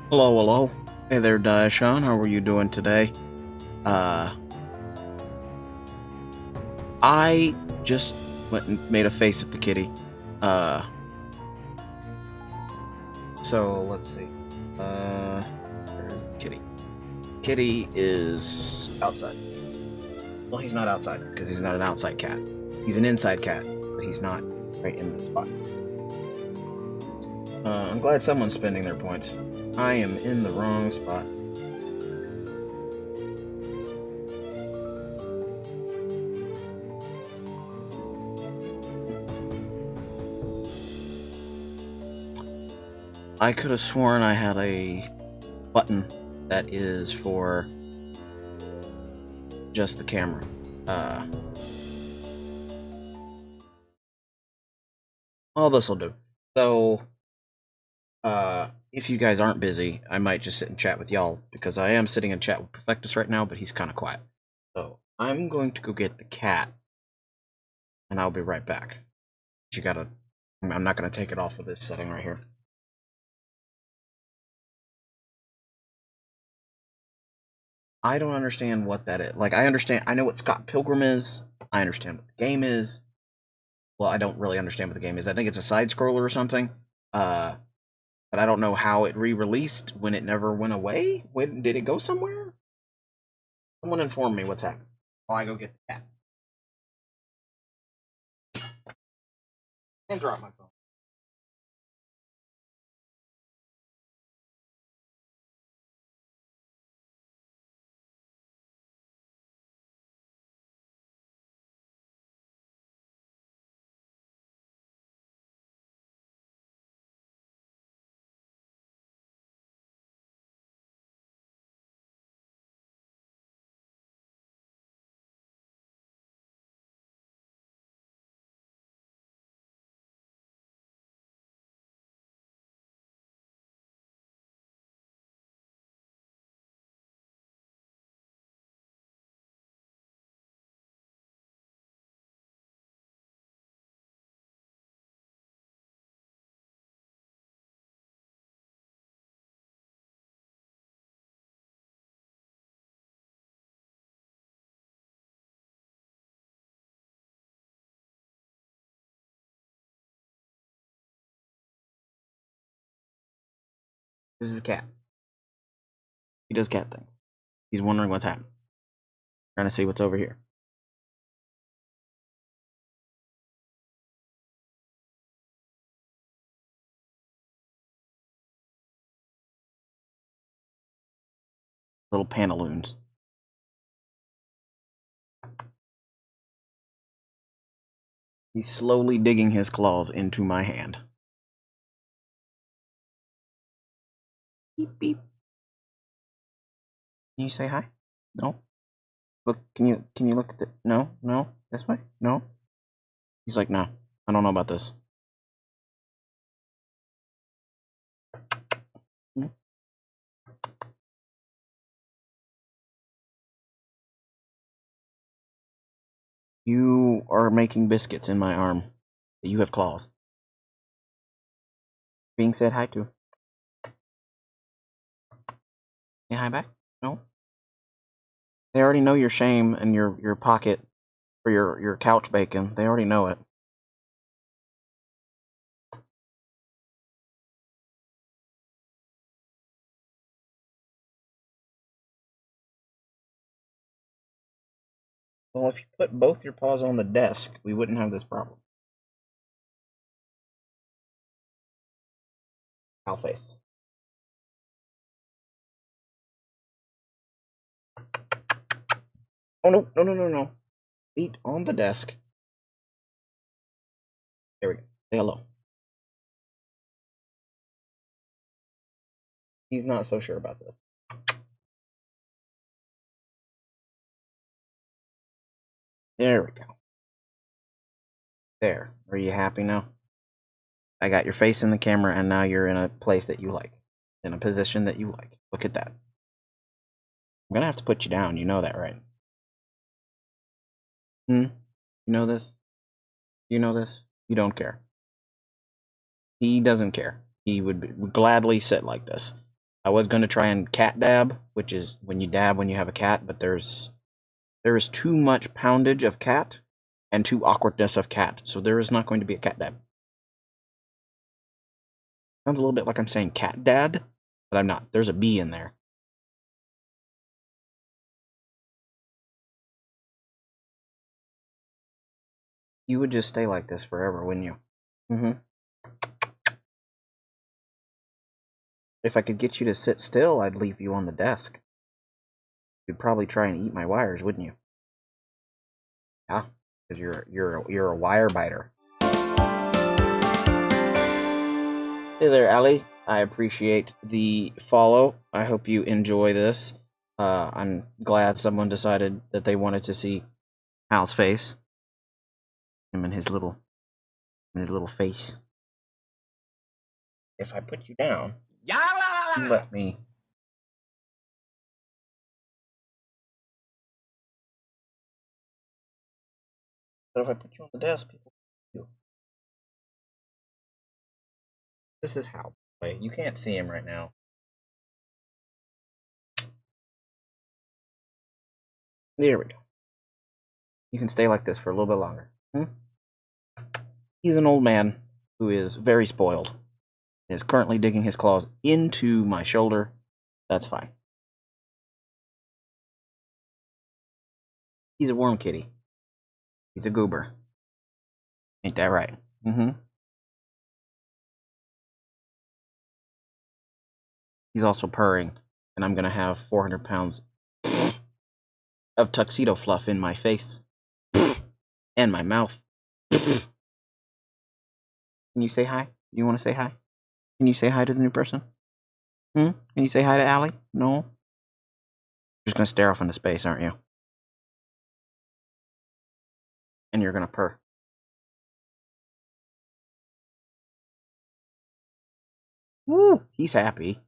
Hello, hello. Hey there, Daishan. How are you doing today? Uh, I just went and made a face at the kitty. Uh, so let's see. Where is the kitty? Kitty is outside. Well, he's not outside because he's not an outside cat. He's an inside cat, but he's not right in the spot. I'm glad someone's spending their points. I am in the wrong spot. I could have sworn I had a button that is for just the camera. Uh, well, this will do. So, if you guys aren't busy, I might just sit and chat with y'all because I am sitting in chat with Perfectus right now, but he's kind of quiet. So, I'm going to go get the cat, and I'll be right back. You gotta. I'm not gonna take it off of this setting right here. I don't understand what that is. Like, I know what Scott Pilgrim is. I understand what the game is. Well, I don't really understand what the game is. I think it's a side scroller or something. Uh, but I don't know how it re-released when it never went away. When did it go somewhere? Someone inform me what's happening while I go get the cat and drop my phone. This is a cat. He does cat things. He's wondering what's happening. Trying to see what's over here. Little pantaloons. He's slowly digging his claws into my hand. Beep beep. Can you say hi? No. Look. Can you look at the? No. No. This way. No. He's like, no. I don't know about this. You are making biscuits in my arm. You have claws. Being said hi to. Say hi back. No. They already know your shame and your pocket for your couch bacon. They already know it. Well, if you put both your paws on the desk, we wouldn't have this problem. I'll face. Oh no, no, no, no, no. Feet on the desk. There we go. Say hello. He's not so sure about this. There we go. There. Are you happy now? I got your face in the camera, and now you're in a place that you like. In a position that you like. Look at that. I'm gonna have to put you down. You know that, right? Hmm? You know this? You know this? You don't care. He doesn't care. He would gladly sit like this. I was going to try and cat dab, which is when you dab when you have a cat, but there is too much poundage of cat and too awkwardness of cat, so there is not going to be a cat dab. Sounds a little bit like I'm saying cat dad, but I'm not. There's a B in there. You would just stay like this forever, wouldn't you? Mm-hmm. If I could get you to sit still, I'd leave you on the desk. You'd probably try and eat my wires, wouldn't you? Yeah, because you're a wire biter. Hey there, Allie. I appreciate the follow. I hope you enjoy this. I'm glad someone decided that they wanted to see Hal's face. Him and his little face. If I put you down, let me. But if I put you on the desk, people. This is Hal. You can't see him right now. There we go. You can stay like this for a little bit longer. He's an old man who is very spoiled. He is currently digging his claws into my shoulder. That's fine. He's a worm kitty. He's a goober. Ain't that right? He's also purring, and I'm gonna have 400 pounds of tuxedo fluff in my face and my mouth. Can you say hi? You want to say hi? Can you say hi to the new person? Can you say hi to Allie? No? You're just gonna stare off into space, aren't you? And you're gonna purr. Woo! He's happy.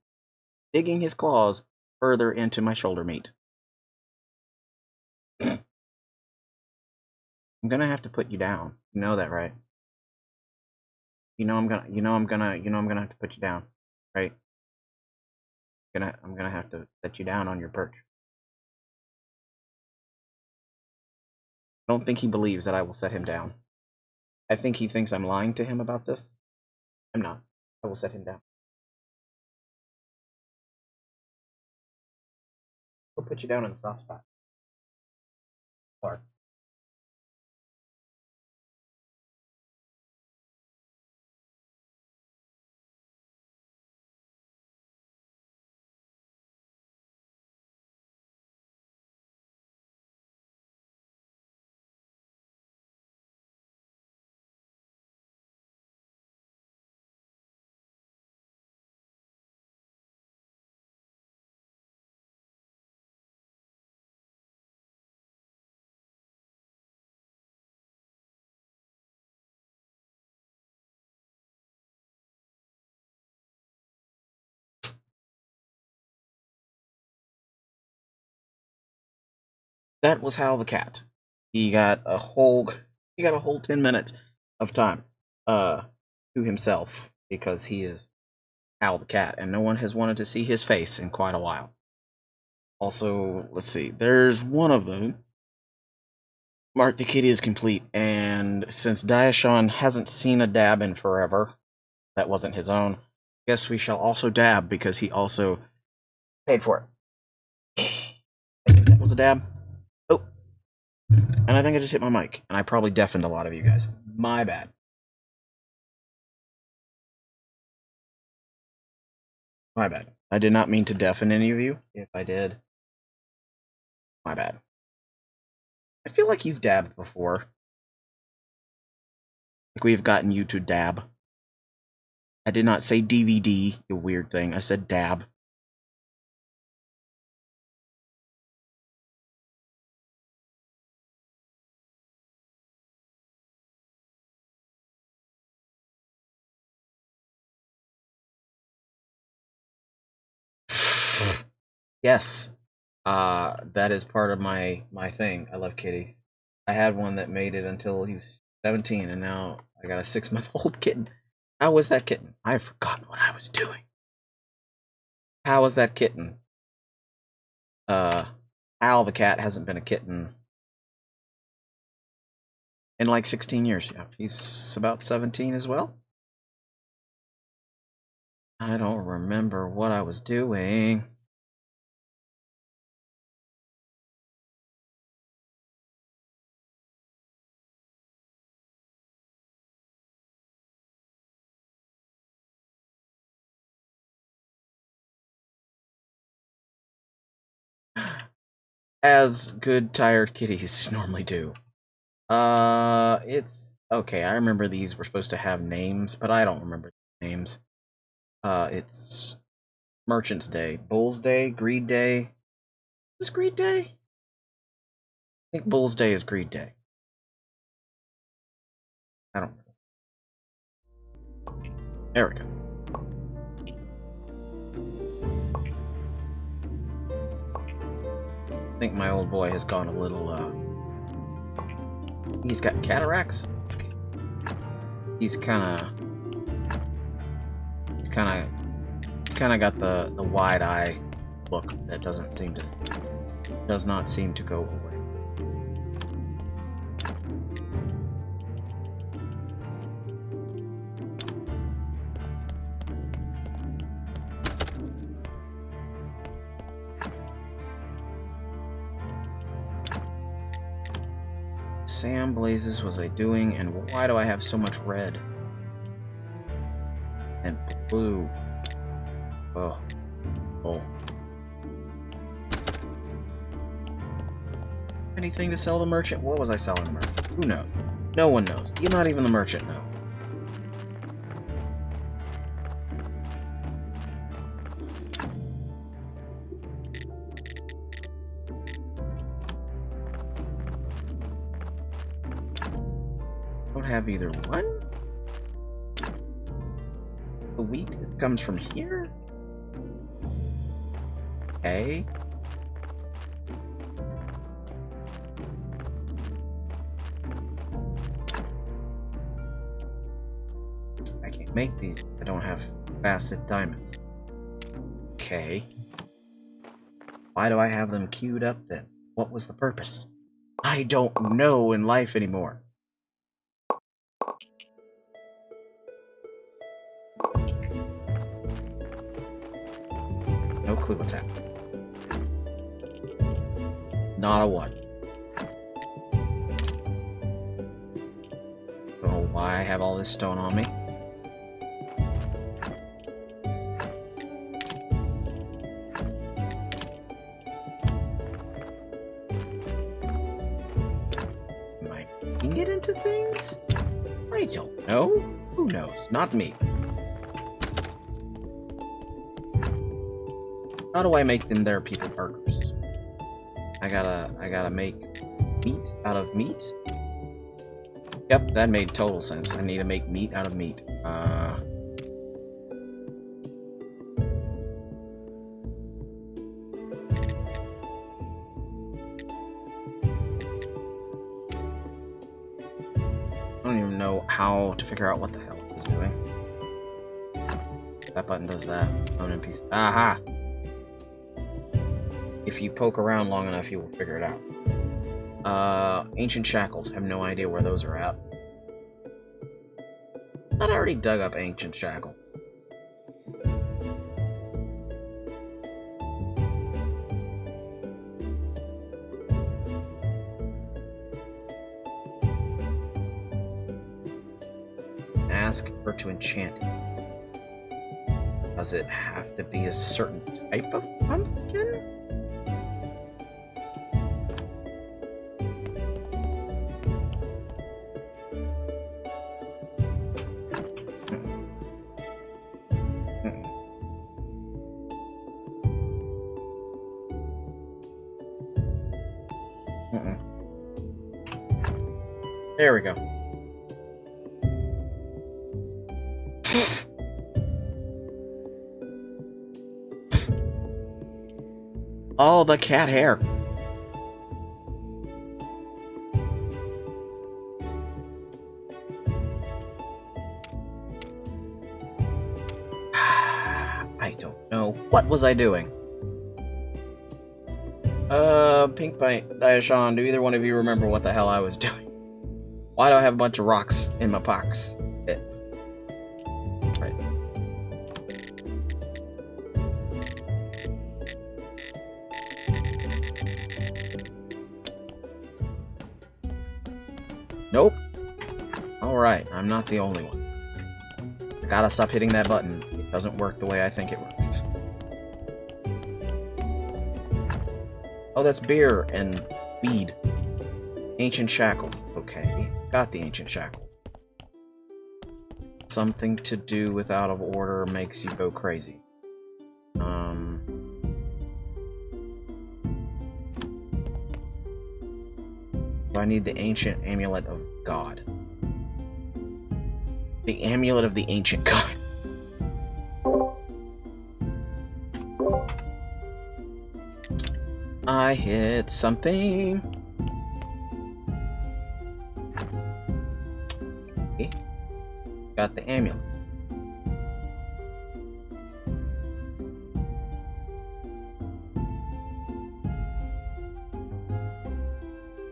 Digging his claws further into my shoulder meat. I'm gonna have to put you down. You know that, right? I'm gonna have to put you down, right? I'm gonna have to set you down on your perch. I don't think he believes that I will set him down. I think he thinks I'm lying to him about this. I'm not. I will set him down. We'll put you down in the soft spot. Sorry. That was Hal the cat. He got a whole 10 minutes of time to himself because he is Hal the cat and no one has wanted to see his face in quite a while. Also, let's see. There's one of them. Mark the Kitty is complete, and since Diashon hasn't seen a dab in forever, that wasn't his own, I guess we shall also dab because he also paid for it. I think that was a dab. Oh. And I think I just hit my mic, and I probably deafened a lot of you guys. My bad. My bad. I did not mean to deafen any of you. If I did, my bad. I feel like you've dabbed before. Like we've gotten you to dab. I did not say DVD, you weird thing. I said dab. Yes. That is part of my thing. I love kitty. I had one that made it until he was 17, and now I got a 6-month-old kitten. How was that kitten? I've forgotten what I was doing. How is that kitten? Al the cat hasn't been a kitten in like 16 years. Yeah, he's about 17 as well. I don't remember what I was doing. As good tired kitties normally do. It's okay. I remember these were supposed to have names, but I don't remember the names. It's Merchant's Day, Bull's Day, Greed Day. Is this Greed Day? I think Bull's Day is Greed Day. I don't know. There we go. I think my old boy has gone a little, he's got cataracts. He's kind of got the wide eye look that does not seem to go away. Sam Blazes was I doing, and why do I have so much red and blue? Oh. Anything to sell the merchant? What was I selling the merchant? Who knows? No one knows. You're not even the merchant know. Don't have either one. The wheat comes from here. Okay. I can't make these. I don't have facet diamonds. Okay. Why do I have them queued up then? What was the purpose? I don't know in life anymore. No clue what's happening. Not a one. Don't know why I have all this stone on me. Am I making it into things? I don't know. Who knows? Not me. How do I make them there people burgers? I gotta make meat out of meat? Yep, that made total sense. I need to make meat out of meat. I don't even know how to figure out what the hell it is doing. That button does that. Own NPC. Aha! If you poke around long enough, you will figure it out. Ancient Shackles. I have no idea where those are at. I thought I already dug up Ancient Shackle. Ask her to enchant it. Does it have to be a certain type of pumpkin? There we go. Oh, the cat hair. I don't know. What was I doing? Pink Bite, Diashawn, do either one of you remember what the hell I was doing? Why do I have a bunch of rocks in my pockets? It's... Right. Nope. Alright, I'm not the only one. I gotta stop hitting that button. It doesn't work the way I think it works. Oh, that's beer and weed. Ancient shackles. Okay, got the ancient shackles. Something to do with out of order makes you go crazy. I need the ancient amulet of God. The amulet of the ancient God. I hit something. Okay. Got the amulet.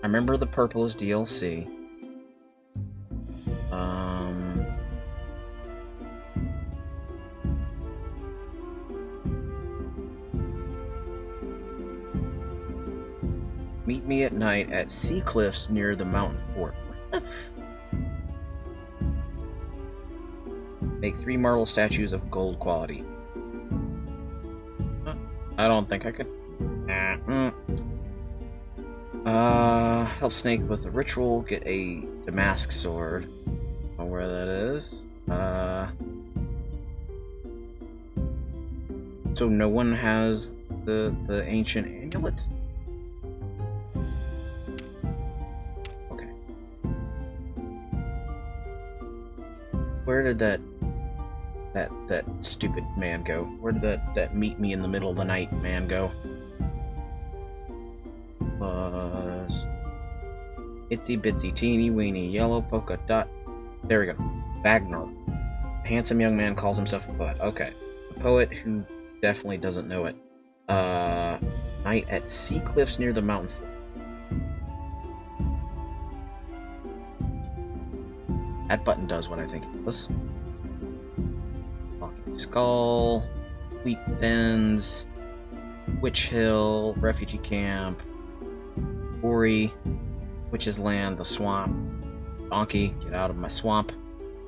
I remember the purple is DLC. Meet me at night at Sea Cliffs near the mountain fort. Make 3 marble statues of gold quality. I don't think I could. Help Snake with the ritual. Get a damask sword. I don't know where that is. So no one has the ancient amulet? Okay. Where did that stupid man go? Where did that meet me in the middle of the night man go? Itsy bitsy teeny weeny yellow polka dot. There we go. Bagnar. A handsome young man calls himself a poet. Okay. A poet who definitely doesn't know it. Night at Sea Cliffs near the mountain fort. That button does what I think it does. Talking Skull. Wheat Bends. Witch Hill. Refugee Camp. Ori. Witch's Land, the swamp. Donkey, get out of my swamp.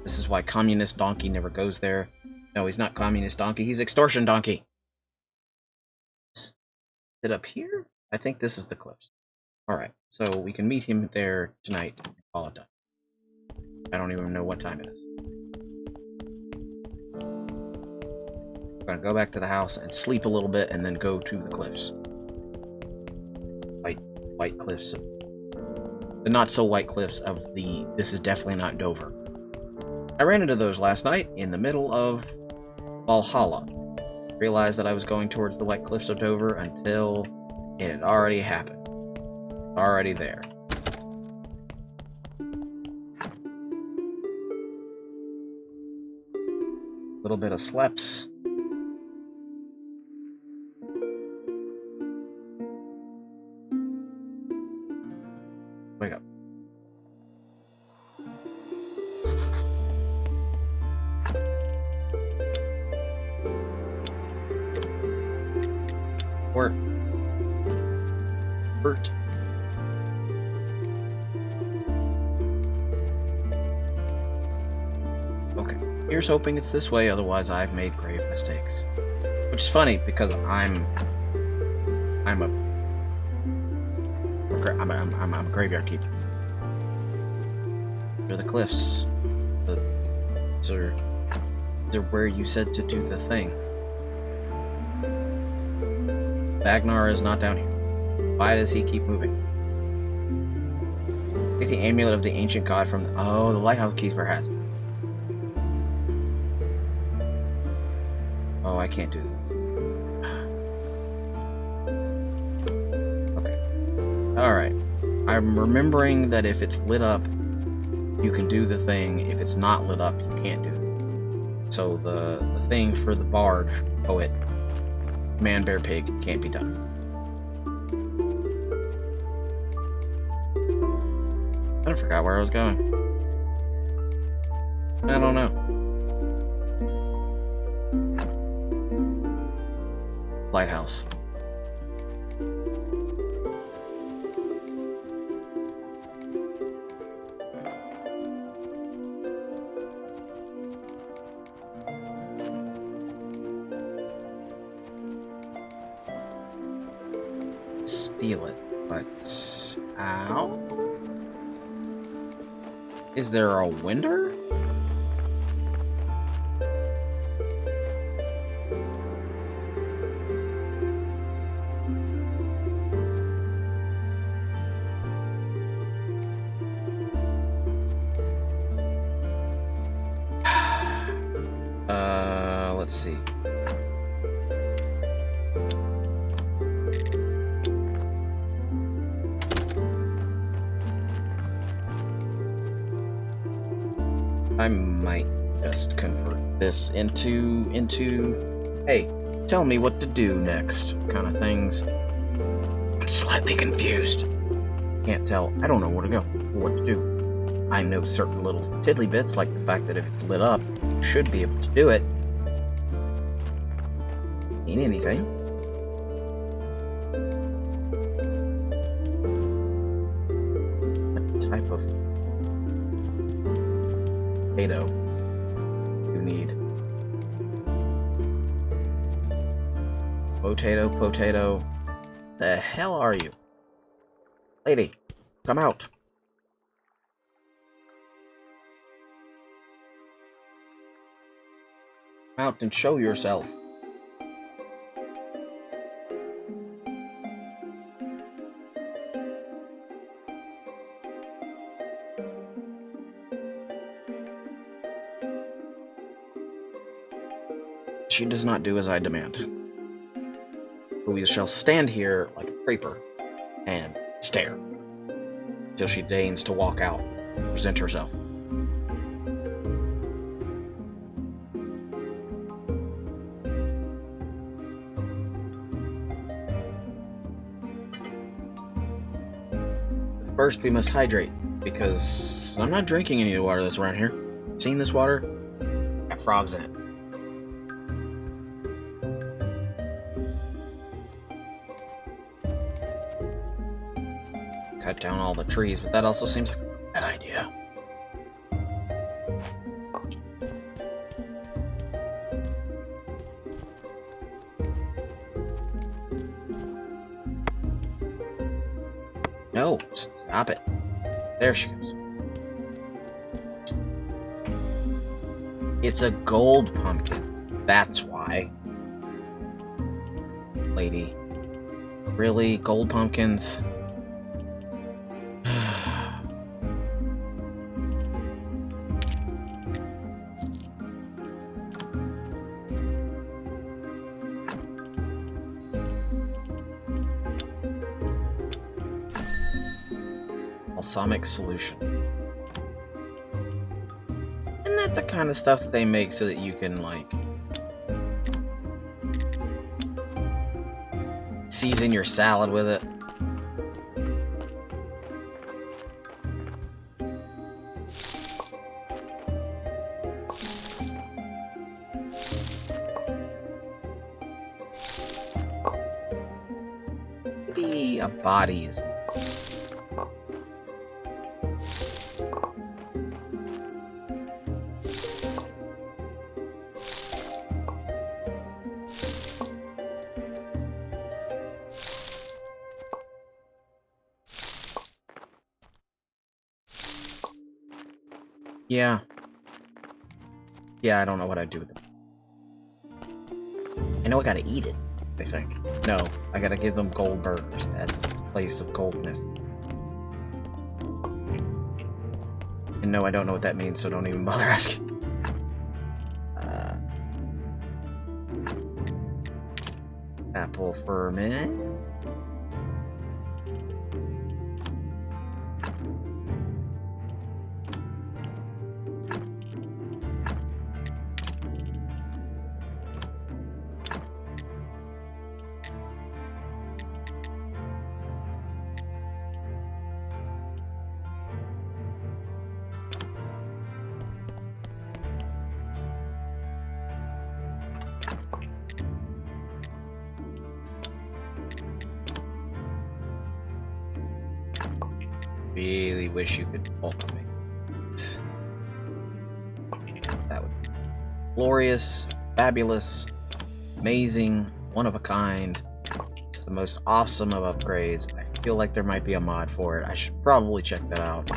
This is why Communist Donkey never goes there. No, he's not Communist Donkey, he's Extortion Donkey. Is it up here? I think this is the cliffs. Alright, so we can meet him there tonight and call it done. I don't even know what time it is. I'm gonna go back to the house and sleep a little bit and then go to the cliffs. White cliffs. The not-so-white cliffs of the This Is Definitely Not Dover. I ran into those last night in the middle of Valhalla. Realized that I was going towards the white cliffs of Dover until it had already happened. Already there. Little bit of sleps. Wake up. Or Bert. Okay. Here's hoping it's this way, otherwise I've made grave mistakes. Which is funny because I'm a graveyard keeper. They're the cliffs. These are where you said to do the thing. Bagnar is not down here. Why does he keep moving? Take the amulet of the ancient god from the... Oh, the lighthouse keeper has it. Oh, I can't do that. Okay. Alright. I'm remembering that if it's lit up, you can do the thing. If it's not lit up, you can't do it. So the thing for the bard, poet, Man, bear, pig can't be done. I forgot where I was going. I don't know. Lighthouse. Steal it, but how? Is there a window? Let's see. I might just convert this into hey, tell me what to do next kind of things. I'm slightly confused. Can't tell. I don't know where to go or what to do. I know certain little tiddly bits, like the fact that if it's lit up, you should be able to do it. Ain't anything. What type of potato you need? Potato. The hell are you? Lady, come out. Come out and show yourself. She does not do as I demand. But we shall stand here like a creeper and stare till she deigns to walk out and present herself. First, we must hydrate, because I'm not drinking any of the water that's around here. Seen this water? Got frogs in it. Cut down all the trees, but that also seems like a bad idea. No, stop it. There she goes. It's a gold pumpkin. That's why. Lady. Really? Gold pumpkins? Balsamic solution. Isn't that the kind of stuff that they make so that you can, like, season your salad with it? Maybe a body is. Yeah. Yeah, I don't know what I'd do with them. I know I gotta eat it, I think. No, I gotta give them gold burgers at the place of goldness. And no, I don't know what that means, so don't even bother asking. Apple ferment. really wish you could alchemy. That would be glorious, fabulous, amazing, one of a kind. It's the most awesome of upgrades. I feel like there might be a mod for it. I should probably check that out.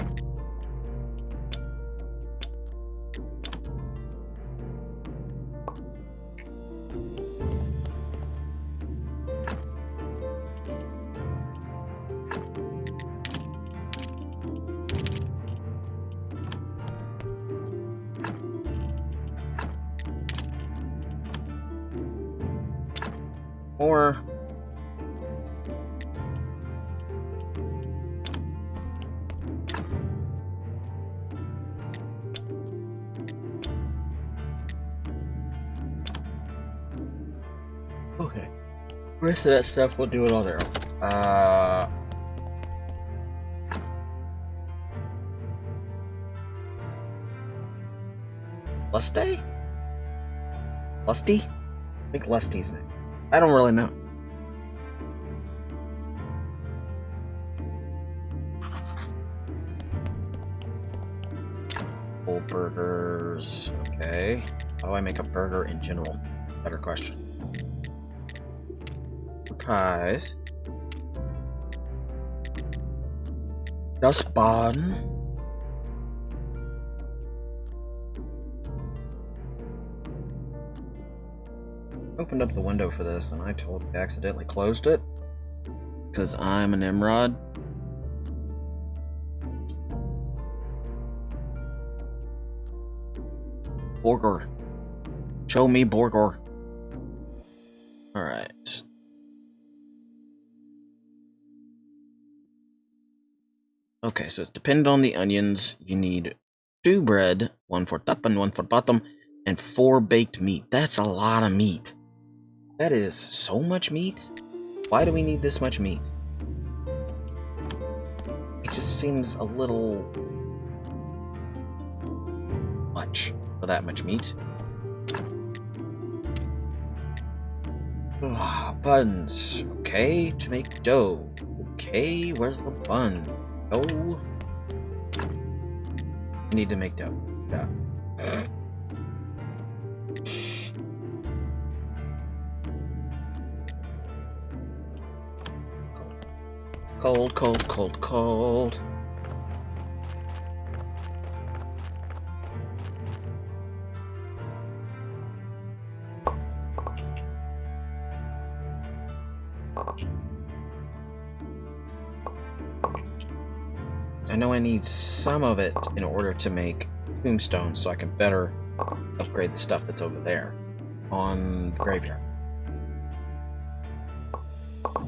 Or okay, the rest of that stuff we'll do it all there. Lusty? Lusty? I think Lusty's name. I don't really know. Full burgers. Okay. How do I make a burger in general? Better question. Pies. Just bun. Opened up the window for this and I totally accidentally closed it because I'm an Nimrod. Burger. Show me burger. Alright. Okay, so it's dependent on the onions. You need 2 bread, 1 for top and 1 for bottom, and 4 baked meat. That's a lot of meat. That is so much meat. Why do we need this much meat? It just seems a little much for that much meat. Buns. Okay, to make dough. Okay, where's the bun? Oh. I need to make dough. Yeah. Cold, cold, cold, cold. I know I need some of it in order to make tombstones so I can better upgrade the stuff that's over there on the graveyard.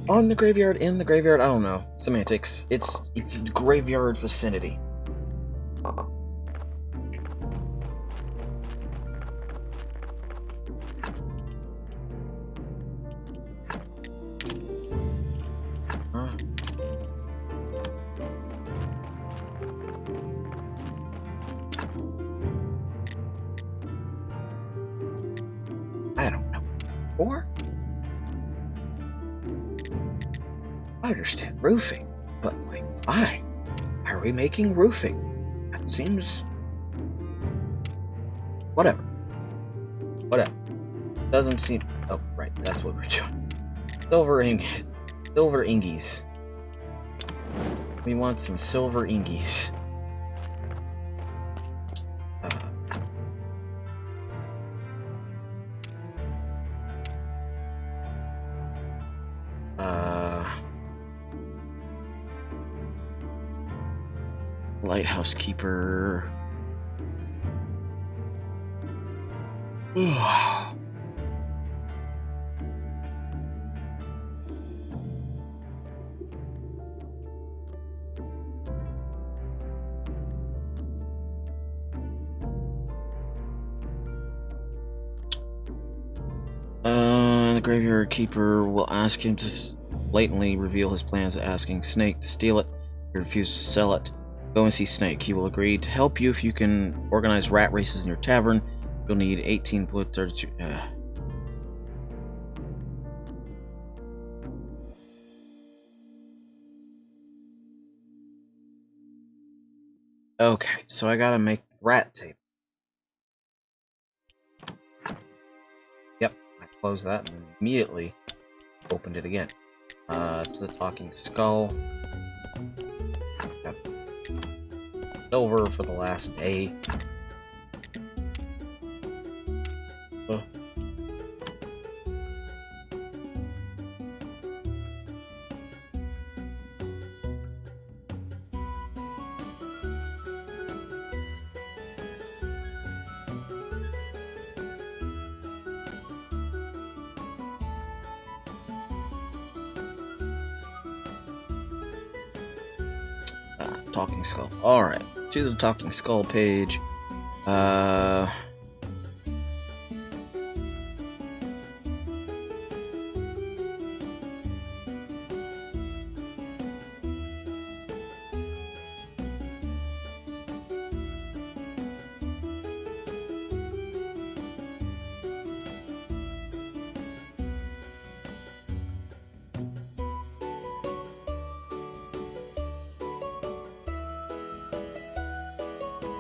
On the graveyard, in the graveyard, I don't know. Semantics. It's graveyard vicinity. Huh? I don't know. Or I understand roofing, but like, why? Why are we making roofing? That seems... Whatever. Whatever. Doesn't seem... Oh, right, that's what we're doing. Silver ingies. We want some silver ingies. Lighthouse keeper. The graveyard keeper will ask him to blatantly reveal his plans, asking Snake to steal it. He refuses to sell it. Go and see Snake. He will agree to help you if you can organize rat races in your tavern. You'll need 18 wood, 32... Okay, so I gotta make rat tape. Yep, I closed that and immediately opened it again. To the talking skull. Got silver for the last day. Talking skull. Alright, to the talking skull page.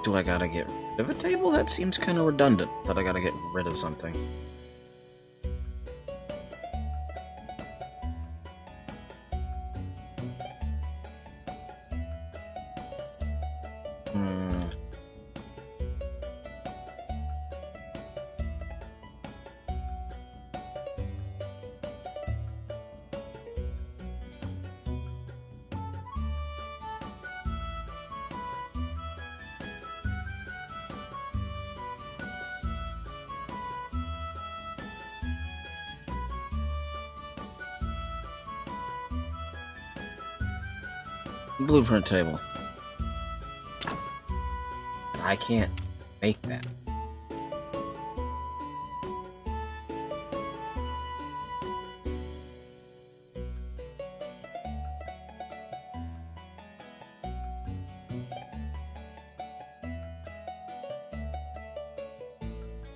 Do I gotta get rid of a table? That seems kind of redundant, that I gotta get rid of something. Blueprint table. I can't make that.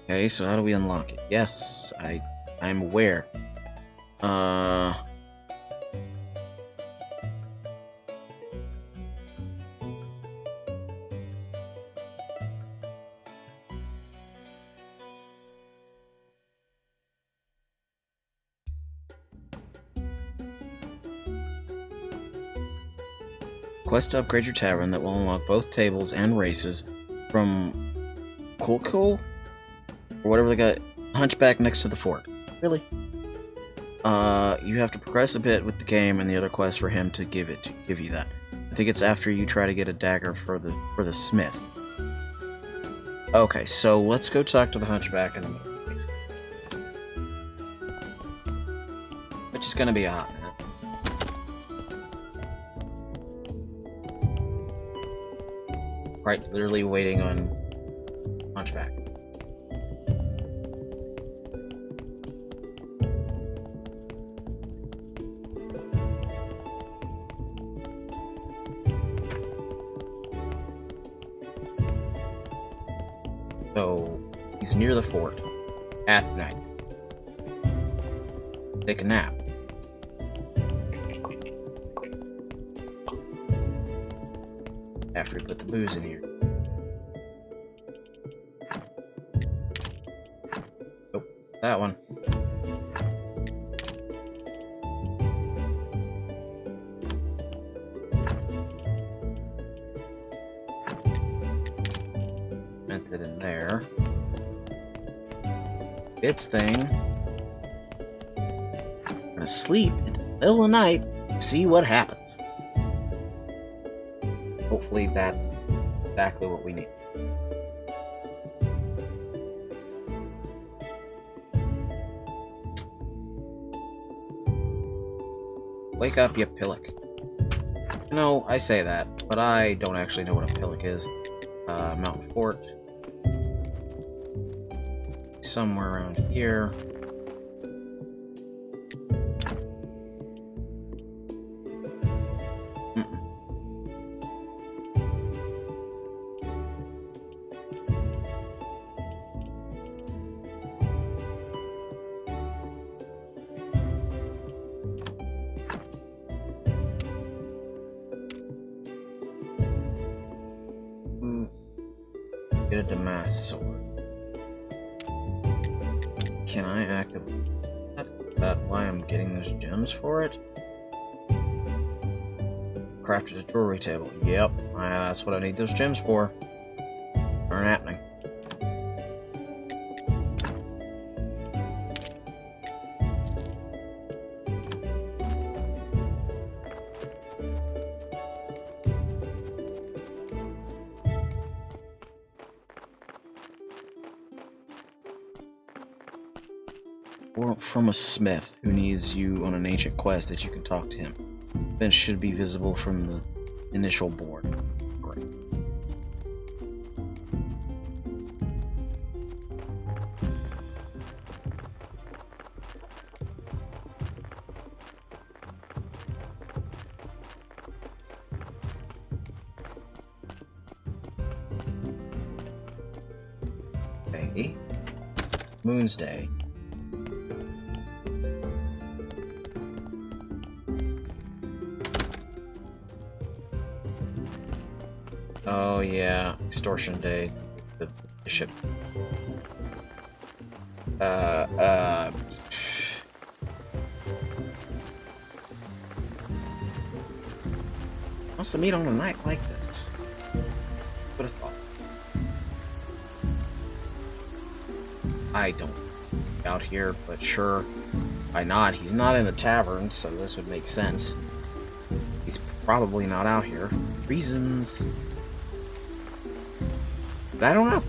Okay, so how do we unlock it? Yes, I'm aware. Quest to upgrade your tavern that will unlock both tables and races from Cool or whatever they got. Hunchback next to the fort. Really? You have to progress a bit with the game and the other quest for him to give you that. I think it's after you try to get a dagger for the smith. Okay, so let's go talk to the Hunchback in the middle. Which is gonna be a hot minute. Right, literally waiting on Hunchback. So, he's near the fort at night. Take a nap. After we put the booze in here. Oh, that one. Meant it in there. Its thing. I'm gonna sleep in the middle of the night, see what happens. Hopefully that's exactly what we need. Wake up, you pillock. No, I say that, but I don't actually know what a pillock is. Mountain Fort. Somewhere around here. Get a Damask sword. Can I activate that? Is that why I'm getting those gems for it? Crafted a jewelry table. Yep, that's what I need those gems for. Aren't happening. Or from a smith who needs you on an ancient quest that you can talk to him. Events should be visible from the initial board. Great. Okay. Moon's Day. Oh yeah, extortion day. The bishop. Wants to meet on a night like this. Would have thought. I don't out here, but sure. Why not? He's not in the tavern, so this would make sense. He's probably not out here. Reasons. But I don't know.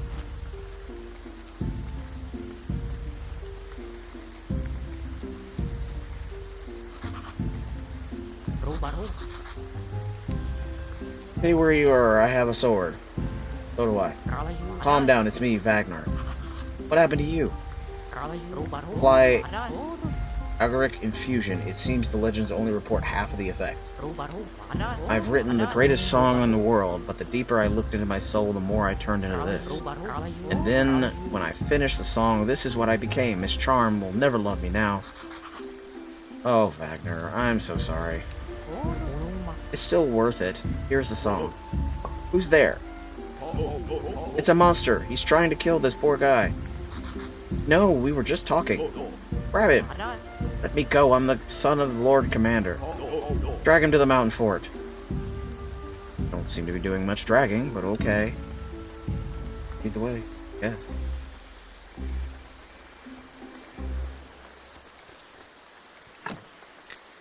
Stay where you are. I have a sword. So do I. Calm down. It's me, Wagner. What happened to you? Apply agaric infusion. It seems the legends only report half of the effects. I've written the greatest song in the world, but the deeper I looked into my soul, the more I turned into this. And then, when I finished the song, this is what I became. Miss Charm will never love me now. Oh, Wagner, I'm so sorry. It's still worth it. Here's the song. Who's there? It's a monster. He's trying to kill this poor guy. No, we were just talking. Grab him. Let me go. I'm the son of the Lord Commander. Drag him to the mountain fort. Don't seem to be doing much dragging, but okay. Either way, yeah.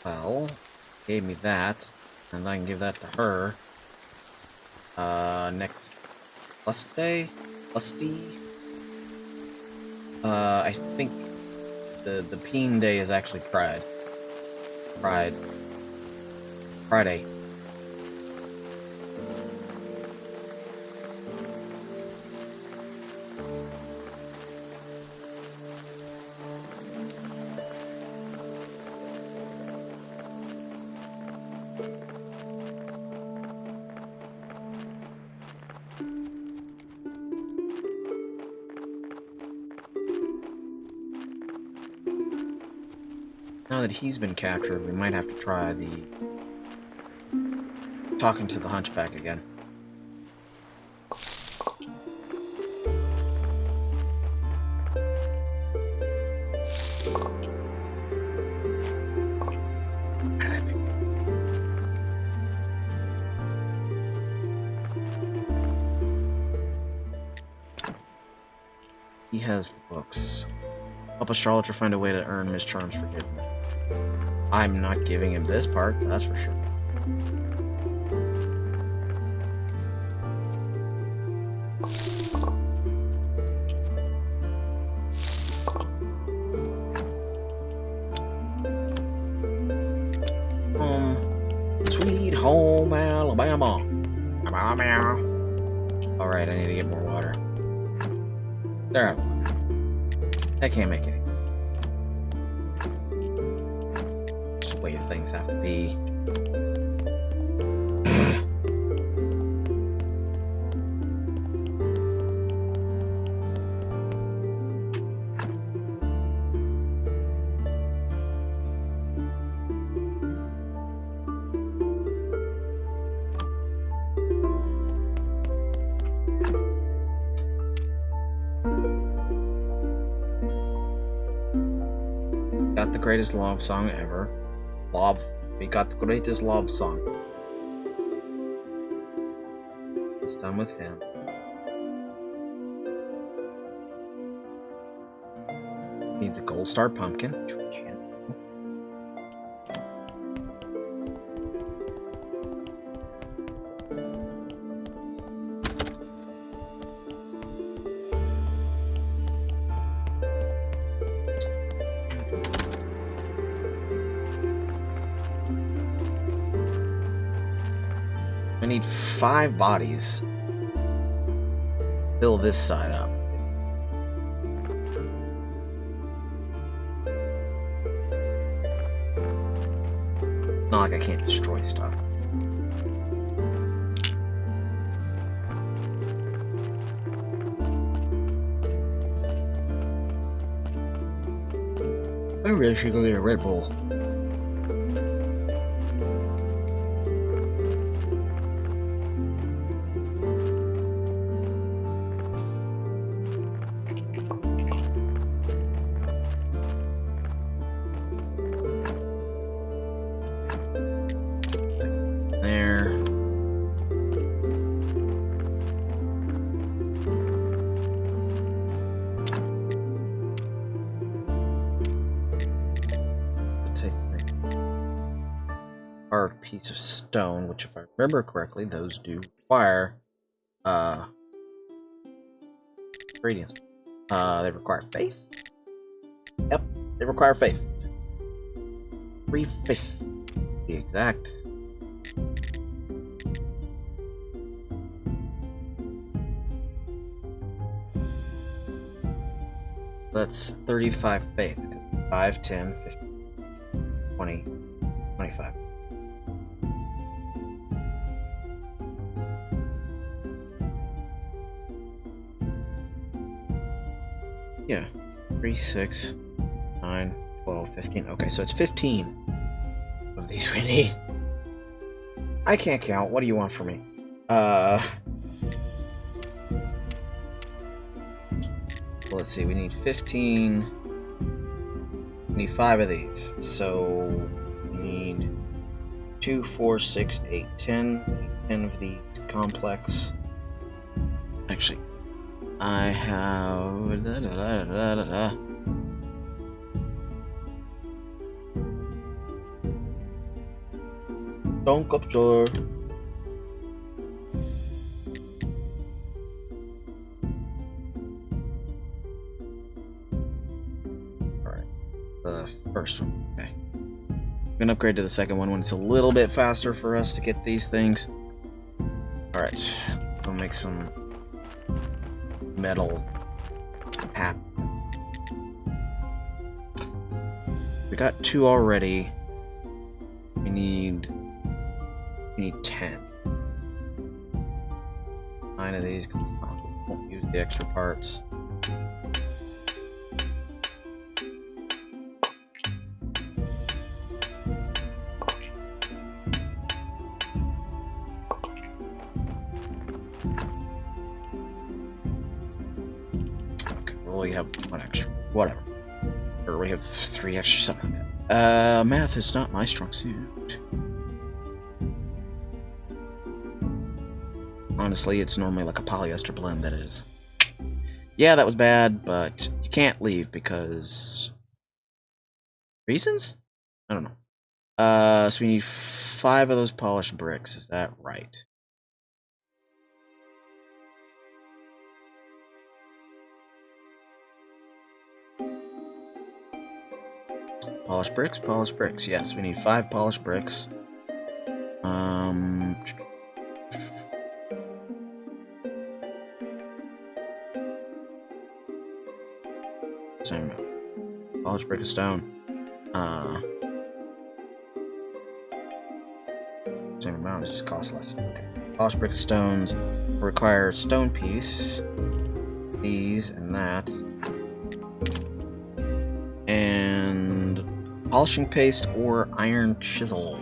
Well, gave me that, and I can give that to her. Next Lusty? I think the Peen Day is actually Friday. Now that he's been captured, we might have to try the talking to the hunchback again. He has the books. Help astrologer find a way to earn Miss Charm's forgiveness. I'm not giving him this part, that's for sure. Sweet home Alabama. Alright, I need to get more water. They're out of water. I can't make it. Just the way things have to be. Got the greatest love song ever. Love. We got the greatest love song. It's done with him. Need the gold star pumpkin, which we can. I need 5 bodies. Fill this side up. Not like I can't destroy stuff. I really should go get a Red Bull. There. Take a hard piece of stone, which, if I remember correctly, those do require ingredients. They require faith. Yep, they require faith. 3 faith, to be exact. That's 35 faith. 5, 10, 15, 20, 25. Yeah. 3, 6, 9, 12, 15. Okay, so it's 15 of these we need. I can't count. What do you want from me? Let's see, we need 15. We need 5 of these. So we need 2, 4, 6, 8, 10. 10 of these complex. Actually, I have Don't capture. The first one. Okay. I'm gonna upgrade to the second one when it's a little bit faster for us to get these things. Alright. We'll make some metal tap. We got 2 already. We need 10. 9 of these because we won't use the extra parts. We have 1 extra. Whatever. Or we have 3 extra, something like that. Math is not my strong suit. Honestly, it's normally like a polyester blend that is. Yeah, that was bad, but you can't leave because... reasons? I don't know. So we need 5 of those polished bricks. Is that right? Polished bricks, polished bricks. Yes, we need 5 polished bricks. Same amount. Polished brick of stone. Same amount, it just costs less. Okay. Polished brick of stones require stone piece. These and that. And polishing paste or iron chisel.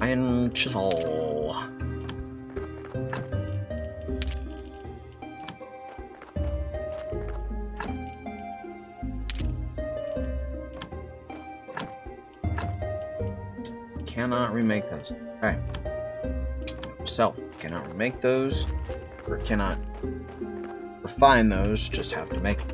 Iron chisel. cannot remake those. Okay. So, cannot remake those, or cannot refine those, just have to make them.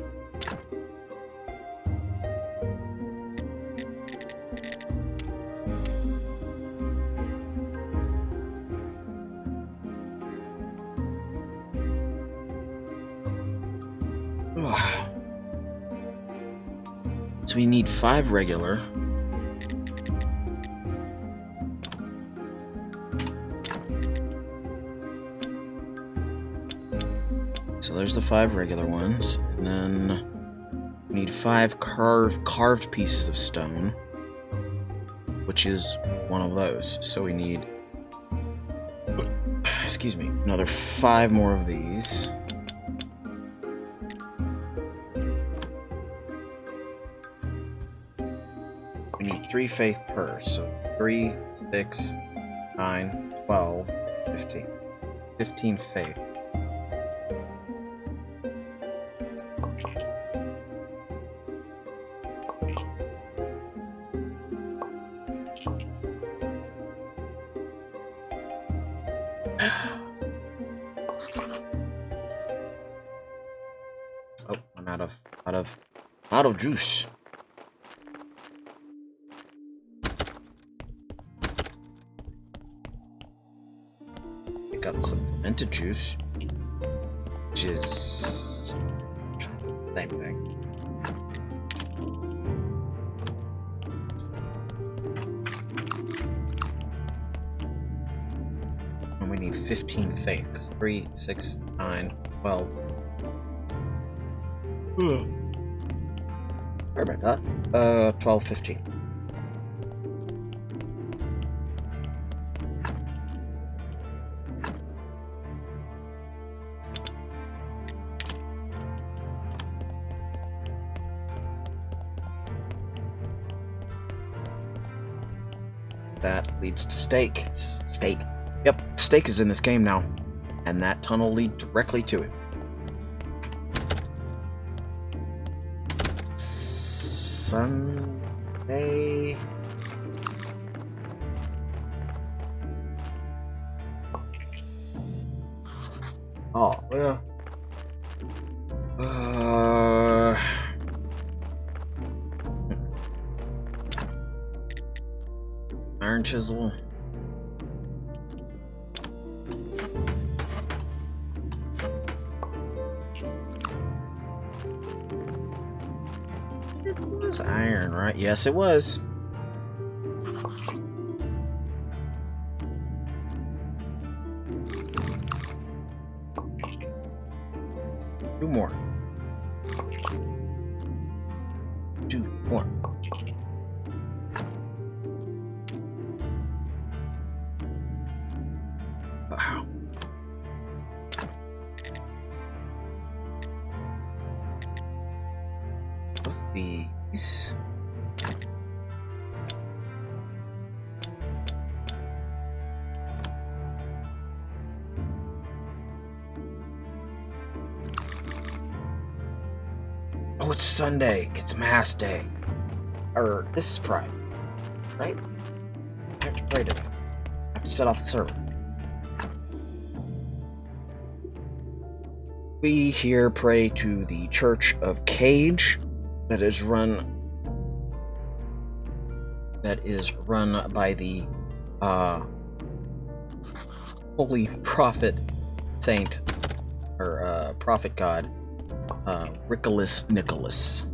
So we need 5 regular. So there's the 5 regular ones, and then we need 5 carved pieces of stone, which is one of those. So we need, excuse me, another 5 more of these. We need 3 faith per, so 3, 6, 9, 12, 15. 15 faith. Oh, I'm out of juice. Pick up some fermented juice, which is same thing. And we need 15 faith. 3, 6, 9, 12. Sorry about that. 12, 15. That leads to steak. Steak. Yep, steak is in this game now. And that tunnel leads directly to it. Sunday. Oh, well. Iron chisel. It was iron, right? Yes, it was. Two more. Two more. Wow. Of these. Oh, it's Sunday. It's Mass Day. Or, this is Pride. Right? I have to pray today. I have to set off the server. We here pray to the Church of Cage that is run by the holy prophet saint or prophet god Nicholas.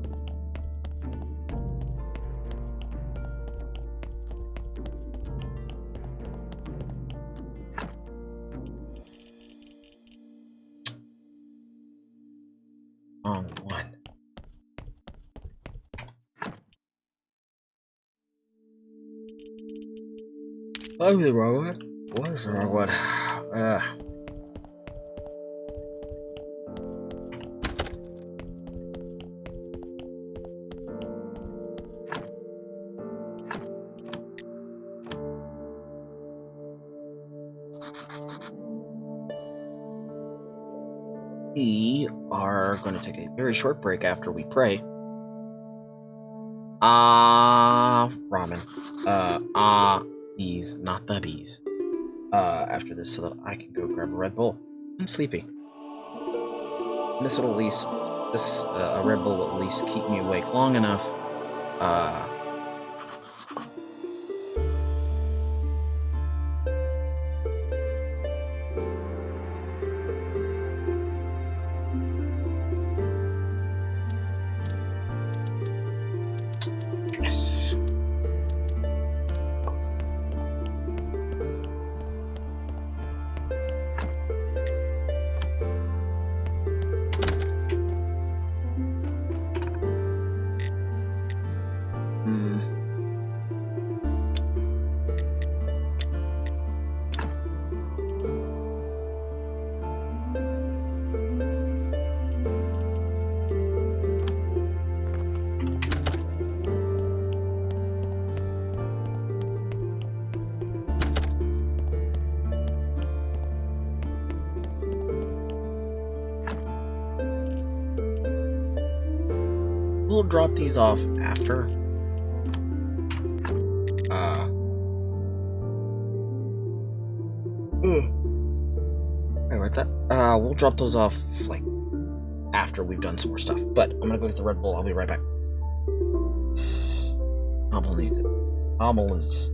On one. Oh, the wrong one. What is the wrong one? We are going to take a very short break after we pray. Ramen. bees, not the bees. After this, so that I can go grab a Red Bull. I'm sleepy. This will at least, a Red Bull will at least keep me awake long enough. Yes. We'll drop these off after. Right, we'll drop those off, like, after we've done some more stuff. But I'm gonna go get the Red Bull. I'll be right back. Hobble needs it. Hobble is...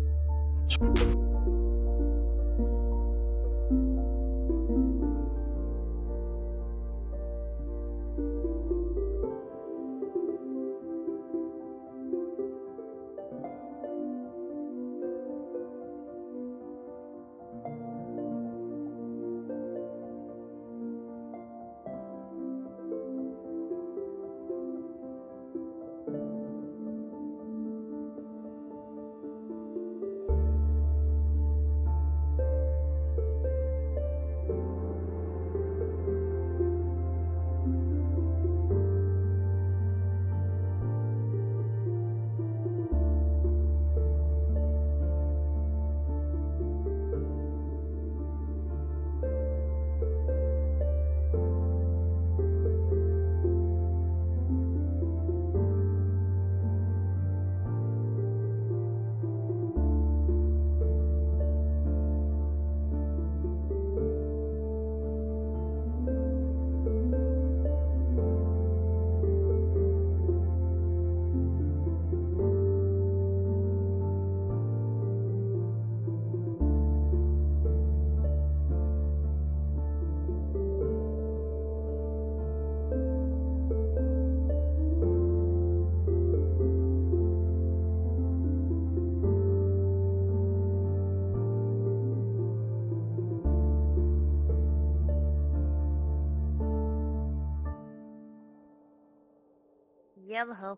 Yellow.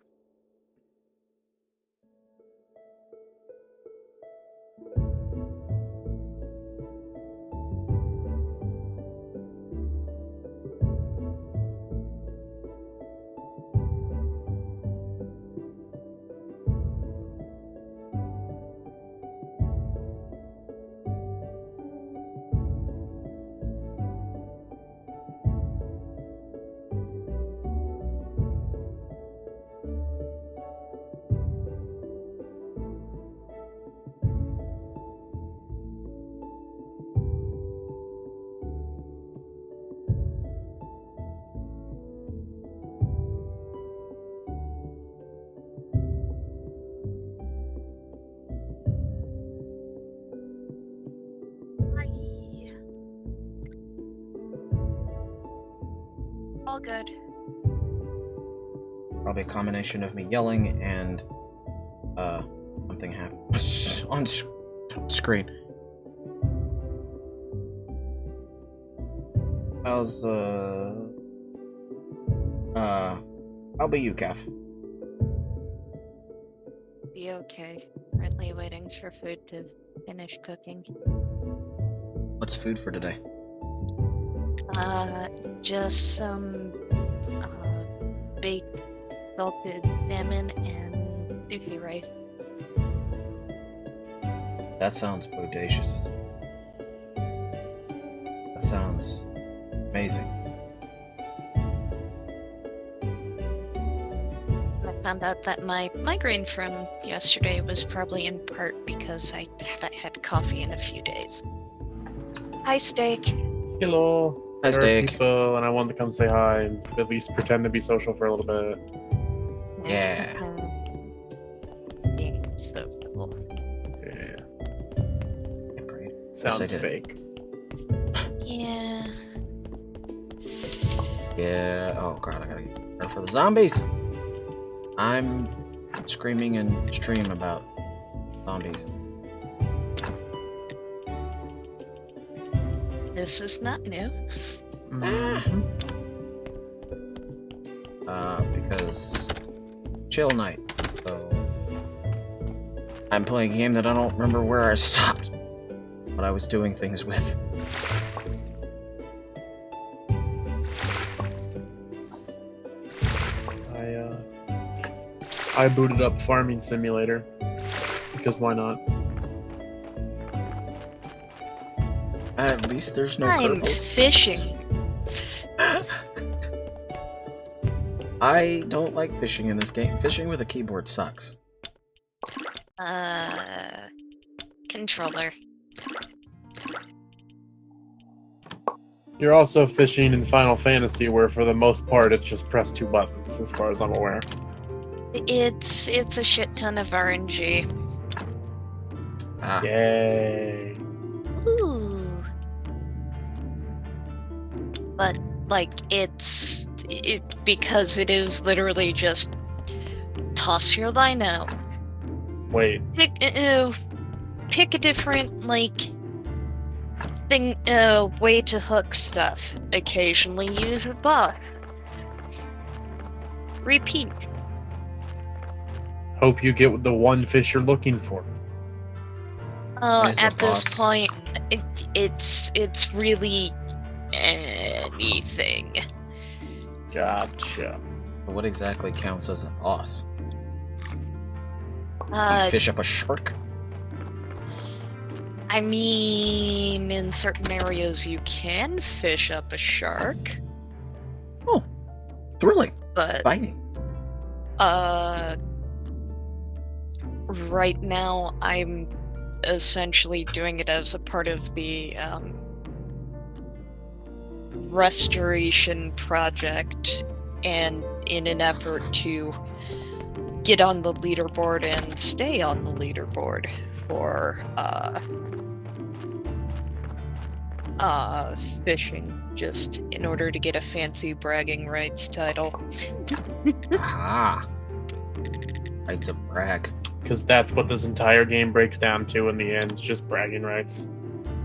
All good. Probably a combination of me yelling and, something happened on screen. How's, how about you, Kath? Be okay. Currently waiting for food to finish cooking. What's food for today? Just some baked salted salmon and sushi rice. That sounds bodacious. That sounds amazing. found out that my migraine from yesterday was probably in part because I haven't had coffee in a few days. Hi, Steak. Hello. Hi, There are Steak. people, and I wanted to come say hi and at least pretend to be social for a little bit. Yeah. Being so cool. Yeah. Great. Sounds Yes, I did. fake. Yeah. Yeah. Oh god, I gotta get ready for the zombies. I'm screaming in stream about zombies. This is not new. Mhm. Because chill night. So I'm playing a game that I don't remember where I stopped, but I was doing things with. I booted up Farming Simulator because why not? At least there's no I'm purpose. fishing. I don't like fishing in this game. Fishing with a keyboard sucks. Controller. You're also fishing in Final Fantasy, where for the most part it's just press 2 buttons, as far as I'm aware. It's a shit ton of RNG. Ah. Yay. Ooh. But like because it is literally just toss your line out. Wait. Pick a different thing way to hook stuff. Occasionally use a buff. Repeat. Hope you get the one fish you're looking for. Is a At this boss. point, it's really anything. Gotcha. What exactly counts as a boss? You fish up a shark? I mean, in certain areas you can fish up a shark, Oh, thrilling, but biting. right now I'm essentially doing it as a part of the restoration project, and in an effort to get on the leaderboard and stay on the leaderboard for fishing, just in order to get a fancy bragging rights title. Ah, right to brag. Because that's what this entire game breaks down to in the end, just bragging rights.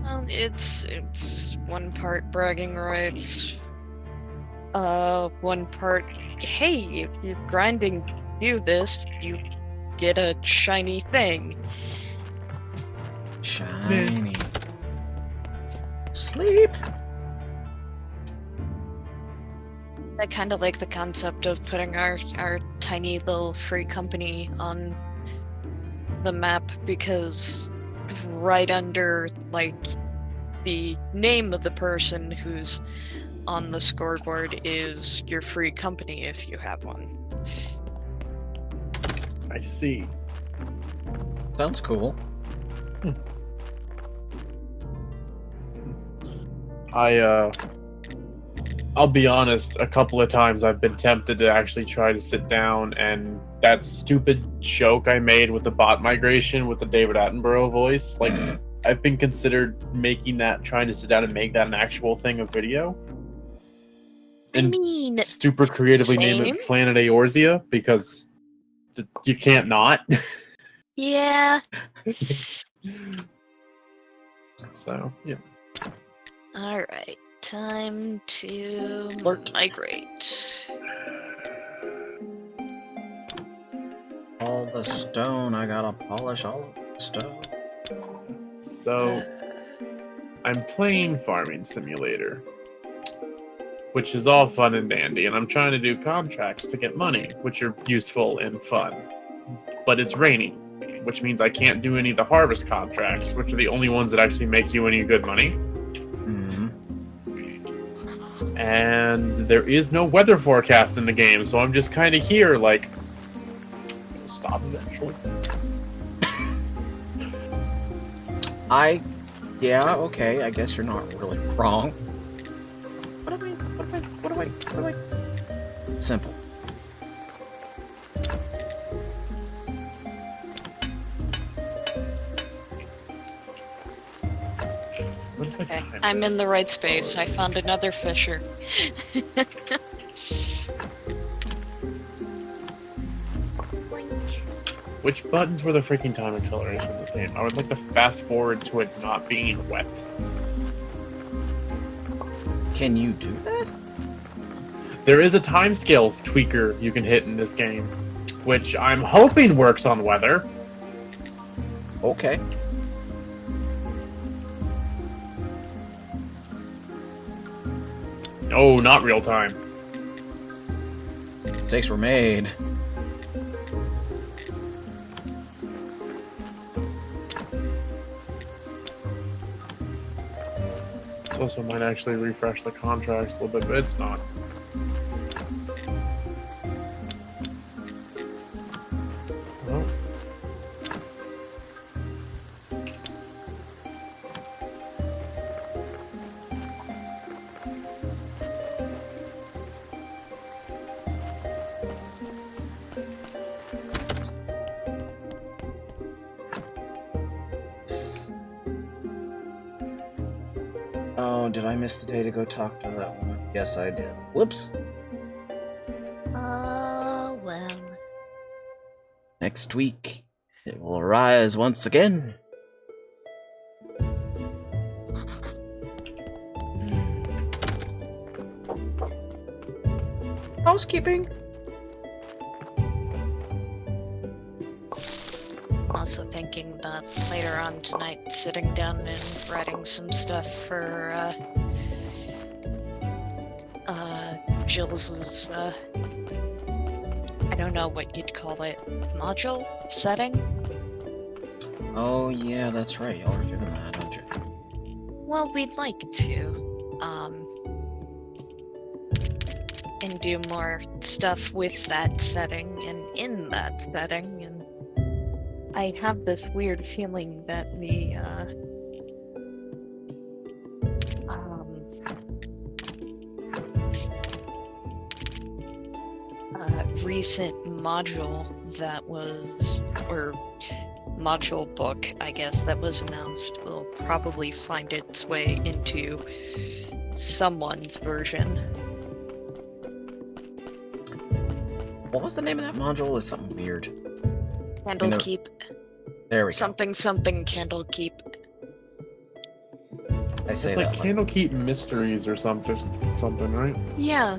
Well, it's one part bragging rights, one part, hey, if you're grinding to do this, you get a shiny thing. Shiny. Sleep. I kind of like the concept of putting our tiny little free company on the map, because right under the name of the person who's on the scoreboard is your free company if you have one. I see. Sounds cool. I'll be honest, a couple of times I've been tempted to actually try to sit down, and that stupid joke I made with the bot migration with the David Attenborough voice, I've been considered making that, trying to sit down and make that an actual thing of video. And I mean, super creatively name same. it Planet Eorzea, because you can't not. Yeah. So, yeah. Alright, time to Flirt. migrate. All the stone, I gotta polish all of the stone. So, I'm playing Farming Simulator, which is all fun and dandy, and I'm trying to do contracts to get money, which are useful and fun. But it's raining, which means I can't do any of the harvest contracts, which are the only ones that actually make you any good money. Mm-hmm. And there is no weather forecast in the game, so I'm just kind of here, stop eventually. Yeah, okay, I guess you're not really wrong. What am I? Simple. Okay, I'm in the right space. I found another fisher. Which buttons were the freaking time acceleration in this game? I would like to fast forward to it not being wet. Can you do that? There is a time scale tweaker you can hit in this game, which I'm hoping works on weather. Okay. Oh, not real time. Mistakes were made. Also might actually refresh the contracts a little bit, but it's not. Oh. Oh, did I miss the day to go talk to that woman? Yes, I did. Whoops. Oh, well. Next week, it will arise once again. Housekeeping. Also thinking about later on tonight sitting down and writing some stuff for Jill's I don't know what you'd call it, module setting? Oh yeah, that's right. Y'all are doing that, aren't you? Well, we'd like to. And do more stuff with that setting and in that setting, and I have this weird feeling that the recent module that was, or module book, I guess, that was announced will probably find its way into someone's version. What was the name of that module? It's something weird. Candlekeep. There we go. Something Candlekeep. I say It's that like Candlekeep Mysteries or something, right? Yeah.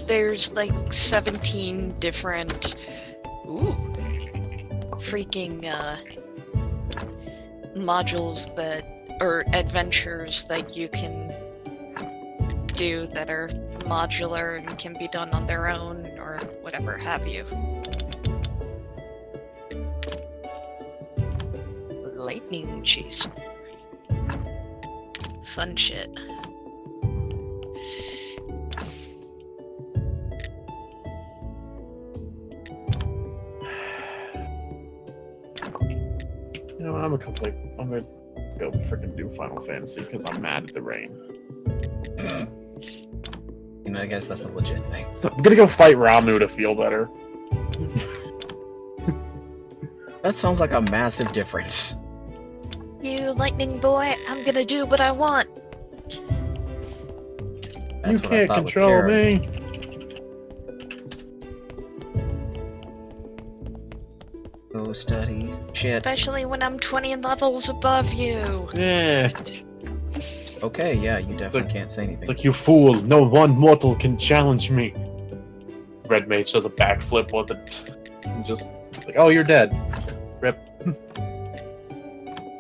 There's like 17 different freaking modules that, or adventures that you can do that are modular and can be done on their own or whatever have you. Lightning chase. Fun shit. You know, I'm gonna go freaking do Final Fantasy because I'm mad at the rain. You know, I guess that's a legit thing. I'm gonna go fight Ramu to feel better. That sounds like a massive difference. You lightning boy, I'm gonna do what I want. You That's what I can't thought with control Karen. me. Go studies. Shit. Especially when I'm 20 levels above you. Yeah. Okay, yeah, you definitely can't say anything. It's like, you fool, no one mortal can challenge me. Red Mage does a backflip with it. And just, it's like, oh, you're dead. Rip.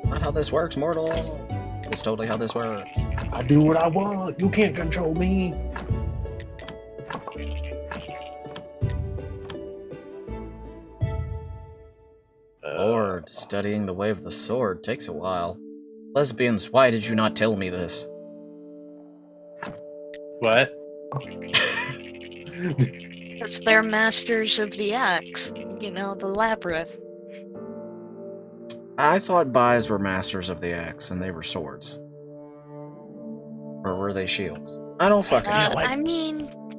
Not how this works, mortal. It's totally how this works. I do what I want. You can't control me. Lord, studying the way of the sword takes a while. Lesbians, why did you not tell me this? What? Because they're masters of the axe. You know, the labyrinth. I thought buys were masters of the axe and they were swords. Or were they shields? I don't fucking know. like-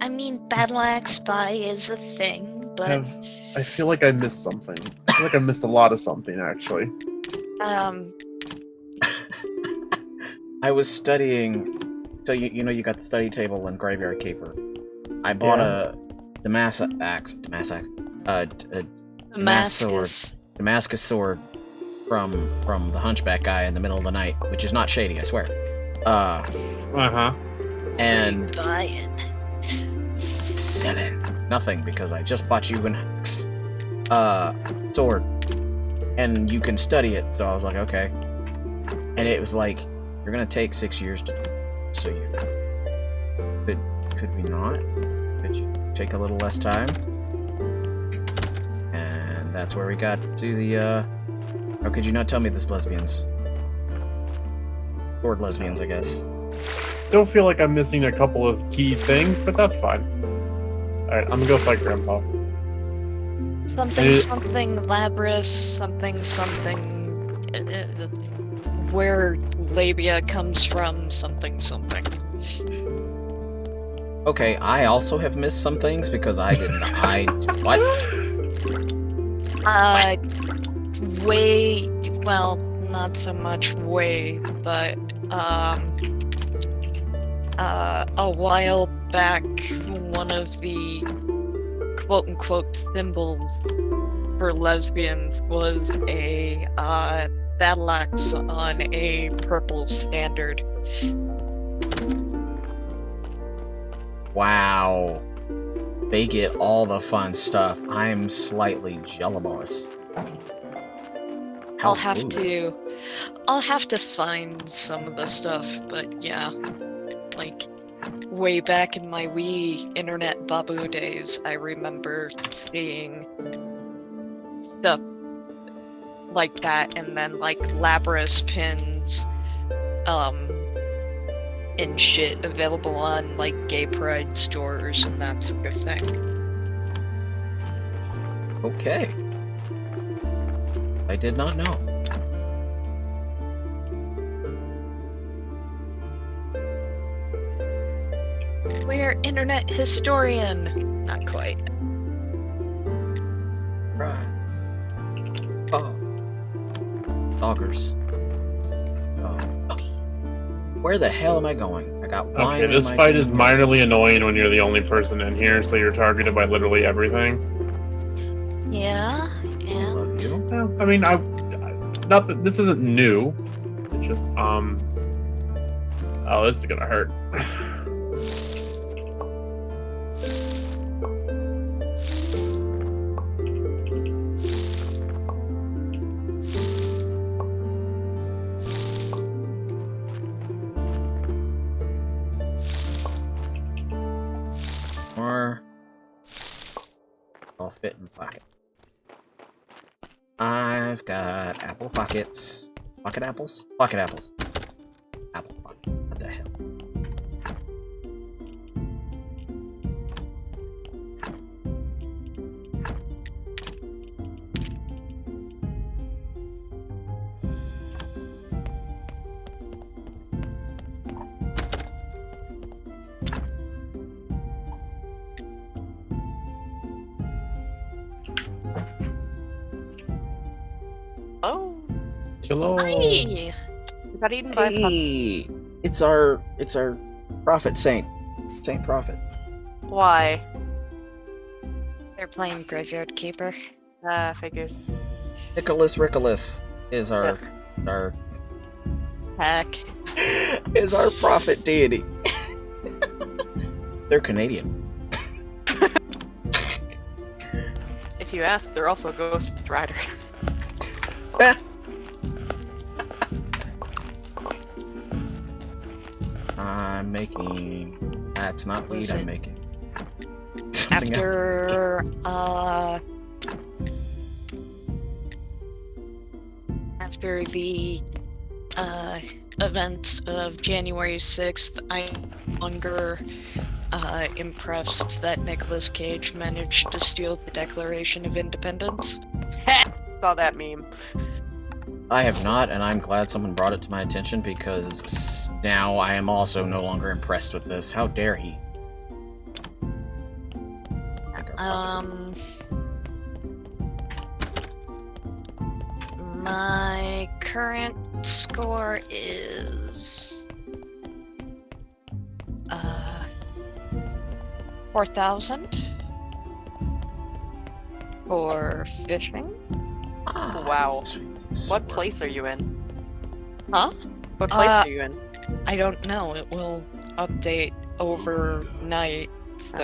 I mean, battle axe buy is a thing, but I feel like I missed something. I feel like I missed a lot of something, actually. I was studying. So you know you got the study table and graveyard keeper. I bought a Damascus sword from the Hunchback guy in the middle of the night, which is not shady, I swear. And buying. selling nothing because I just bought you an sword, and you can study it. So I was like, okay. And it was like, you're gonna take 6 years to. So you could we not? Could you take a little less time? And that's where we got to the. How could you not tell me this, lesbians? Sword lesbians, I guess. Still feel like I'm missing a couple of key things, but that's fine. Alright, I'm gonna go fight Grandpa. Something labyrinth, something, where labia comes from, something. Okay, I also have missed some things because I didn't. What? Way, well, not so much way, but, a while back, one of the quote-unquote symbols for lesbians was a, battle axe on a purple standard. Wow. They get all the fun stuff. I'm slightly jealous. I'll have to find some of the stuff, but yeah. Like, way back in my Wii Internet Babu days, I remember seeing stuff like that, and then like Labras pins, and shit available on like gay pride stores and that sort of thing. Okay. I did not know. We're internet historian. Not quite. Right. Oh. Doggers. Oh. Okay. Where the hell am I going? I got wine. Okay, this fight is minorly annoying when you're the only person in here, so you're targeted by literally everything. Yeah, yeah. Love you. Well, I mean, not that this isn't new. It's just, oh, this is gonna hurt. More. All fit in pocket. I've got apple pockets. Pocket apples? Pocket apples. Apple pocket. What the hell? Oh, Hello. Hi. we got eaten by a puppy. Hey, it's our prophet saint, Saint Prophet. Why? They're playing Graveyard Keeper. Figures. Nicholas Rickolas is our Heck. is our prophet deity. They're Canadian. If you ask, they're also a Ghost Rider. I'm making. That's not weed. Listen. I'm making. Something else. After the events of January 6th, I no longer impressed that Nicolas Cage managed to steal the Declaration of Independence. Saw that meme. I have not, and I'm glad someone brought it to my attention because now I am also no longer impressed with this. How dare he? My current score is 4,000 for fishing. Wow. What place are you in? Huh? What place are you in? I don't know. It will update overnight. So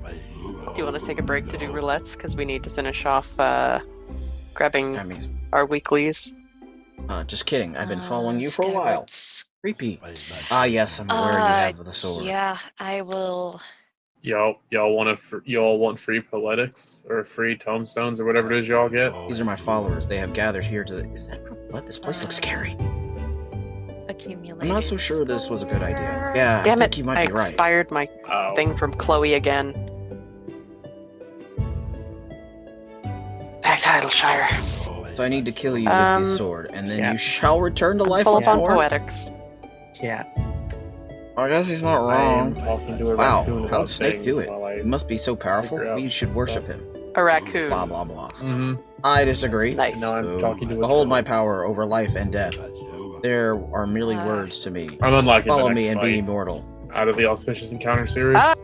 Do you want to take a break to do roulettes? Because we need to finish off grabbing our weeklies. Just kidding. I've been following you for a while. Skyward's- Creepy. Ah, yes, I'm aware you have the sword. Yeah, I will. Y'all want free poetics or free tomestones or whatever it is y'all get? These are my followers. They have gathered here to. Is that what? This place looks scary. Accumulate. I'm not so sure this was a good idea. Yeah, Damn I think it! you might I be right. expired my Oh. thing from Chloe again. Back to Idleshire. So I need to kill you with this sword, and then yeah. you shall return to life Full once up on more. poetics. Yeah. I guess he's not I am wrong. talking to a Wow, raccoon how'd about Snake do things it? while I He must be so powerful. figure out We should worship stuff. him. A raccoon. Blah blah blah. Mm-hmm. I disagree. Nice. Now I'm So, talking to a behold my turtle. power over life and death. There are merely words to me. I'm unlocking Follow the next me and fight be immortal. out of the Auspicious Encounter series. Ah!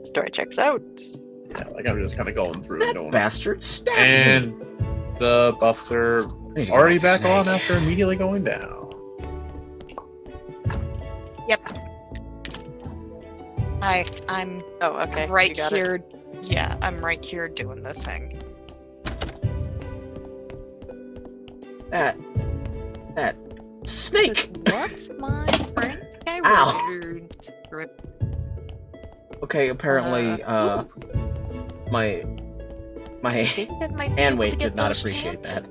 Story checks out. Yeah, like I'm just kind of going through and That doing it. bastard stabbed And me. the buffs are I need to go already to back Snake. on after immediately going down. I'm Oh, okay. right you got it. here. Yeah, I'm right here doing the thing. That snake. What's my Frank Ow. Skyward script? Okay, apparently, my I think that might be hand able weight to get did not those appreciate pants. that.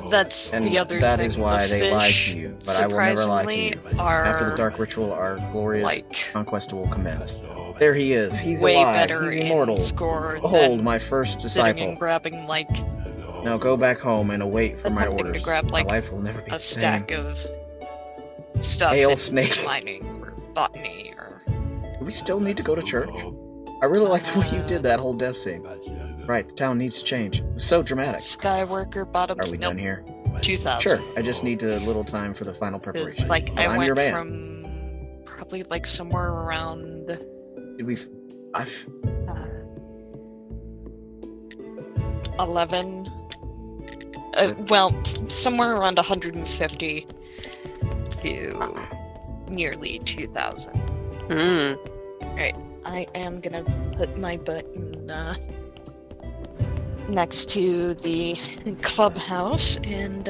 That's And the other that thing. is why the they lied fish, to you, but I will never lie to you. surprisingly, are After the dark ritual, our glorious like conquest will commence. There he is. He's way alive. better He's in immortal. score Behold, than my first sitting disciple. and grabbing like Now go back home and await for my attempting to orders. grab, like, my life will never be a the same. stack of stuff Hail in snake. mining or botany or Do we still need to go to church? I really like the way you did that whole death scene. Right, the town needs to change. It was so dramatic. Skyworker bottoms. Are we nope, done here? 2,000. Sure, I just need a little time for the final 'Cause, preparation. like, But I I'm your went man. from probably like somewhere around Did we... I've... 11. Well, somewhere around 150 to nearly 2,000. Hmm. I am gonna put my button next to the clubhouse and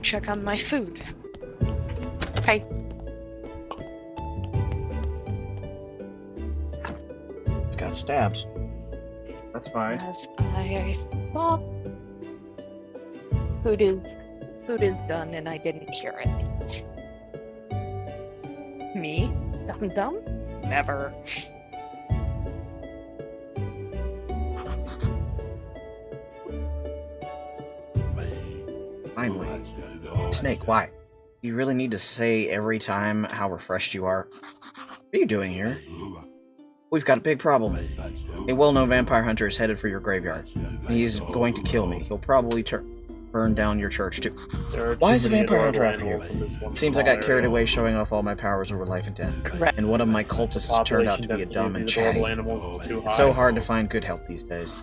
check on my food. Okay. It's got stabs. That's fine. As I thought, food is done, and I didn't hear it. Me, dum. Never. Finally. Snake, why? You really need to say every time how refreshed you are? What are you doing here? We've got a big problem. A well-known vampire hunter is headed for your graveyard. He's going to kill me. He'll probably burn down your church, too. There are Why too is a many vampire hunter adorable after you? animals in this one Seems I small got carried area. away showing off all my powers over life and death. Correct. And one of my cultists turned out to be a Population dumb density and of these adorable chatty. animals is too high. It's so hard to find good help these days.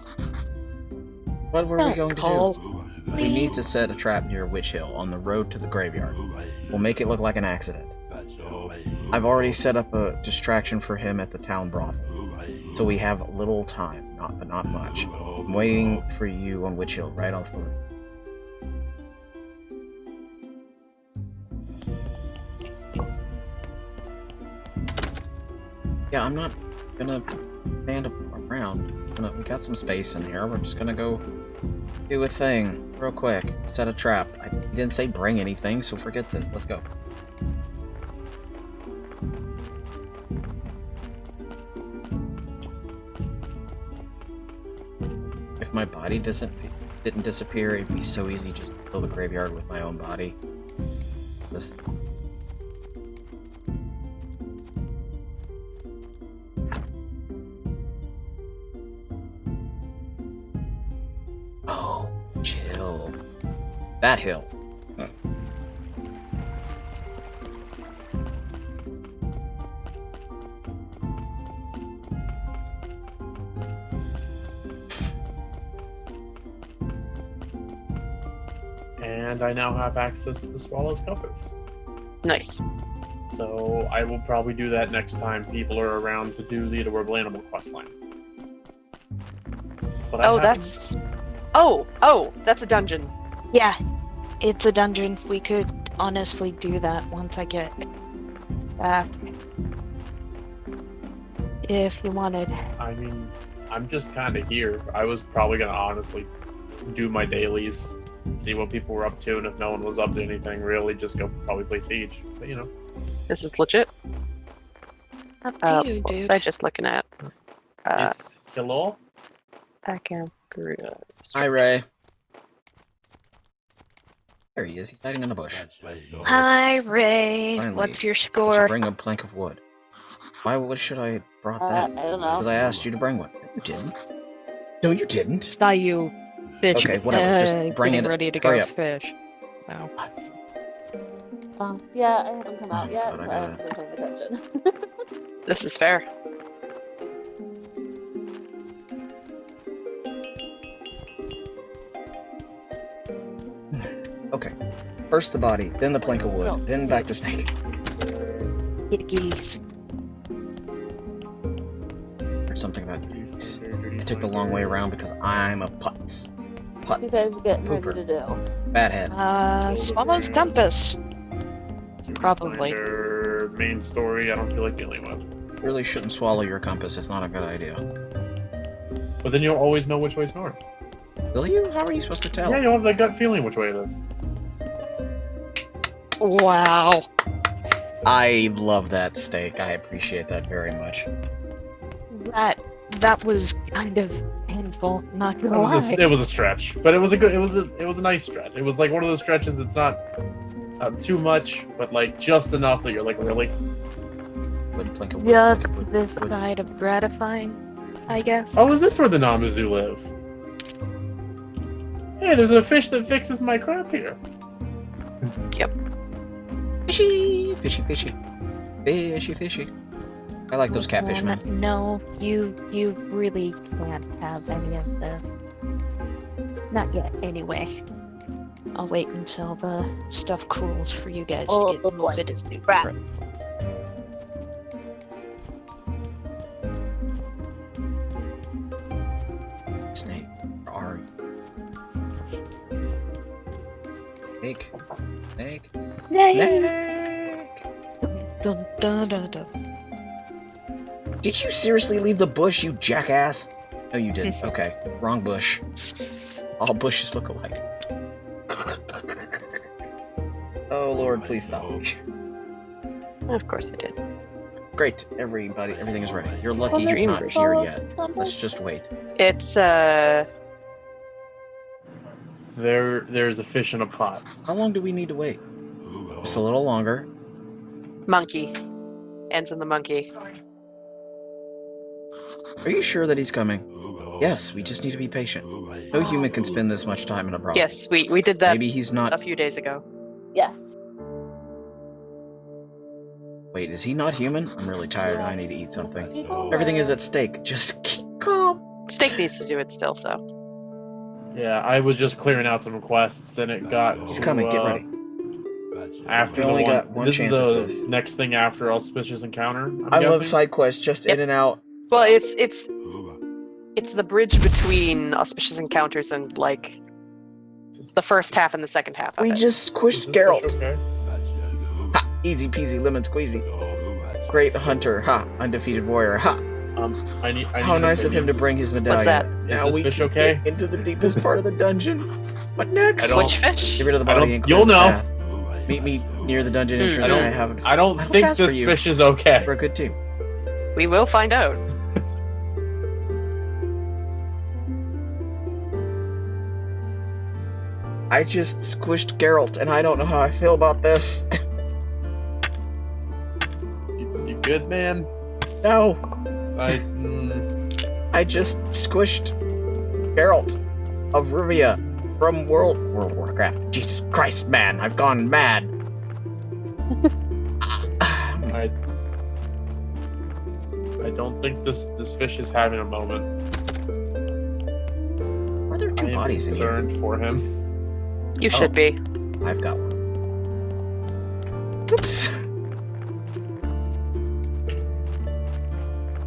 What were we going to do? Call. We need to set a trap near Witch Hill on the road to the graveyard. We'll make it look like an accident. I've already set up a distraction for him at the town brothel, so we have little time, but not much. I'm waiting for you on Witch Hill, right off the road. Yeah, I'm not gonna stand around. We got some space in here. We're just gonna go do a thing real quick. Set a trap. I didn't say bring anything, so forget this. Let's go. If my body didn't disappear, it'd be so easy just to fill the graveyard with my own body. This. Oh, chill. That hill. And I now have access to the Swallow's Compass. Nice. So I will probably do that next time people are around to do the Adorable Animal questline. But I Oh, haven't- that's... Oh, that's a dungeon. Yeah, it's a dungeon. We could honestly do that once I get back. If you wanted. I mean, I'm just kind of here. I was probably going to honestly do my dailies, see what people were up to, and if no one was up to anything, really just go probably play Siege. But, you know. This is legit. Up to you, What dude. was I just looking at? It's Hello? Background Garuda. Hi, Ray. There he is. He's hiding in a bush. Hi, Ray. Finally. What's your Did you score? bring a plank of wood? Why? What should I have brought that? I don't know. Because I asked you to bring one. You didn't. No, you didn't. Saw you fish. Okay, whatever, just bring getting it- ready to hurry go up. fish. No. Yeah, I haven't come out Oh, yet, God, so I I haven't been playing the dungeon. This is fair. Okay. First the body, then the plank of wood, then back to snake. Geese. There's something about geese. I took the long way around because I'm a putz. What you guys Putz. getting ready Pooper. to do? Bad head. Swallow's Compass. Probably. Their main story, I don't feel like dealing with. Really shouldn't swallow your compass. It's not a good idea. But then you'll always know which way's north. Will you? How are you supposed to tell? Yeah, you'll have that gut feeling which way it is. Wow. I love that steak. I appreciate that very much. That was kind of painful. Not gonna lie. It was a stretch, but it was a nice stretch. It was like one of those stretches that's not too much, but like just enough that you're like really. Wood, plank of wood, Just plank of wood, this wood. side of gratifying, I guess. Oh, is this where the Namazu live? Hey, there's a fish that fixes my crap here. Fishy, fishy, fishy, fishy, fishy. I like those catfish, man. No, you really can't have any of the. Not yet, anyway. I'll wait until the stuff cools for you guys Oh, to get a boy. little bit of food. Rats. Snake. Where are you? Snake. Snake. Yay! Snake! Dun, dun, dun, dun. Did you seriously leave the bush, you jackass? No, you didn't. Okay. Wrong bush. All bushes look alike. Oh, Lord, please stop. Of course I did. Great, everybody. Everything is ready. You're lucky he's dream not version. here yet. Let's just wait. It's, There's a fish in a pot. How long do we need to wait? Just a little longer. monkey. Ends in the monkey. Are you sure that he's coming? Yes, we just need to be patient. No human can spend this much time in a brothel. Yes, we did that Maybe he's not. a few days ago. Yes. Wait, is he not human? I'm really tired and I need to eat something. People Everything is are- at stake. Just keep calm. Steak needs to do it still, so. Yeah, I was just clearing out some quests and it got. He's to, coming. Get ready. After We the only one, got one this chance is at the this. next thing after Auspicious Encounter. I'm I love guessing? side quests, just Yep. in and out. Well, it's the bridge between Auspicious Encounters and, like, the first half and the second half of We it. just Is squished this Geralt. okay? Ha! Easy peasy lemon squeezy. Great hunter. Ha! Undefeated warrior. Ha! I need How your nice of him to opinion. bring his medallion. that? Is Now this we fish can okay? get into the deepest part of the dungeon. What next? I don't- Which fish? Get rid of the I body don't- and clear you'll the know. path. Meet me near the dungeon Hmm. entrance. I don't I don't think cast for this you. fish is okay. We're a good team. We will find out. I just squished Geralt, and I don't know how I feel about this. You good, man? No, I I just squished Geralt of Rivia from World of Warcraft. Jesus Christ, man, I've gone mad. I don't think this fish is having a moment. Are there I two am bodies in here? concerned for him. You should be. I've got one. Oops.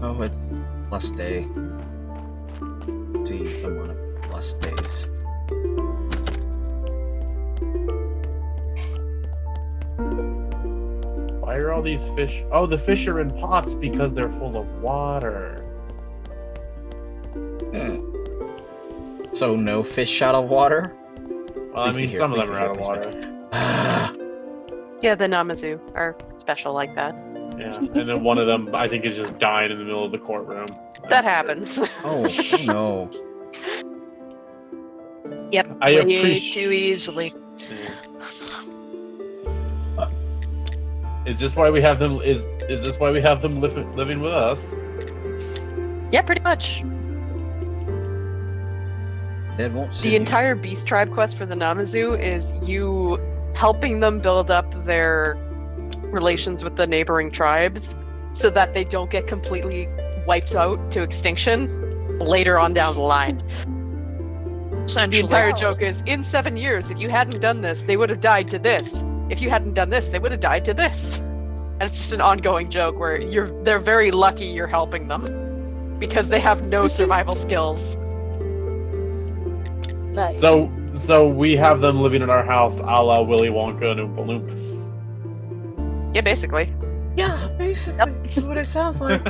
Oh, it's plus day. See someone of plus days. Why are all these fish? Oh, the fish are in pots because they're full of water. So no fish out of water? Well, I Please be mean, here, some of please them be are out here, of please be water. Yeah, the Namazu are special like that. Yeah, and then one of them, I think, is just dying in the middle of the courtroom. That happens. Oh no. Yep, I way appreciate- too easily. Is this why we have them? Is this why we have them living with us? Yeah, pretty much. It won't see The you. entire Beast Tribe quest for the Namazu is you helping them build up their relations with the neighboring tribes so that they don't get completely wiped out to extinction later on down the line. The Essentially. entire joke is, in 7 years, if you hadn't done this, they would have died to this. If you hadn't done this, they would have died to this. And it's just an ongoing joke where they're very lucky you're helping them because they have no survival skills. Nice. So we have them living in our house, a la Willy Wonka and Oompa Loompas. Yeah, basically. Yeah, basically. That's what it sounds like.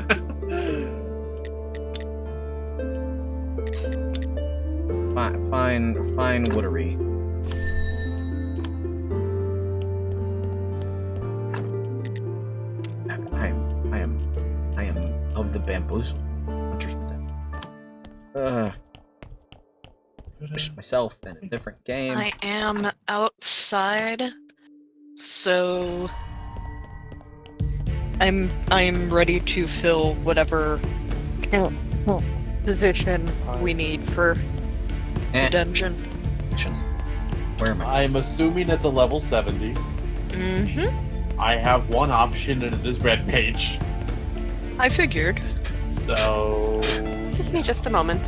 Fine woodery. I am of the bamboozle. Hunter's Wish myself in a different game. I am outside, so I'm ready to fill whatever position we need for the dungeon. Where am I? I'm assuming it's a level 70. Mm-hmm. I have one option, and it is Red Mage. I figured. So Give me just a moment.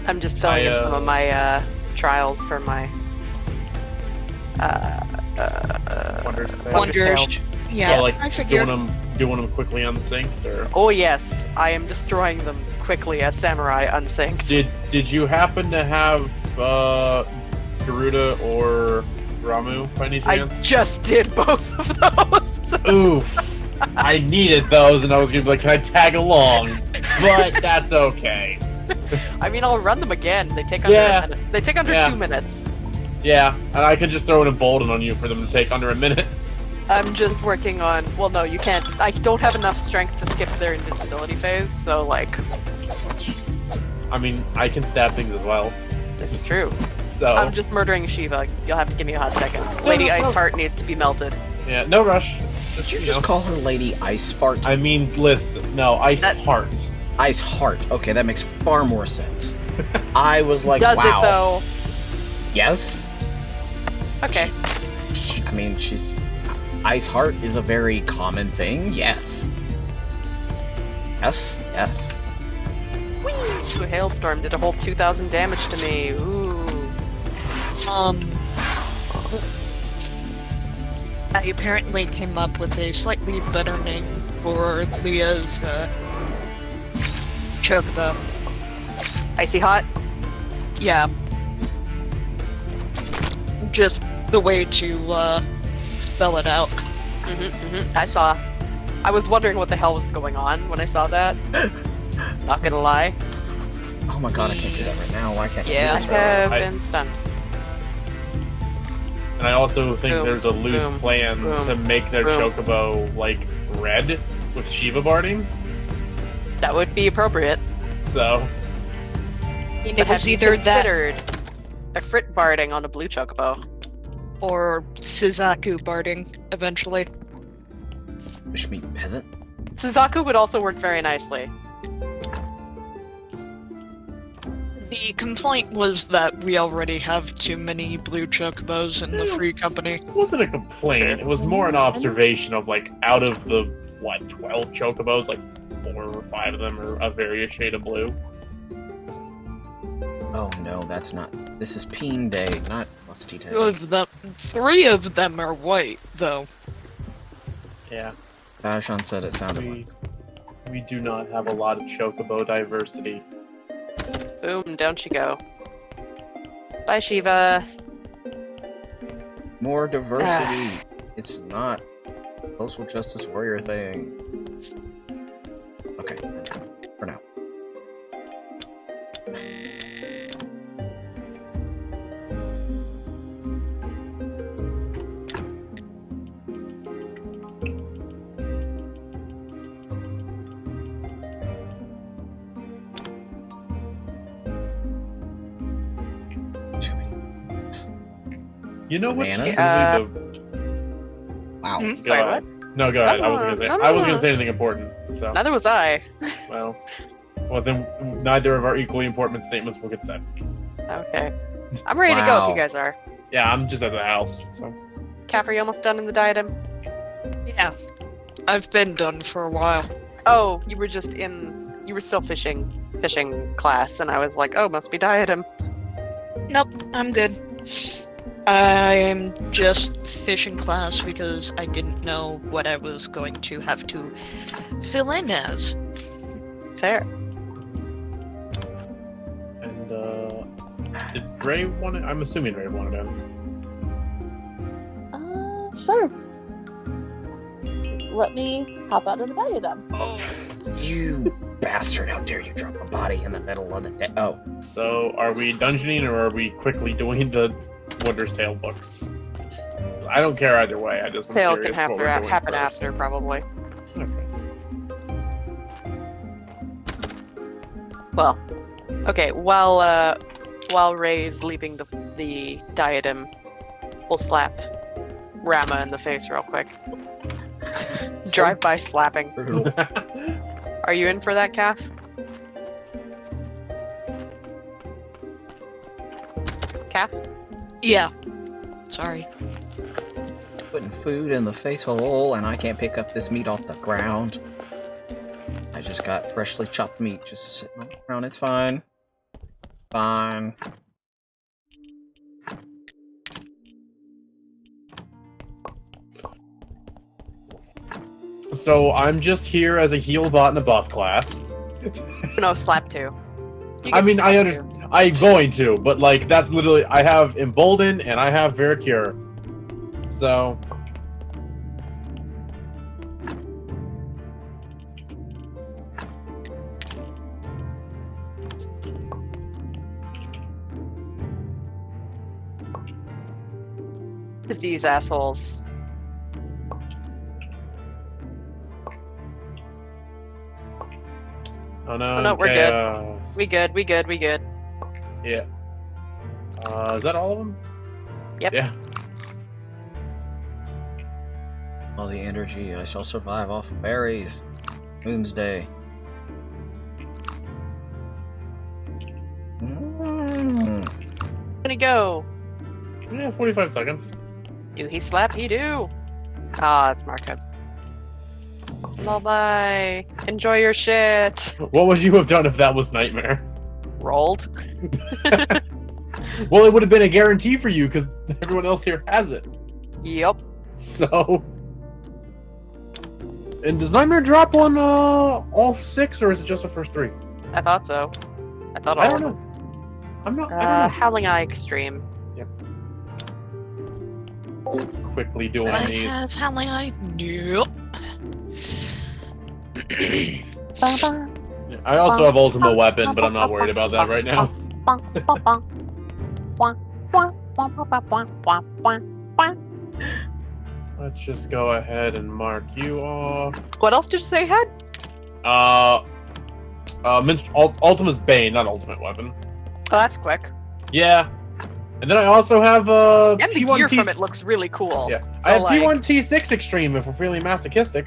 I'm just filling in some of my trials for my Wonders. Wonders Tale. Yeah, like I figured. doing them quickly unsynced, or Oh yes, I am destroying them quickly as samurai unsynced. did you happen to have Garuda or Ramu by any I chance? just did both of those. Oof. I needed those, and I was gonna be like, can I tag along? But that's okay. I mean, I'll run them again. They take under Yeah. a minute. They take under Yeah. 2 minutes. Yeah, and I could just throw an embolden on you for them to take under a minute. I'm just working on. Well, no, you can't. I don't have enough strength to skip their invincibility phase. So, like, I mean, I can stab things as well. this is true. So I'm just murdering Shiva. You'll have to give me a hot second. Lady Iceheart needs to be melted. yeah, no rush. Did you you just know. call her Lady Ice Fart? I mean, listen, no, Ice That- Heart. Ice Heart. Okay, that makes far more sense. I was like, Does wow. it though? Yes. Okay. I mean, she's Ice Heart is a very common thing. Yes. Yes. Yes. Ooh, hailstorm did a whole 2,000 damage to me. Ooh. I apparently came up with a slightly better name for Leah's chocobo. Icy hot. Yeah. Just the way to spell it out. I saw. I was wondering what the hell was going on when I saw that. Not gonna lie. Oh my god, I can't do that right now. Why can't Yeah. I I do this right have now? been stunned. And I also think Boom, there's a loose boom, plan boom, to make their boom. chocobo like red with Shiva barding. That would be appropriate. So It But have was you either that considered a frit barding on a blue chocobo? or Suzaku barding eventually. Fish meat peasant? Suzaku would also work very nicely. The complaint was that we already have too many blue chocobos in the free company. it wasn't a complaint. Sure. It was more an observation of like out of the 12 chocobos, like 4 or 5 of them are a various shade of blue. Oh no, that's not. This is Peen Day, not Musty Two Tail. of them, 3 of them are white, though. Yeah, Vashon said it sounded like. we do not have a lot of chocobo diversity. Boom, down she go. Bye, Shiva. More diversity. It's not a social justice warrior thing. Okay, for now. Too many. You know what's Bananas? truly Wow. Hmm? the... Sorry, Go ahead. No, go ahead. I wasn't gonna say. No, I wasn't no. gonna say anything important. So Neither was I. well, then neither of our equally important statements will get said. Okay. I'm ready to go if Wow. you guys are. Yeah, I'm just at the house. So Calf, are you almost done in the diadem? Yeah, I've been done for a while. Oh, you were just in. You were still fishing class, and I was like, oh, must be diadem. Nope, I'm good. I'm just fishing class because I didn't know what I was going to have to fill in as. Fair. and did Ray want it? I'm assuming Ray wanted it. Sure. Let me hop out of the diadem. Oh, you bastard! How dare you drop a body in the middle of the day? Oh, So, are we dungeoning or are we quickly doing the Wondrous Tale books? I don't care either way. I just am Tail curious can what we're doing happen first. after, probably. Okay. Well, okay. While Ray's leaving the diadem, we'll slap Rama in the face real quick. Drive-by slapping. brutal. Are you in for that, Calf? Calf? Yeah. Sorry. Putting food in the face hole, and I can't pick up this meat off the ground. I just got freshly chopped meat just sitting on the ground. It's fine. Fine. So, I'm just here as a heal bot in a buff class. No, slap two. You I get mean, I slap understand. I'm going to, but like that's literally I have Embolden and I have Veracure. So two. It's these assholes. oh no, Oh, no, we're good. chaos. We good. Yeah. Is that all of them? Yep. Yeah. All the energy, I shall survive off of berries. Doomsday. Gonna go. Yeah, 45 seconds. Do he slap? He do. Ah, it's Marco. Bye. Enjoy your shit. What would you have done if that was Nightmare? Rolled. Well, it would have been a guarantee for you because everyone else here has it. Yep. So. And does Nightmare drop on all 6 or is it just the first 3? I thought so. I thought all I don't of know. them. I don't know. Howling Eye Extreme. Yep. Just quickly doing I these. have handling eye. Nope. I also have ultimate weapon, but I'm not worried about that right now. Let's just go ahead and mark you off. What else did you say you had? Ultima's Bane, not ultimate weapon. Oh, that's quick. Yeah. And then I also have And the P1 gear T. from it looks really cool. Yeah, So, I have like, P1T6 Extreme if we're feeling masochistic.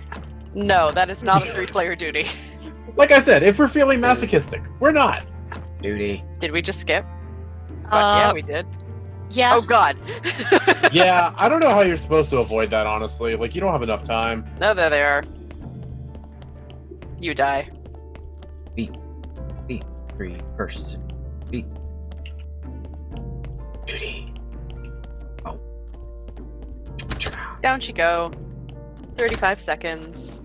No, that is not a 3-player duty. Like I said, if we're feeling masochistic, we're not. Duty. Did we just skip? Yeah, we did. Yeah. Oh god. Yeah, I don't know how you're supposed to avoid that, honestly. Like, you don't have enough time. No, there they are. You die. Beat. 3 first. Beat. Duty. Oh. Down she go. 35 seconds.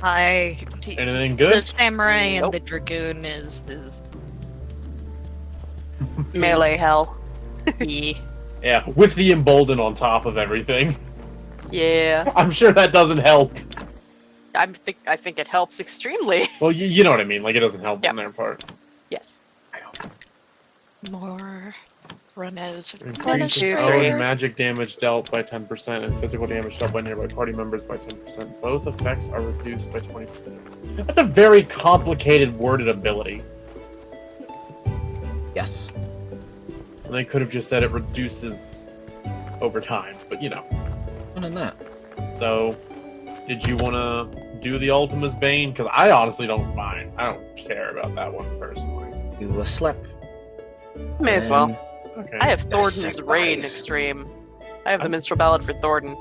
Anything The good? samurai Nope. and the dragoon is Melee hell. the Yeah, with the embolden on top of everything. Yeah. I'm sure that doesn't help. I think it helps extremely. Well, you know what I mean. Like, it doesn't help Yeah. on their part. Yes. more run as Increases two, own three. magic damage dealt by 10% and physical damage dealt by nearby party members by 10%. Both effects are reduced by 20%. That's a very complicated worded ability. Yes. And they could have just said it reduces over time, but you know. Other than that. So, did you want to do the Ultima's Bane? Because I honestly don't mind. I don't care about that one personally. You slept. May as well. Okay. I have Thornton's Dissect Reign bodies. Extreme. I have the Minstrel Ballad for Thornton.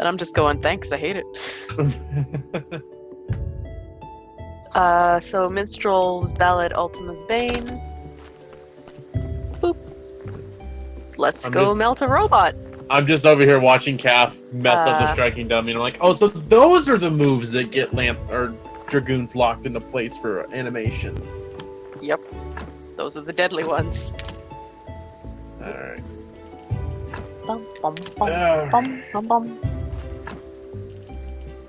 And I'm just going, thanks, I hate it. So Minstrel's Ballad, Ultima's Bane. Boop. Let's I'm go just- melt a robot. I'm just over here watching Calf mess up the Uh, striking dummy, and I'm like, oh, so those are the moves that get Lance or Dragoons locked into place for animations. Yep. Those are the deadly ones. Alright. Bum, bum, bum, Alright. bum, bum, bum.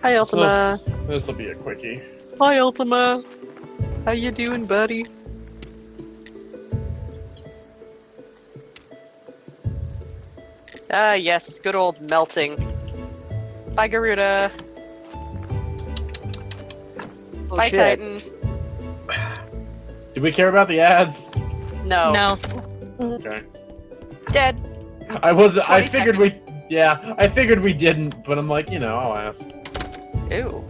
Hi, Ultima. This will be a quickie. Hi, Ultima. How you doing, buddy? Ah, yes, good old melting. Bye, Garuda. Oh, Bye, shit. Titan. Do we care about the ads? No. no. Okay. Dead. I 20 figured I figured we didn't, but I'm like, I'll ask. Ew.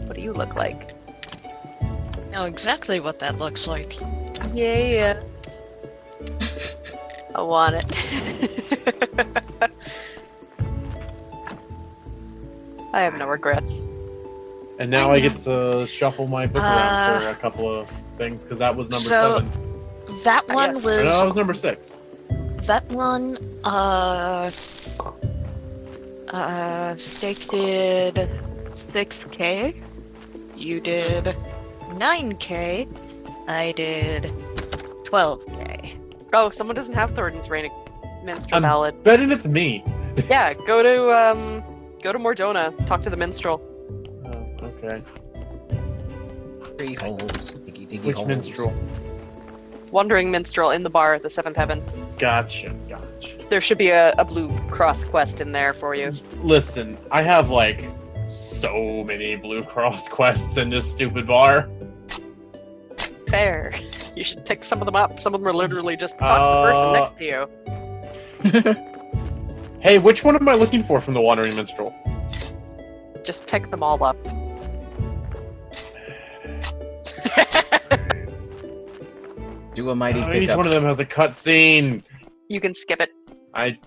What do you look like? Know exactly what that looks like. Yeah. I want it. I have no regrets. And now I I know. get to shuffle my book around for a couple of things, because that was number So- 7. That one yes. Or no, that was was number 6. that one. Steak did 6K. You did 9K. I did 12K. Oh, someone doesn't have Thornton's Reign Minstrel I'm- Ballad. Betting it's me. Yeah, go to Mordona. Talk to the minstrel. Oh, okay. 3 holes. Diggy, diggy Which holes. minstrel? Wandering minstrel in the bar at the Seventh Heaven. Gotcha. There should be a blue cross quest in there for you. Listen, I have like so many Blue Cross quests in this stupid bar. Fair. You should pick some of them up. Some of them are literally just talk to the person next to you. Hey, which one am I looking for from the Wandering Minstrel? Just pick them all up. Do a mighty Each pickup. one of them has a cutscene. You can skip it. I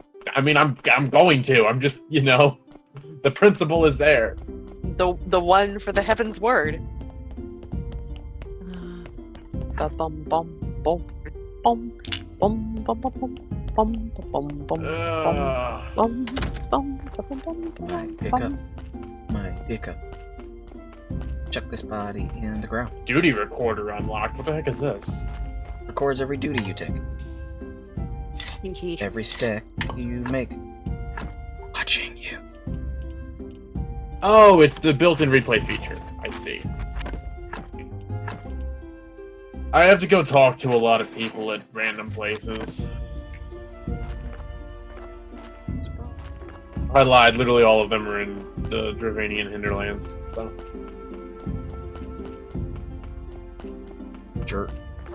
mean, I'm going to. I'm just, the principle is there. The one for the Heaven's Word. Bum bum bum bum bum bum bum bum bum bum bum Ugh. bum bum My pickup. My pickup. Chuck this body in the ground. Duty recorder unlocked. What the heck is this? Records every duty you take. Every step you make, watching you. Oh, it's the built-in replay feature. I see. I have to go talk to a lot of people at random places. I lied. Literally all of them are in the Dravanian hinterlands, so...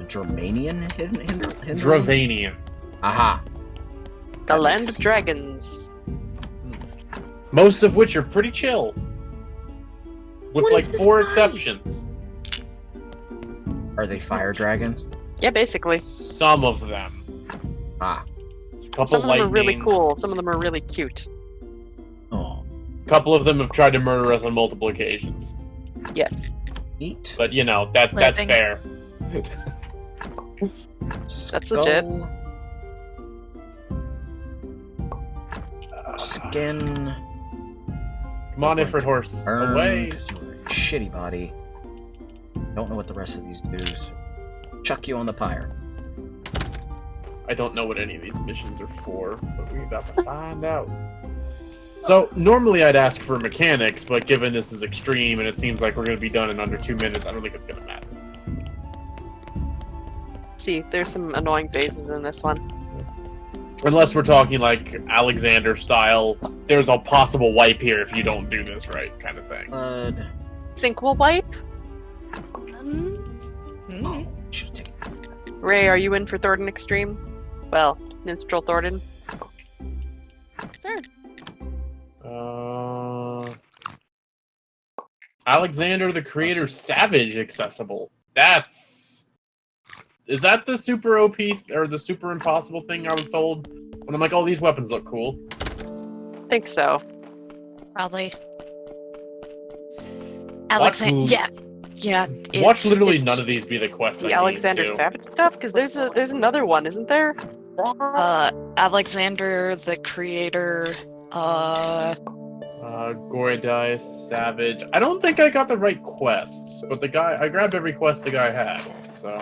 Germanian hinterlands? Dravanian. Aha. The That land makes- of dragons. Most of which are pretty chill. With What like is this 4 body? exceptions. Are they fire dragons? Yeah, basically. Some of them. Ah. There's a couple Some of them are really lightning. cool. Some of them are really cute. Oh. A couple of them have tried to murder us on multiple occasions. Yes. Eat. But you know, that's Living. fair. That's legit. Skin. Come on, Ifrit horse. Burn, Away. 'cause you're a shitty body. Don't know what the rest of these do, so chuck you on the pyre. I don't know what any of these missions are for, but we're about to find out. So, normally I'd ask for mechanics, but given this is extreme and it seems like we're going to be done in under 2 minutes, I don't think it's going to matter. See, there's some annoying phases in this one. Unless we're talking like Alexander style, there's a possible wipe here if you don't do this right, kind of thing. Blood. Think we'll wipe? Oh, should take it. Ray, are you in for Thornton Extreme? Well, Minstrel Thornton. Sure. Alexander the Creator Savage accessible. Is that the super OP or the super impossible thing I was told? When I'm like, oh, these weapons look cool. Think so. Probably. Alexander. Yeah. Watch literally it's- none of these be the quest. The Alexander Savage stuff? Because there's another one, isn't there? Alexander the Creator. Goridai Savage. I don't think I got the right quests, but I grabbed every quest the guy had. So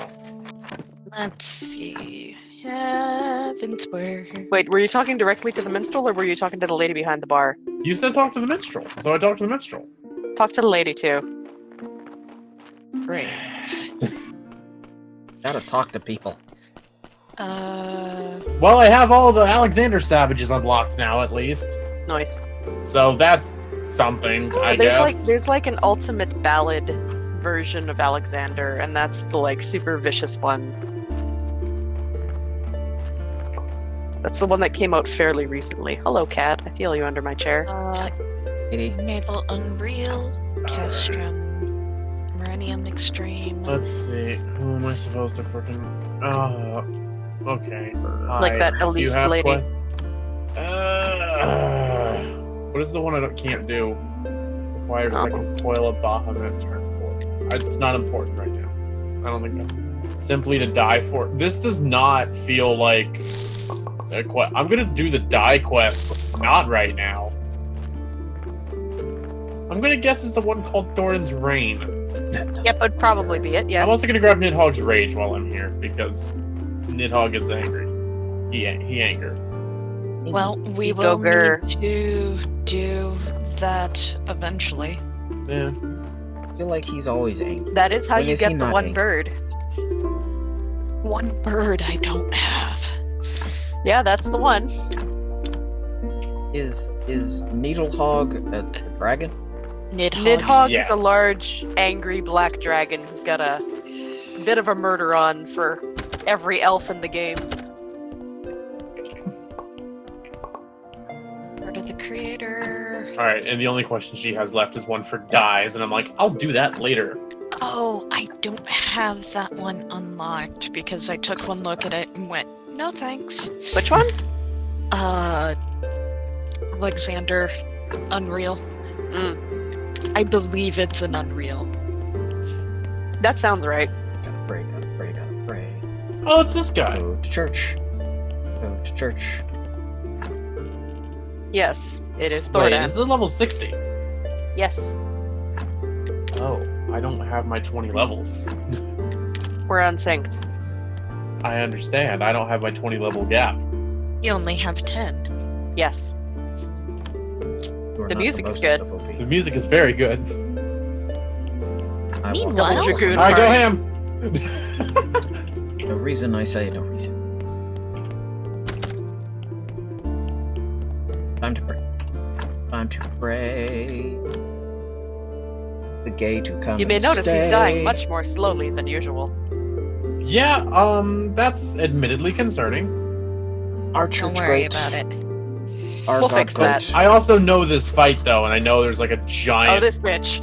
Let's see. Heavensward. Wait, were you talking directly to the minstrel, or were you talking to the lady behind the bar? you said talk to the minstrel, so I talked to the minstrel. Talk to the lady, too. Great. Gotta talk to people. Well, I have all the Alexander Savages unlocked now, at least. Nice. So that's something, I guess. There's like an ultimate ballad version of Alexander, and that's the like super vicious one. That's the one that came out fairly recently. Hello, cat. I feel you under my chair. Kitty. Naval Unreal, Castrum, Millennium Extreme. Let's see. Who am I supposed to freaking? Okay. Like Hi. that Do you Elise have lady. quest- what is the one I can't do? Requires Oh. second coil of Bahamut turn 4. It's not important right now. I don't think that. Simply to die for. This does not feel like a quest. I'm gonna do the die quest, but not right now. I'm gonna guess it's the one called Thorin's Reign. Yep, would probably be it, yes. I'm also gonna grab Nidhogg's Rage while I'm here because Nidhogg is angry. He anger. Well, we You will go-ger. need to do that eventually. Yeah. I feel like he's always angry. That is how When you is he get the not one angry? bird. One bird I don't have. Yeah, that's the one. Is Needlehog a dragon? Nidhogg. Nidhogg Yes. is a large, angry black dragon who's got a bit of a murder on for every elf in the game. Part of the Creator. Alright, and the only question she has left is one for dies, and I'm like, I'll do that later. Oh, I don't have that one unlocked because I took one look at it and went, no thanks. Which one? Alexander Unreal. Mm, I believe it's an Unreal. that sounds right. Gotta pray, gotta pray, gotta pray. Oh, it's this guy. Go to church. Go to church. Yes, it is Wait, Thordan. this is level 60. Yes, Oh, I don't have my 20 levels. we're unsynced. I understand. I don't have my 20 level gap. You only have 10. Yes. You are The not music's most good. stuff OP. The music is very good. I walk Meanwhile- the Dragoon All right, go Party. ham. No reason, I say no reason. Time to pray. Time to pray. The gay to come You may and notice stay. he's dying much more slowly than usual. Yeah, that's admittedly concerning. Our Don't church worry great. about it. Our We'll God fix great. that. I also know this fight though, and I know there's like a Oh, giant. this bitch.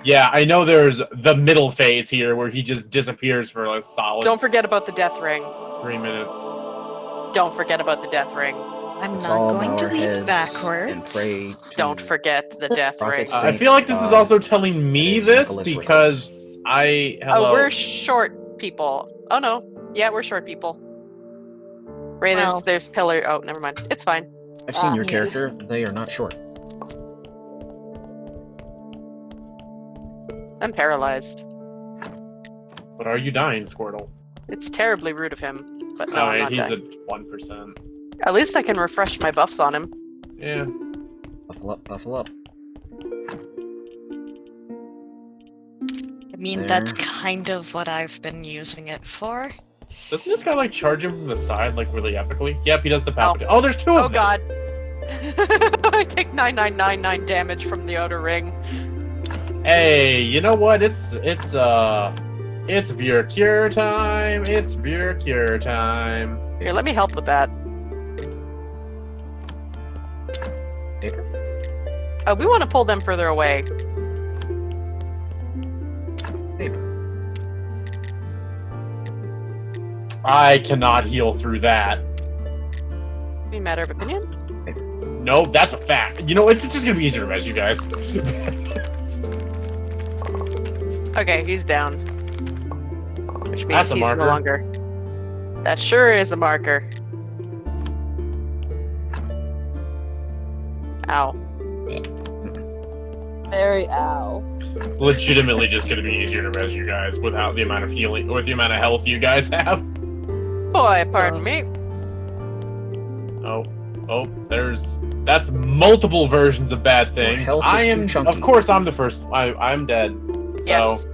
Yeah, I know there's the middle phase here where he just disappears for a solid Don't forget about the death ring. 3 minutes. Don't forget about the death ring. I'm Let's not all going bow to our leap heads backwards. and pray to Don't forget the death ring. Prophets. I feel like this is also telling me It's this Nicholas because hello. Oh, we're short people. Oh no. Yeah, we're short people. Ray, Well- there's pillar. Oh, never mind. It's fine. I've seen your yeah. character. They are not short. I'm paralyzed. But are you dying, Squirtle? It's terribly rude of him. But no, I'm Alright, not he's dying. at 1%. At least I can refresh my buffs on him. Yeah. Buffle up, buffle up. I mean, There. that's kind of what I've been using it for. Doesn't this guy like charge him from the side like really epically? Yep, he does the palpatine. Oh, there's two Oh of them. god. I take 9999 damage from the outer ring. Hey, you know what? It's Viewer Cure time. It's Viewer Cure time. Here, let me help with that. Paper? We want to pull them further away. Paper. I cannot heal through that. Any matter of opinion? No, that's a fact. You know, it's just gonna be easier to measure, you guys. Okay, he's down. Which means That's a he's marker. no longer. That sure is a marker. Ow. Very ow. Legitimately just gonna be easier to measure, you guys, without the amount of healing, with the amount of health you guys have. Boy, pardon me. Oh, that's multiple versions of bad things. health is I too am, chunky. of course, I'm the first. I'm dead. So Yes.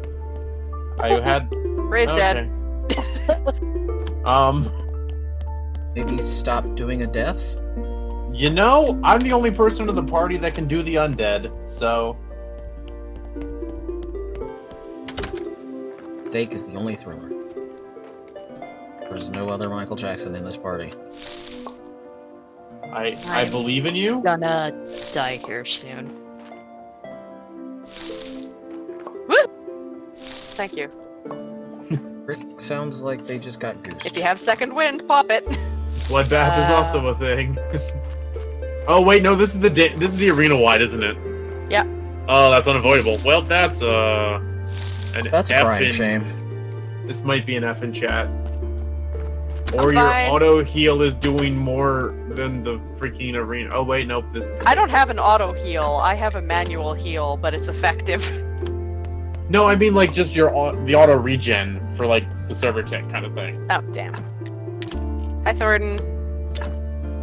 I had. Ray's dead. Maybe stop doing a death? You know, I'm the only person in the party that can do the undead, so Steak is the only thriller. There's no other Michael Jackson in this party. I I'm believe in you. Gonna die here soon. Thank you. Rick sounds like they just got goosed. If you have second wind, pop it. Bloodbath is also a thing. Oh wait, no, this is the arena wide, isn't it? Yeah. Oh, that's unavoidable. Well, that's an That's a F crying in- shame. This might be an F in chat. Or I'm your fine. auto heal is doing more than the freaking arena. Oh wait, nope. This. I don't have an auto heal. I have a manual heal, but it's effective. No, I mean like just the auto regen for like the server tick kind of thing. Oh, damn. Hi, Thornton.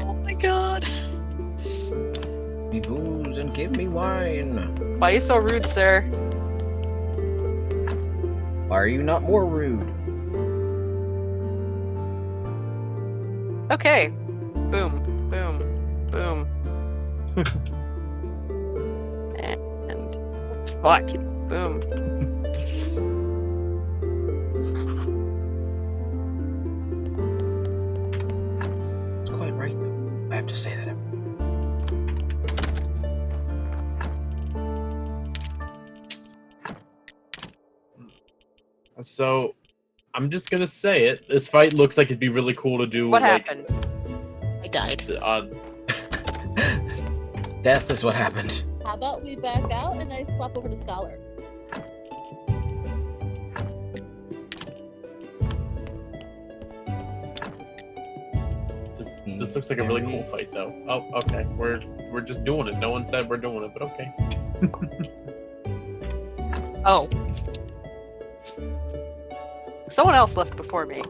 Oh my god. Give me booze and give me wine. Why are you so rude, sir? Why are you not more rude? Okay. Boom. Boom. Boom. and Fuck. boom. It's quite right, though. I have to say that. So, I'm just gonna say it. This fight looks like it'd be really cool to do. What like, happened? I died. Death is what happened. How about we back out and I swap over to Scholar? This looks like a really cool fight, though. Oh, okay. We're just doing it. No one said we're doing it, but okay. Oh. Someone else left before me.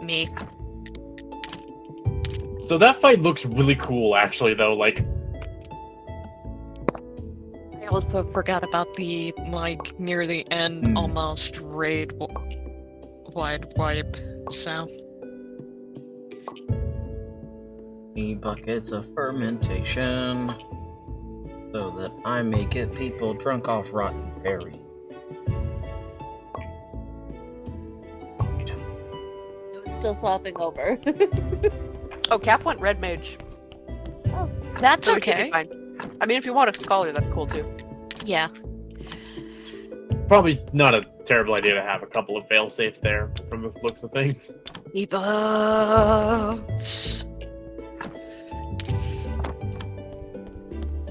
Me. So that fight looks really cool, actually, though. Like, I also forgot about the, like, near the end, almost raid wide wipe, so. Buckets of fermentation, so that I may get people drunk off rotten berries. It was still swapping over. Oh, Cap went red mage. That's So we should be okay. fine. I mean, if you want a scholar, that's cool too. Yeah. probably not a terrible idea to have a couple of fail safes there from the looks of things. Debuffs.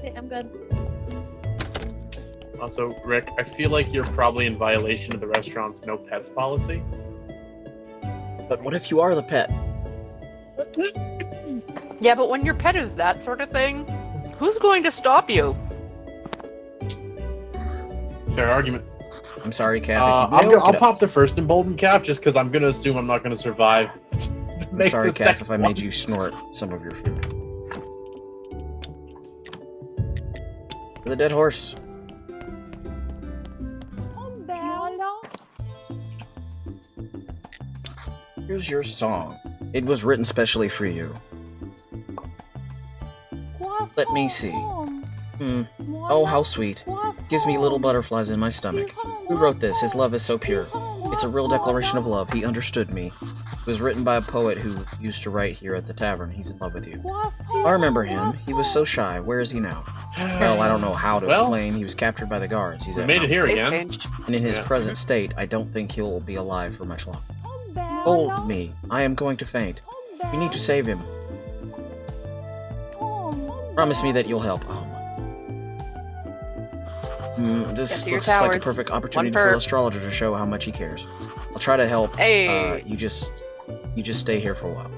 Okay, I'm good. Also, Rick, I feel like you're probably in violation of the restaurant's no pets policy. But what if you are the pet? Yeah, but when your pet is that sort of thing, who's going to stop you? Fair argument. I'm sorry, Cap. I'll pop the first emboldened cap just because I'm going to assume I'm not going to survive. I'm sorry, Cap, if I made you snort some of your food. For the dead horse. Here's your song. It was written specially for you. Let me see. Oh, how sweet. Gives me little butterflies in my stomach. Who wrote this? His love is so pure. It's a real declaration of love. He understood me. It was written by a poet who used to write here at the tavern. He's in love with you. I remember him. He was so shy. Where is he now? Well, I don't know how to explain. He was captured by the guards. He's We at made it here They've again. changed. And in his Yeah. present state, I don't think he'll be alive for much longer. Hold me. I am going to faint. We need to save him. Promise me that you'll help. Oh, this Get to your looks like a towers. perfect opportunity One for per. the astrologer to show how much he cares. I'll try to help. Hey. You just stay here for a while.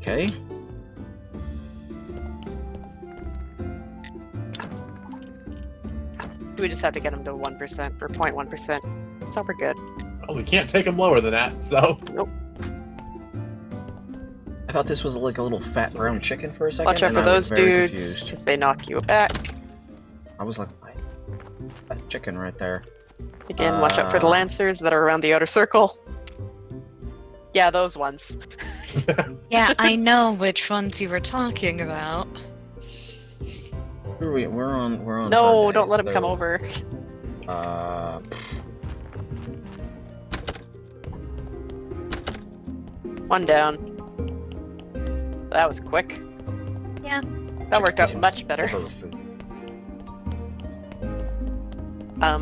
Okay. We just have to get him to 1% or 0.1%. So we're good. Well, we can't take him lower than that, so. I thought this was like a little fat brown chicken for a second. Watch out and for I was those very dudes, confused. because they knock you back. I was like, that chicken right there. Again, watch out for the lancers that are around the outer circle. Yeah, those ones. Yeah, I know which ones you were talking about. Who are we? We're on. No, third don't day, let him come so, over. One down. That was quick. Yeah. That worked out much better. Over food. I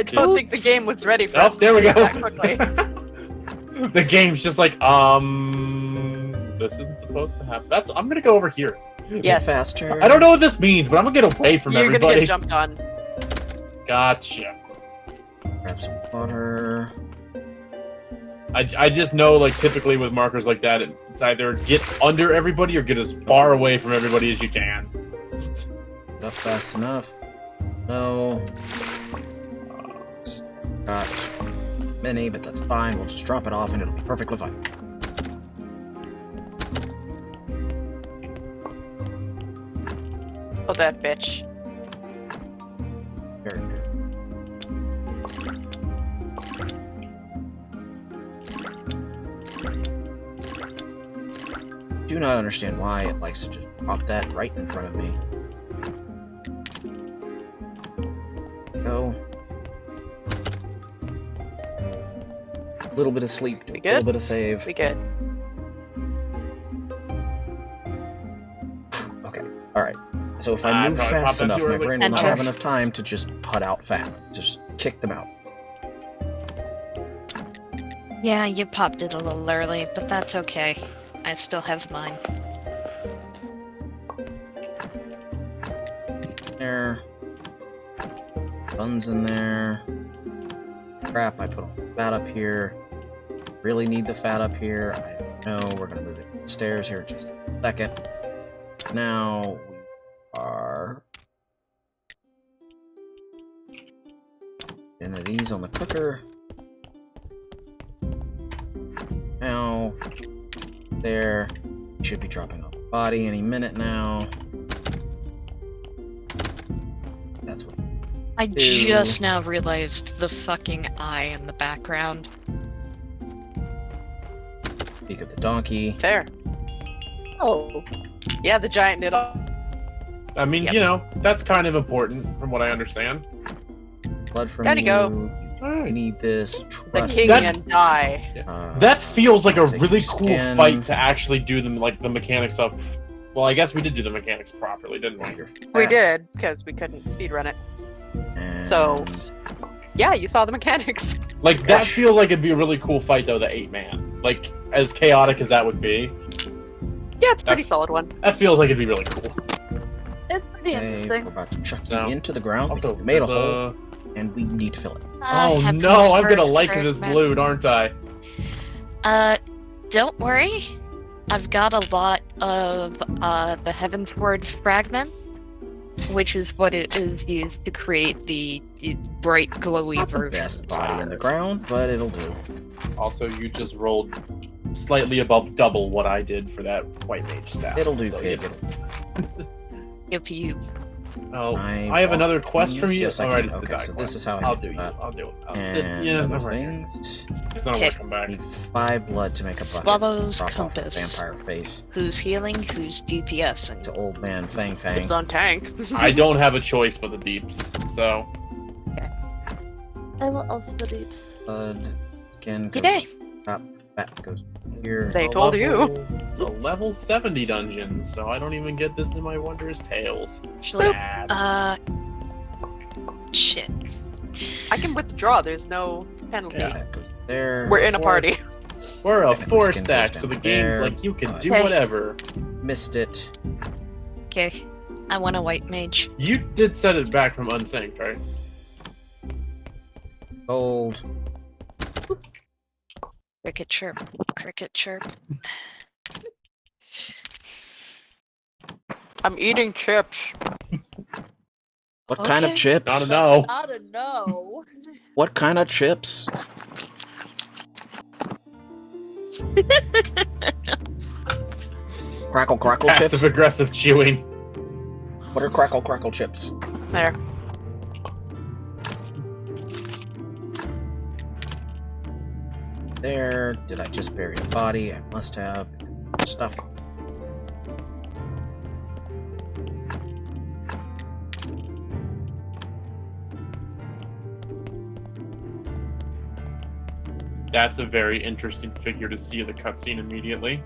don't think the game was ready for Oh, us there to we do go. that quickly. The game's just like, this isn't supposed to happen. I'm gonna go over here. Yes. Faster. I don't know what this means, but I'm gonna get away from You're gonna everybody. get jumped on. Gotcha. Grab some water. I just know, like, typically with markers like that, it's either get under everybody or get as far away from everybody as you can. Not fast enough. No. Got many, but that's fine. We'll just drop it off and it'll be perfectly fine. Oh, that bitch. Very good. Do not understand why it likes to just pop that right in front of me. Go. A little bit of sleep, a We little good? bit of save. We good. Okay, alright. So if I I move probably fast popped that enough, too my early. brain will not Enter. have enough time to just put out fat. Just kick them out. Yeah, you popped it a little early, but that's okay. I still have mine. There. Buns in there. Crap, I put all the fat up here. Really need the fat up here. I don't know. We're gonna move it upstairs here in just a second. Now we are into these on the cooker. Now there. He should be dropping off the body any minute now. That's what. I Ew. just now realized the fucking eye in the background. Speak of the donkey. Fair. Oh, Yeah, the giant noodle. I mean, Yep. you know, that's kind of important from what I understand. Blood from Gotta you. go. I Alright. need this. The Trust king me. and die. That feels like a Take really your cool skin. fight to actually do them, like the mechanics of. Well, I guess we did do the mechanics properly, didn't we? We did, because we couldn't speedrun it. And So- Yeah, you saw the mechanics. Like that feels like it'd be a really cool fight, though. The 8-man, like as chaotic as that would be, Yeah, it's a pretty solid one. that feels like it'd be really cool. it's pretty okay, interesting. we're about to chuck So, you into the ground. Also, we made a there's hole, and we need to fill it. Oh Happens no, I'm for gonna a like trick, this man. loot, aren't I? Don't worry. I've got a lot of the Heavensward fragment, which is what it is used to create the bright, glowy Not the version. best body in the ground, but it'll do. Also, you just rolled slightly above double what I did for that white mage staff. It'll do, So, pig. yeah. If you Oh, I I have walk another quest from you. Yes, I Alright, can. it's the Okay, die so quest. this is how I I'll get do to you. that. I'll do it. And Yeah, other I'm right. things. It's not Okay. working back. Need 5 blood to make a bucket. Swallow's Drop off the compass. vampire face who's healing, who's DPS, and to old man Fang Fang. It's on tank. I don't have a choice but the deeps, so I will also the deeps. Blood, skin goes G'day. up, fat goes here. They told you. It's a level 70 dungeon, so I don't even get this in my Wondrous Tales. So, Sad. Shit. I can withdraw. There's no penalty. Yeah. That goes there. We're in a party. We're a Technically, 4 skin stack, goes so the down game's there. like you can do Okay. whatever. Missed it. Okay. I want a white mage. You did set it back from unsynced, right? Gold. Cricket chirp. Cricket chirp. I'm eating chips. What kind of Okay. chips? Not a no. Not a no. What kind of chips? Crackle crackle Passive chips? aggressive chewing. What are crackle crackle chips? There. There. Did I just bury a body? I must have. Stuff. That's a very interesting figure to see in the cutscene immediately.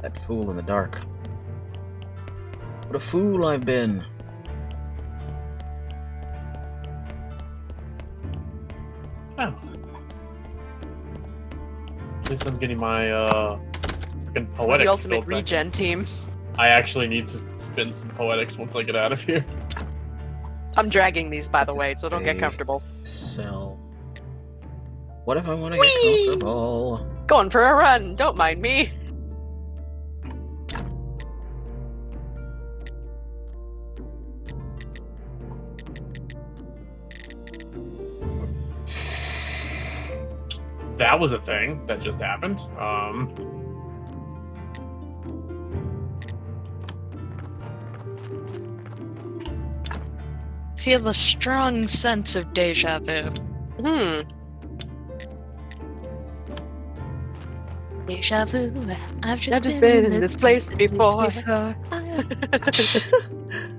That fool in the dark. What a fool I've been. Oh. At least I'm getting my freaking poetics. The ultimate filled back. regen team. I actually need to spin some poetics once I get out of here. I'm dragging these, by the way, so don't get Hey. comfortable. Sell. What if I want to get comfortable? Going for a run. Don't mind me. That was a thing that just happened. Feel a strong sense of deja vu. Hmm. Deja vu. I've I've just been in this place before. before.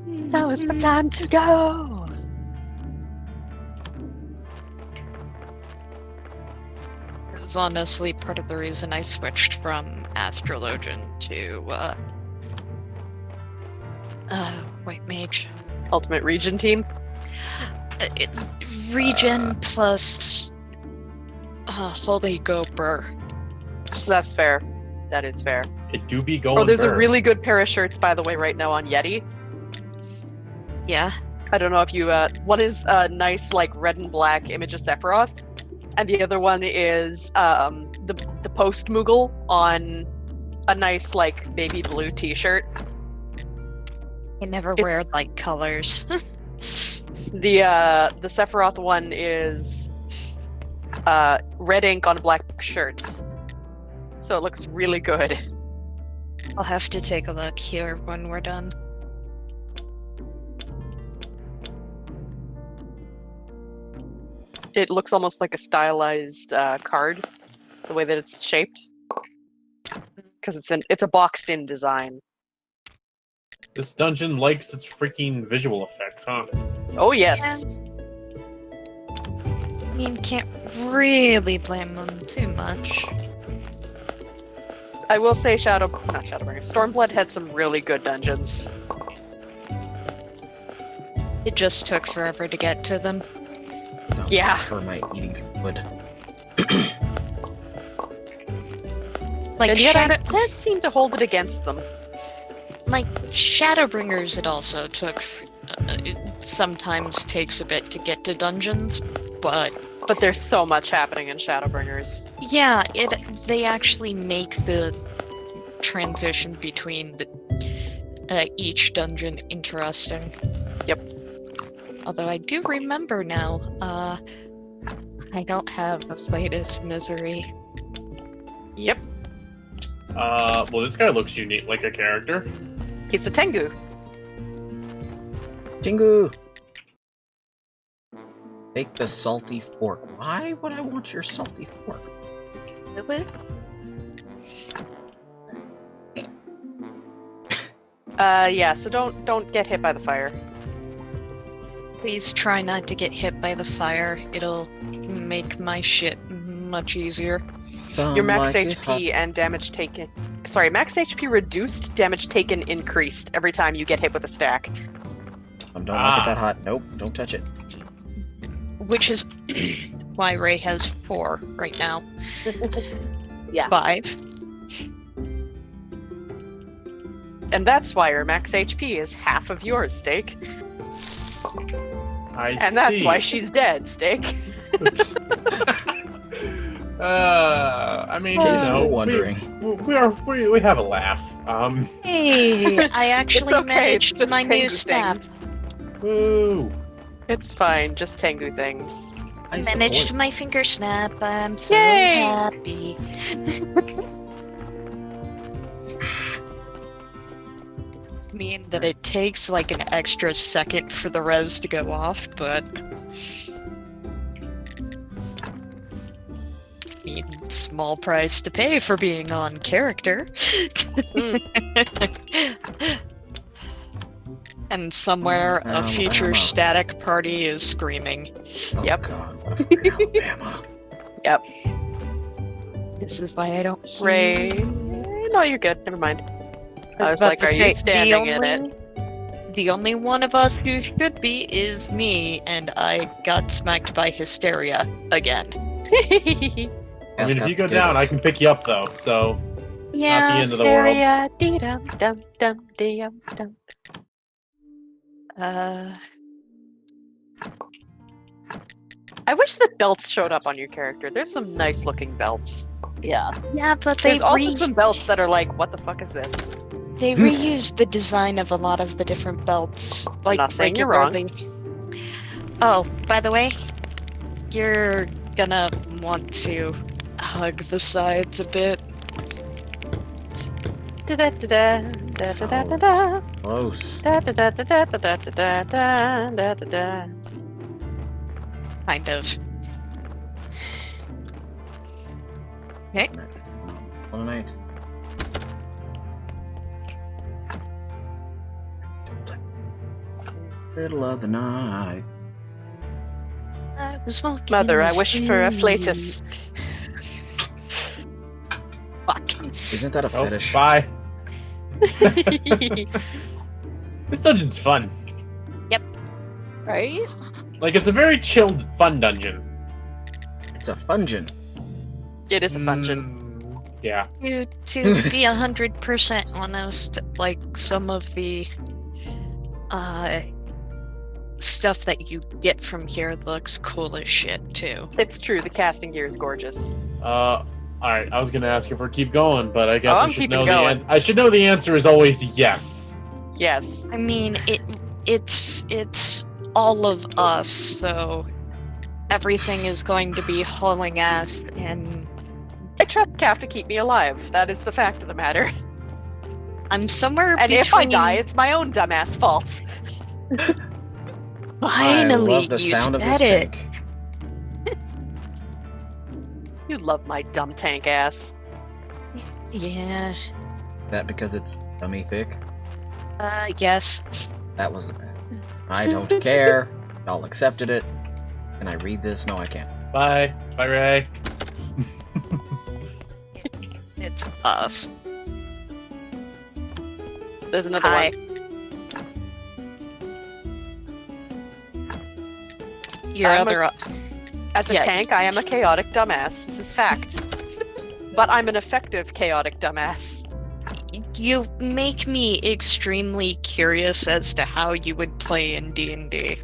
Now is my time to go. This is honestly part of the reason I switched from Astrologian to White Mage. Ultimate regen team. Regen plus Holy Gopher. That's fair. That is fair. it do be going. Oh, there's a burr. really good pair of shirts, by the way, right now on Yeti. Yeah. I don't know if you. One is a nice, like, red and black image of Sephiroth, and the other one is the post Moogle on a nice, like, baby blue T-shirt. I never It's- wear light colors. The Sephiroth one is red ink on black shirts. So it looks really good. I'll have to take a look here when we're done. It looks almost like a stylized card, the way that it's shaped, because it's a boxed-in design. This dungeon likes its freaking visual effects, huh? Oh yes. I mean, can't really blame them too much. I will say not Shadowbringer. Stormblood had some really good dungeons. It just took forever to get to them. Yeah. For my eating through wood. Like And yet Shadow, I can't seem to hold it against them. like Shadowbringers, it also took. It sometimes takes a bit to get to dungeons, but But there's so much happening in Shadowbringers. yeah, they actually make the transition between each dungeon interesting. Yep. Although I do remember now, I don't have a Flatus Misery. Yep. Well, this guy looks unique, like a character. It's a Tengu. Jingu! Take the salty fork. Why would I want your salty fork? Really? Yeah, so don't get hit by the fire. Please try not to get hit by the fire. It'll make my shit much easier. Your max HP and damage taken. Sorry, max HP reduced, damage taken increased every time you get hit with a stack. Don't like it that hot. Nope, don't touch it. Which is why Ray has 4 right now. Yeah. 5. And that's why her max HP is half of yours, Steak. And that's why she's dead, Steak. I mean, you Case know, we're wondering. we have a laugh. Hey, I actually It's okay, managed it's just my new Tengu staff. things. Woo! It's fine, just Tengu things. Eyes the Managed points. my finger snap. I'm so Yay! happy. Mean that it takes like an extra second for the res to go off, but I mean, small price to pay for being on character. And somewhere a Alabama. future static party is screaming. Oh, Yep. God, what a fucking Alabama. Yep. This is why I don't hear. Ray. No, you're good. Never mind. I was about like, to are you say, standing in it? The only one of us who should be is me, and I got smacked by hysteria again. I mean, if you go down, I can pick you up though. So not the Yeah. end of the world. Area, dee-dum, dum, dum, dee-dum, dum. I wish the belts showed up on your character. There's some nice looking belts. Yeah. Yeah, but they There's also some belts that are like, what the fuck is this? they reused the design of a lot of the different belts. Like not saying you're wrong. regularly. Oh, by the way, you're gonna want to hug the sides a bit. Da-da-da-da, da-da-da-da-da, Close. da-da-da-da-da-da-da-da-da-da-da. Kind of. One night. Middle of the night. I was walking Mother, in I the wish for a street. flatus. Fuck. Isn't that a Oh, fetish? bye. This dungeon's fun. Right? Like, it's a very chilled, fun dungeon. It's a fungin. It is a function. Yeah. To be 100% honest, like some of the stuff that you get from here looks cool as shit too. It's true, the casting gear is gorgeous. Alright, I was gonna ask if we're keep going, but I guess Oh, I I'm should keeping know going. I should know the answer is always yes. Yes. I mean, it's all of us, so everything is going to be hauling ass, and I trust Calf to keep me alive. That is the fact of the matter. I'm somewhere And between... if I die, it's my own dumbass fault. Finally, I love the you sound of his said it. tank. You love my dumb tank ass. Yeah. That because it's dummy thick? Yes. That was bad. I don't care. Y'all accepted it. Can I read this? No, I can't. Bye. Bye, Ray. It's us. There's another Hi. one. Your I'm other... As a Yeah. tank, I am a chaotic dumbass. This is fact. But I'm an effective chaotic dumbass. You make me extremely curious as to how you would play in D&D.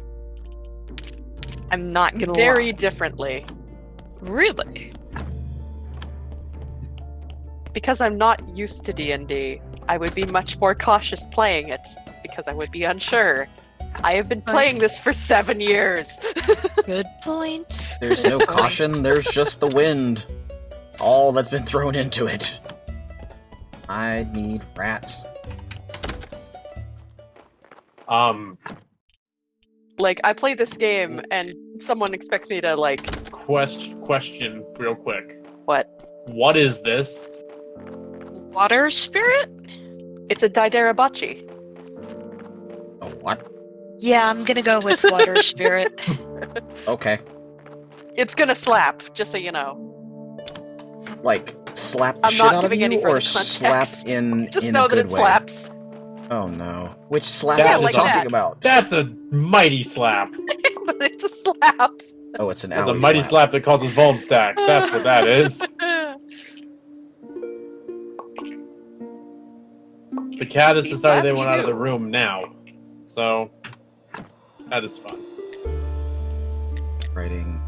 I'm not gonna Very lie. differently. Really? Because I'm not used to D&D, I would be much more cautious playing it, because I would be unsure. I have been playing this for 7 years. Good point. There's no caution, there's just the wind. All that's been thrown into it. I need rats. Like, I play this game, and someone expects me to, like... Question real quick. What? What is this? Water spirit? It's a Daidarabachi. Oh, what? Yeah, I'm gonna go with water spirit. Okay. It's gonna slap, just so you know. Like, slap the I'm shit not out of giving any you, further or slap context. in Just in know a that good it way? slaps. Oh no. Which slap Yeah, are you like talking that. about? That's a mighty slap. But it's a slap. Oh, it's an That's a owie mighty slap that causes Vault stacks. That's what that is. The cat has decided they want out of the room now. So, that is fun. Writing.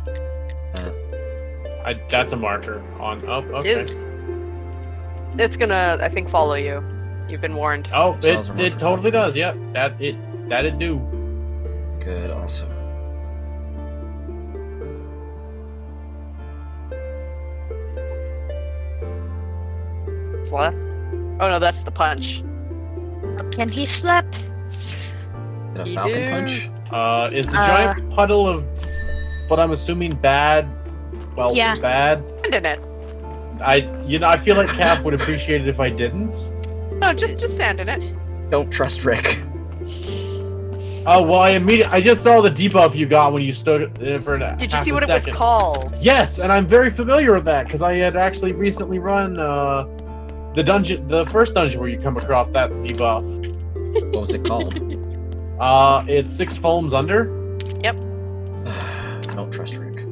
That's a marker on. Oh, okay. It's gonna, I think, follow you. You've been warned. Oh, Sounds a it marker. totally does. Yep, that it do. Good, awesome. Slap. Oh no, that's the punch. Can he slap? Is it a You falcon do. punch? Is the giant puddle of what I'm assuming bad? Well, Yeah. bad. Stand in it. I feel like Cap would appreciate it if I didn't. No, just stand in it. Don't trust Rick. Oh well, I just saw the debuff you got when you stood for an Did you half see a what it was second. called? Yes, and I'm very familiar with that because I had actually recently run the first dungeon where you come across that debuff. What was it called? It's 6 foams under. Don't trust Rick.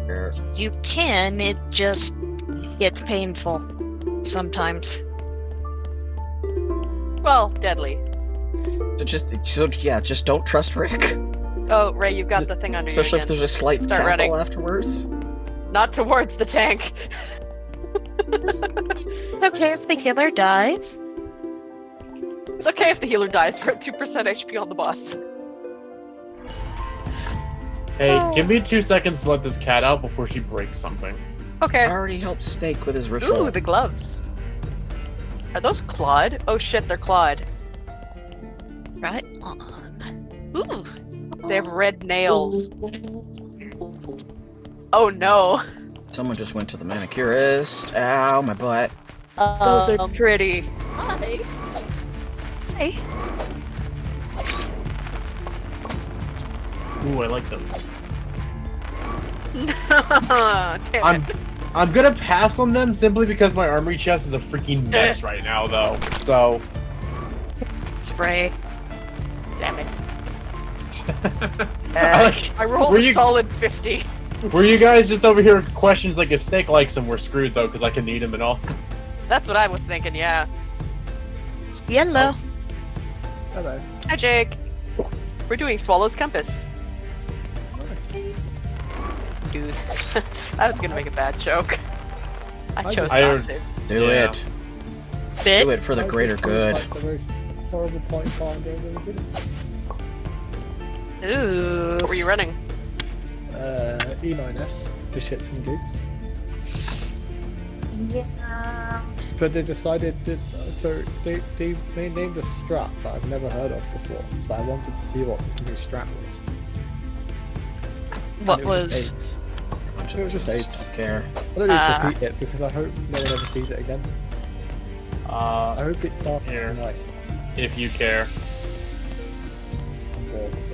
Where- You can, it just gets painful sometimes. Well, deadly. just don't trust Rick. Oh, Ray, you've got the thing under Especially you if again. there's a slight Start cackle running. afterwards. Not towards the tank. It's okay if the killer dies. It's okay if the healer dies. We're at 2% HP on the boss. Hey, give me 2 seconds to let this cat out before she breaks something. I Okay. already helped Snake with his ritual. Ooh, the gloves. Are those clawed? Oh shit, they're clawed. Right on. Ooh. They have red nails. Oh no. Someone just went to the manicurist. Ow, my butt. Those are pretty. Hi. Hey. Ooh, I like those. Damn it. I'm gonna pass on them simply because my armory chest is a freaking mess right now, though. So. Spray. Damn it. Like, I rolled Were a you- solid 50. were you guys just over here questions like if Snake likes him, we're screwed though because I can need him and all. That's what I was thinking, yeah. Yellow. Hello. Hi, Jake. We're doing Swallow's Compass. Dude. I was gonna make a bad joke. I chose I not heard- to. Do Yeah. it. Bit. Do it for the greater good. Like the most horrible point find ever. Ooh. What were you running? E9S for shits and gigs. Yeah. But they decided to, so they named a strat that I've never heard of before. So I wanted to see what this new strat was. What And it was? AIDS. Bunch of It was just people AIDS. Care. I don't need to repeat it because I hope no one ever sees it again. I hope it dark Here. night. If you care.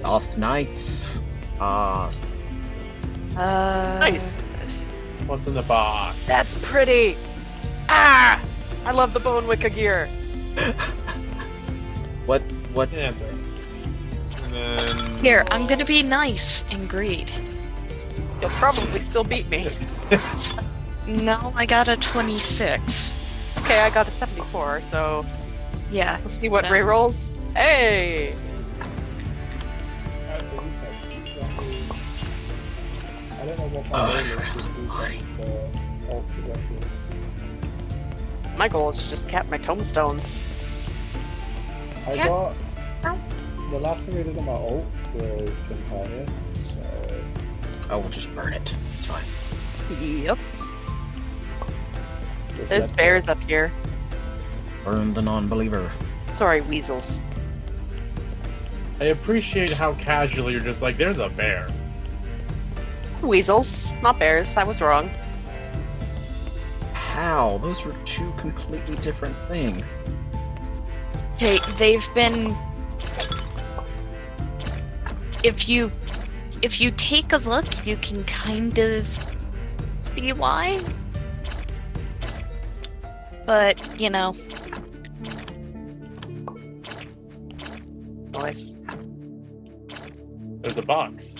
Off nights. Nice. What's in the box? That's pretty. Ah! I love the bone wicca gear. What? Answer. And then... Here, I'm gonna be nice and greed. You'll probably still beat me. No, I got a 26. Okay, I got a 74, so Yeah. let's see what Yeah. Ray rolls. Hey! I don't know what Oh, my I goal forgot is the money. for alt progressions. My goal is to just cap my tombstones. I Yeah. got the last thing I did on my alt was Quintania, so Oh, we'll just burn it. It's fine. Yep. just There's let bears up here. Burn the non-believer. Sorry, weasels. I appreciate how casually you're just like, there's a bear. Weasels, not bears. I was wrong. How? Those were two completely different things. Okay, they've been. If you take a look, you can kind of see why. But you know, Nice. There's a box.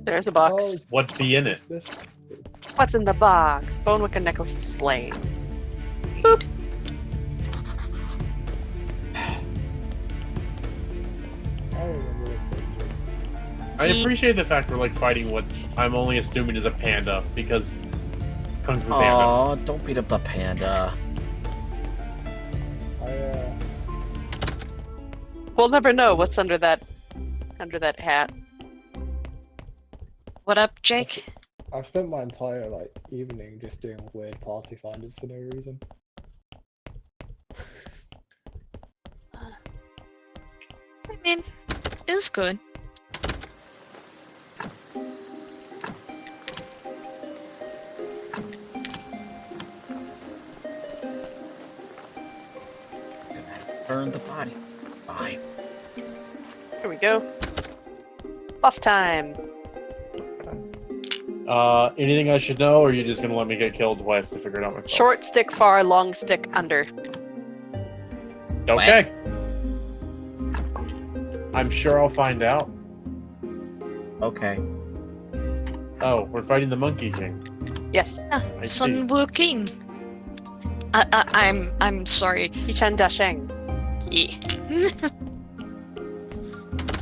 There's a box. Oh, What be in it? this. What's in the box? Bone wicca necklace of slain. I remember this thing. I He- appreciate the fact we're like fighting what I'm only assuming is a panda because Kung Fu Panda. Aw, don't beat up the panda. We'll never know what's under that hat. what up, Jake? I've spent my entire evening just doing weird party finders for no reason. I mean, it was good. Burn the body. Fine. Here we go. Boss time. Anything I should know, or are you just gonna let me get killed twice to figure it out myself? Short stick far, long stick under. Okay. I'm sure I'll find out. Okay. Oh, we're fighting the Monkey King. Yes. I Sun Wukong. I'm sorry. Yichan Dasheng. Yeah.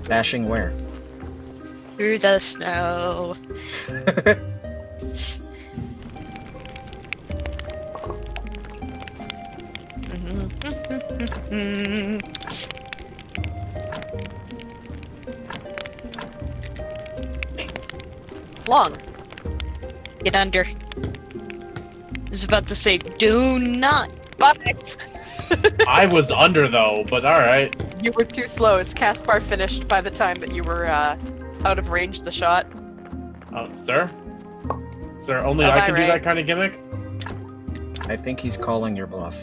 Dashing where? Through the snow. Long. Get under. I was about to say, do not. But I was under though, but alright. you were too slow. Caspar finished by the time that you were out of range of the shot. Sir? Sir, only Oh, I bye, can Ray. do that kind of gimmick? I think he's calling your bluff.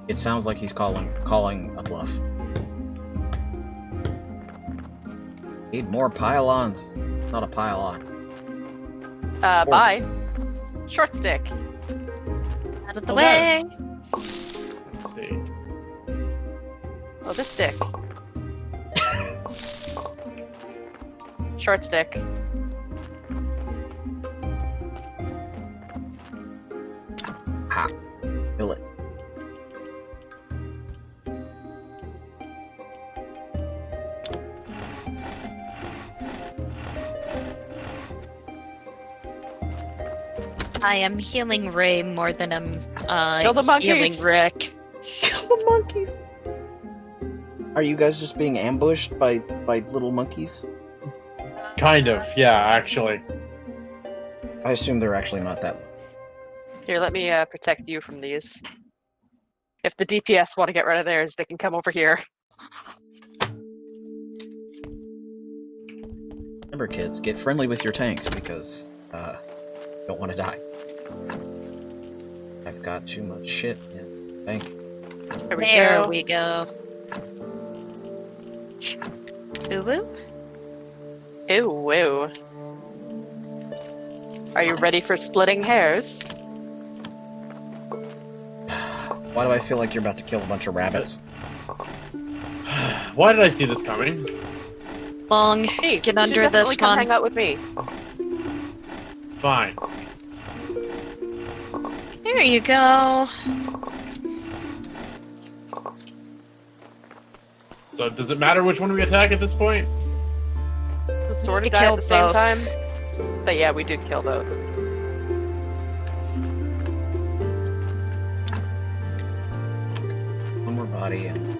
It sounds like he's calling a bluff. Need more pylons. Not a pylon. Bye. Short stick. Out of the Okay. way. Let's see. Oh, this stick. Short stick. Ha! Kill it. I am healing Ray more than I'm Kill the monkeys. healing Rick. Kill the monkeys! Are you guys just being ambushed by little monkeys? Kind of, yeah, actually. I assume they're actually not that. Here, let me protect you from these. If the DPS want to get rid of theirs, they can come over here. Remember, kids, get friendly with your tanks because don't want to die. I've got too much shit in the bank. There We go. Ulu? Ew, ew. Are you ready for splitting hairs? Why do I feel like you're about to kill a bunch of rabbits? Why did I see this coming? Long, Hey, get you under should definitely this come one. hang out with me. Fine. There you go. So does it matter which one we attack at this point? Sort We of die at killed the same both. time. But yeah, we did kill both. One more body and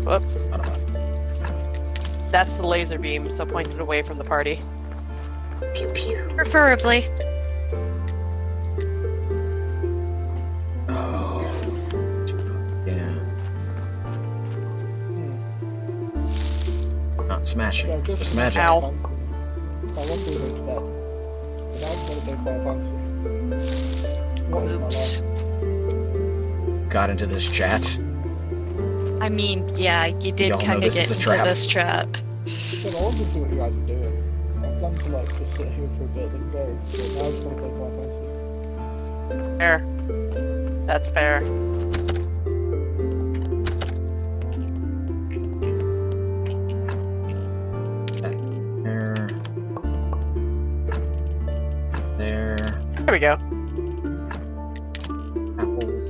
Whoop. not a body. That's the laser beam, so point it away from the party. Pew pew. Preferably. Oh. Yeah. Not smashing. So Just magic. Ow. I want to go to bed. But now I'm going to play Final Fantasy. What is my Oops. life? Got into this chat. I mean, yeah, you did Y'all know kind of this get is a into trap. this trap. So I wanted to see what you guys were doing. I planned to like just sit here for a bit and go. But now I just want to play Final Fantasy. Fair. That's fair. There. There. There we go. Apples.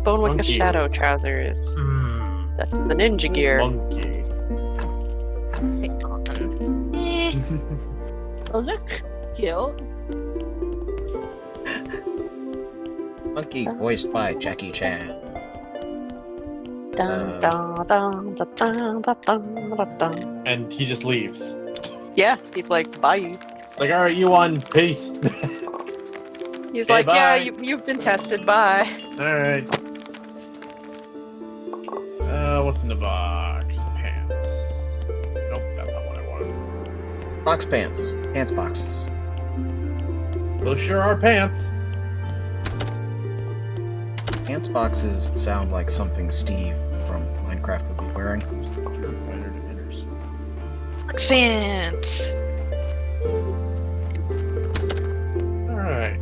Bone with a Monkey. shadow trousers. That's the ninja gear. Monkey. Eh, Those are cute. Monkey voiced by Jackie Chan. Dun, dun, dun, dun, dun, dun, dun, dun. And he just leaves. Yeah, he's like, bye. Like, alright, you won. Peace. He's Okay, like, yeah, bye. you've been tested, bye. Alright. What's in the box? Pants. Nope, that's not what I wanted. Box pants. Pants boxes. Those sure are pants. Pants boxes sound like something Steve from Minecraft would be wearing. Lux fans. Alright.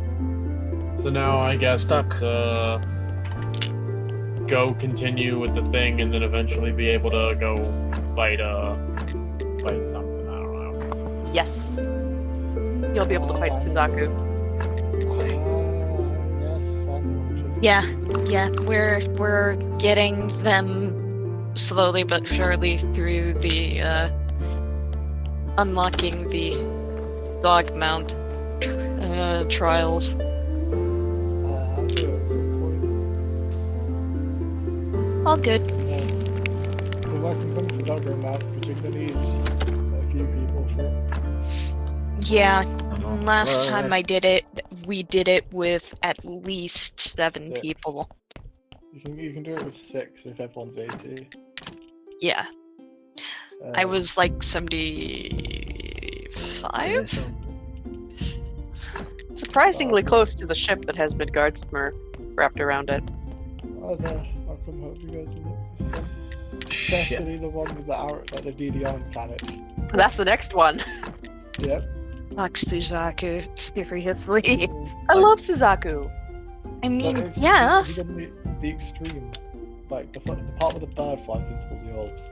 So now I guess Stuck. it's go continue with the thing and then eventually be able to go fight something, I don't know. Yes. You'll be able to fight Suzaku. Yeah, Yeah, we're getting them slowly but surely through the unlocking the dog mount trials. I'll do it at some point. All good. Because I can come to Dogger Map, but you're gonna need a few people for it. Yeah, Oh, last what? time I did it, we did it with at least 7 Six. people. You can do it with 6 if everyone's 80. Yeah, I was like 75? Surprisingly close to the ship that has Midgardsmer wrapped around it. Oh no, I'll come help you guys with Nexus. Shit. Especially the one with the arrow, like the DDR mechanic. That's the next one. Yep. Fox Buzaku, seriously. I love Suzaku. I mean, But it's yeah. the extreme. Like the part where the bird flies into all the orbs.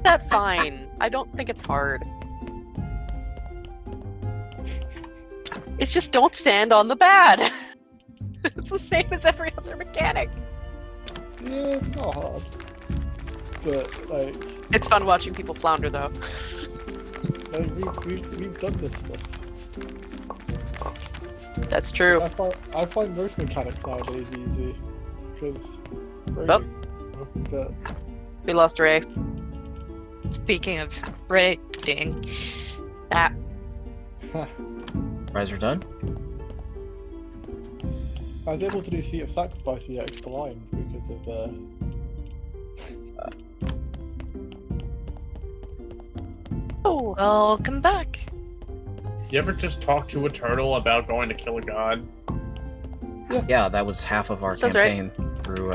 That's fine. I don't think it's hard. It's just don't stand on the bad. It's the same as every other mechanic. Yeah, it's not hard. But like It's fun watching people flounder though. we've done this stuff. That's true. I find most mechanics nowadays easy because Oh. but We lost Ray. Speaking of raiding, Ah, Rise are done. I was able to do Seat of Sacrifice the extra line because of oh, welcome back. You ever just talk to a turtle about going to kill a god? Yeah, that was half of our Sounds right. campaign through.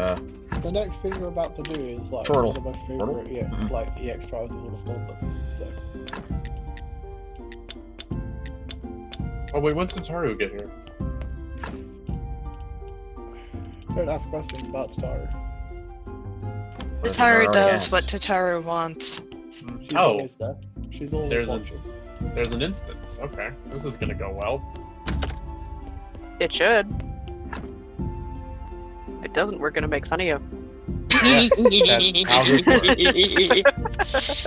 the next thing we're about to do is like Turtle. one of my Turtle? favorite Mhm. like EX trials of all Scotland. So Oh wait, when's Tataru get here? don't ask questions about Tataru. Tataru already does asked. what Tataru wants. She's Oh, always there. She's always There's a- watching. there's an instance. Okay, this is gonna go well. it should. If it doesn't, we're gonna make fun of you. Yes, that's how this works.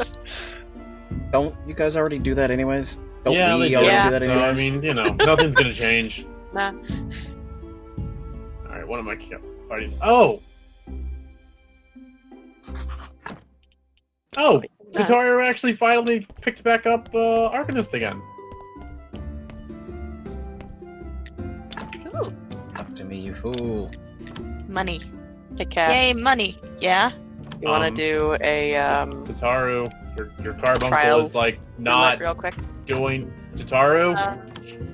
Don't you guys already do that anyways? Don't Yeah, we they already do. do that So anyways? I mean, you know, nothing's gonna change. Nah. All right, what am I fighting? Oh, Nah. Tataru actually finally picked back up Arcanist again. Ooh, Talk to me, you fool. money. Hey, Cat. Yay, money. Yeah? You want to Um, do a Tataru, your carbuncle Trial is like roulette not real quick? doing. Tataru,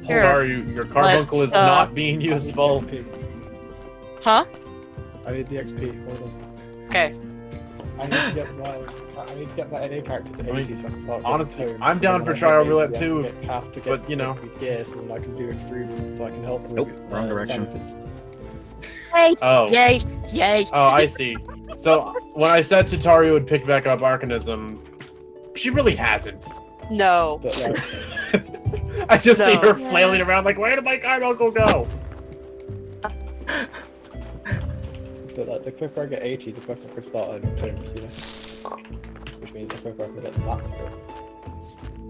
Sure. Tataru, your carbuncle is uh, not being I need the useful. XP. Huh? I need the XP. Hold on. Okay. I need to get my NA character to I mean, 80 so I can start getting honestly, tomes, I'm so down then for when I trial get roulette 80, I too, can get Calf to get but, you know. gears and I can do extreme so I can help with Nope, wrong direction. centers. Yay! Oh, Yay! Yay! oh, I see. So when I said Tataru would pick back up Arcanism, she really hasn't. No. But like, I just see No. her flailing around like, where did my carbuncle go? the quicker I get 80, the quicker I can start earning tomes, you know? Which means the quicker I can get the mats for it.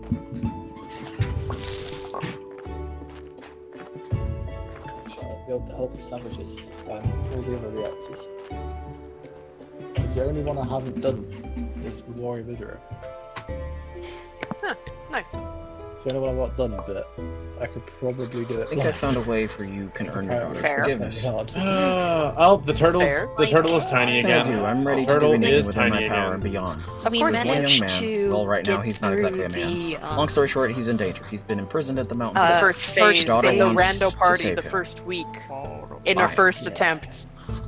So I'll be able to help with sandwiches and all the other reactors. Because the only one I haven't done is Warrior Misery. Nice. It's the only one I've not done, but I could probably do I it. think I found a way for you can earn your daughter's Fair. forgiveness. Oh, the turtle's Fair. the turtle is tiny I again. do. I'm ready to Turtle do anything is within my tiny power again. and beyond. We course, One young managed man. to Well, right now get he's not through exactly a man. the, Long story short, he's in danger. He's been imprisoned at the mountain. Uh, The first first phase, daughter the wants rando to party, save the him. first week, in our Fine. first attempt.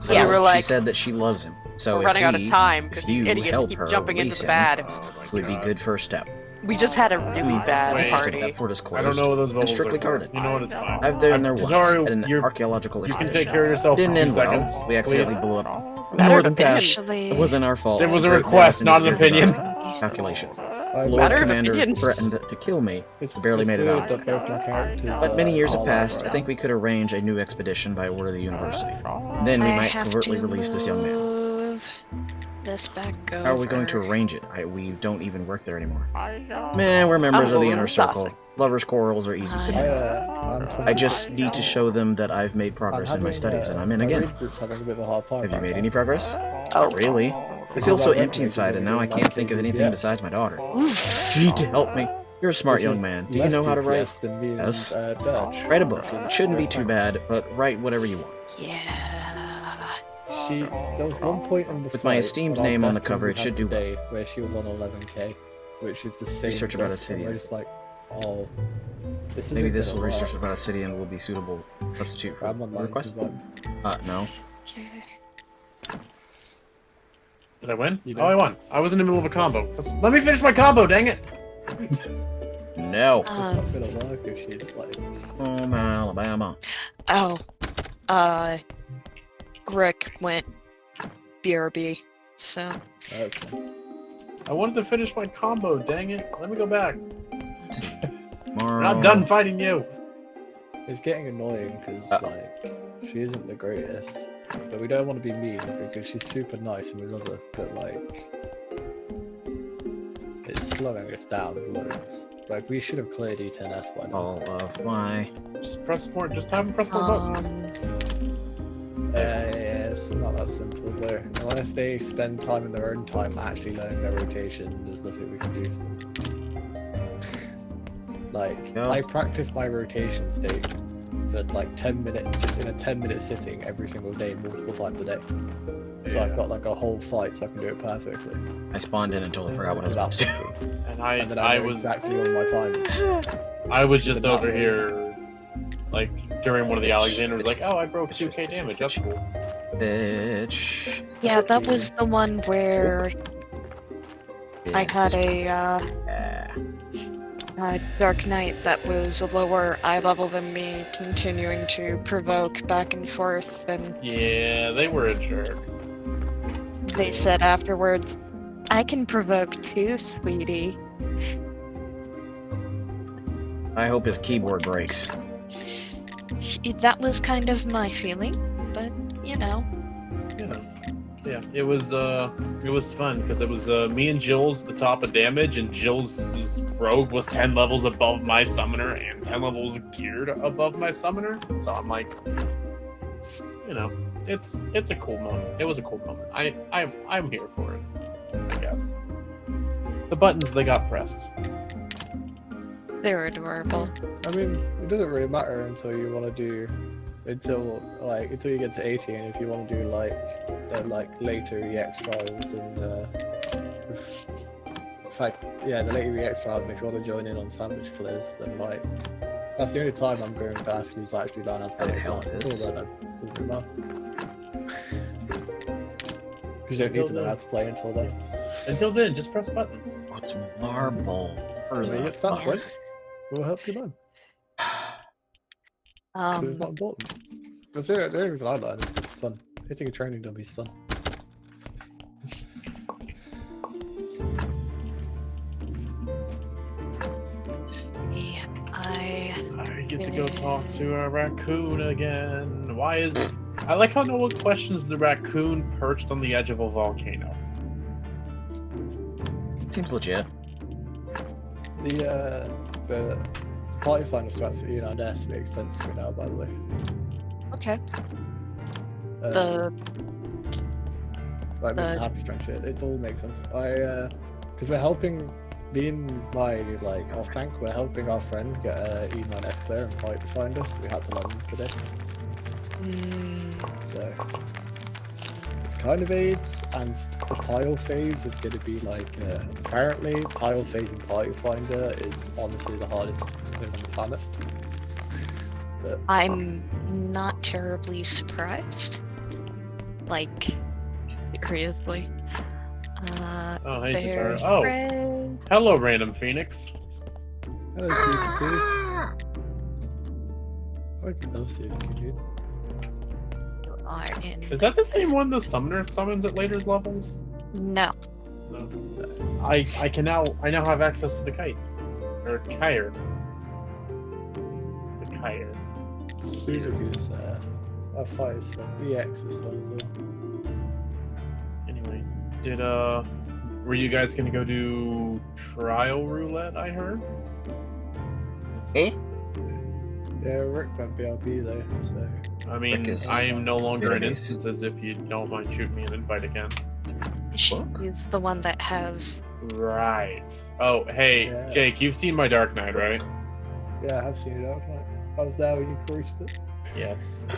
Yeah. We were she like, said that she loves him. So we're if running out of we- time if because you these idiots help keep her jumping into release the him, bad. Oh my would be God. good first step. We just had a really bad Wait. party. That fort is I don't closed know what those and bubbles strictly are for. guarded. You know what? It's fine. I've been there once Tataru, at an you're- archaeological You can expedition. take care of yourself for Didn't 2 end well. seconds. We accidentally please. blew up the Matter of northern pass. Actually, It wasn't our fault. It was a Great request, Mountain not an interfered with opinion. our calculations. I Lord Matter of Commander opinion. threatened to kill me. It's barely it's made it weird out. that both my characters, But many years have are passed. I lads. think we could arrange a new expedition by order of the university. Then we I might have covertly to release this young man. move this back over. How are we going to arrange it? We don't even work there anymore. Man, we're members I'm of the going inner circle. saucy. Lovers' quarrels are easy to I- name. I'm 20. I just need to show them that I've made progress in my studies, and I'm in my again. read group's having a bit of a hard time Have you right made now. any progress? Oh. Not really. I feel so empty inside, and now I can't think of anything besides my daughter. Oof. You need to help me. You're a smart Which young is man. Do you less know how to write? DPS than me and, Yes. Dutch, Write a book. which is It shouldn't be too thanks. bad, but write whatever you want. Yeah. There was one point in the With my fight esteemed on our name on the best cover, one it we should had do well. today, where she was on 11k, which is the same. Research about a system, city, where is it's like, oh, this Maybe isn't this gonna will research work. about a city and will be suitable substitute for I'm the online request. because No. Okay. Did I win? You Oh, I did. won. I was in the middle of a combo. Let me finish my combo, dang it! No. it's not gonna work if she's like. Home Alabama. Oh. Rick went BRB, so. That's fine. I wanted to finish my combo, dang it. Let me go back. Tomorrow. We're not done fighting you. It's getting annoying because like she isn't the greatest, but we don't want to be mean because she's super nice and we love her. But like, it's slowing us down loads. Like we should have cleared E10S by now. All of my. Just press more. Just have him press more buttons. It's not that that simple though. Unless they spend time in their own time actually learning their rotation, there's nothing we can do for them. Like, No. I practice my rotation state for like 10 minutes, just in a 10-minute sitting every single day, multiple times a day. So I've got like a whole fight, so I can do it perfectly. I spawned in and totally forgot what I was about to do. And then I know was exactly all my times. I was Is it just not over really? here, like during one of the Alexanders, like, oh, I broke 2k damage. That's cool. Bitch. Yeah, that was the one where I Is had this- a Dark Knight that was a lower eye level than me, continuing to provoke back and forth, and Yeah, they were a jerk. they said afterwards, I can provoke too, sweetie. I hope his keyboard breaks. That was kind of my feeling, but you know. Yeah, it was fun because it was me and Jill's the top of damage, and Jill's rogue was 10 levels above my summoner and 10 levels geared above my summoner. So I'm like, you know, it's a cool moment. It was a cool moment. I'm here for it, I guess. The buttons they got pressed. They're adorable. I mean, it doesn't really matter until you want to do, until you get to 80, and if you want to do the later EX trials and in fact, yeah, the later EX trials, and if you want to join in on sandwich clears, then like that's the only time I'm going to ask you to actually learn how to play The it. hell Until it is. then, it doesn't really matter. Because you don't need to know how to play until then. Until then, just press buttons. What's marble? When you get to that point, we'll help you learn. Because it's not important. That's the only reason I learn is 'cause it's fun. Hitting a training dummy is fun. Yeah, I get to go talk to a raccoon again. Why is... I like how no one questions the raccoon perched on the edge of a volcano. Seems legit. The party finder strats for E9S makes sense to me now, by the way. okay. Like Mr. the- Happy Strength shit, it all makes sense. Because we're helping, being my off tank, we're helping our friend get a E9S clear and party finder, so we had to learn today. So it's kind of aids, and the tile phase is going to be apparently tile phase in party finder is honestly the hardest thing on the planet. But I'm not terribly surprised. Like, seriously. Oh, hey, There's Tatara. Oh, Ray. hello, random Phoenix. hello, Suzuki. I love Suzuki, dude. You are in. Is that the same one the summoner summons at later levels? No. No. I now have access to the kite. Or Kyre. The Kyre. Suzuki's fight is fun. The X is fun as well. Anyway, were you guys gonna go do trial roulette, I heard? Eh? Yeah, Rick went BLB though, so I mean, Rick is I am no longer in database. instances if you don't mind shooting me an invite again. She's Book? the one that has. Right. Oh, hey, Yeah. Jake, you've seen my Dark Knight, right? yeah, I have seen it out. I was there when you creased it. Yes.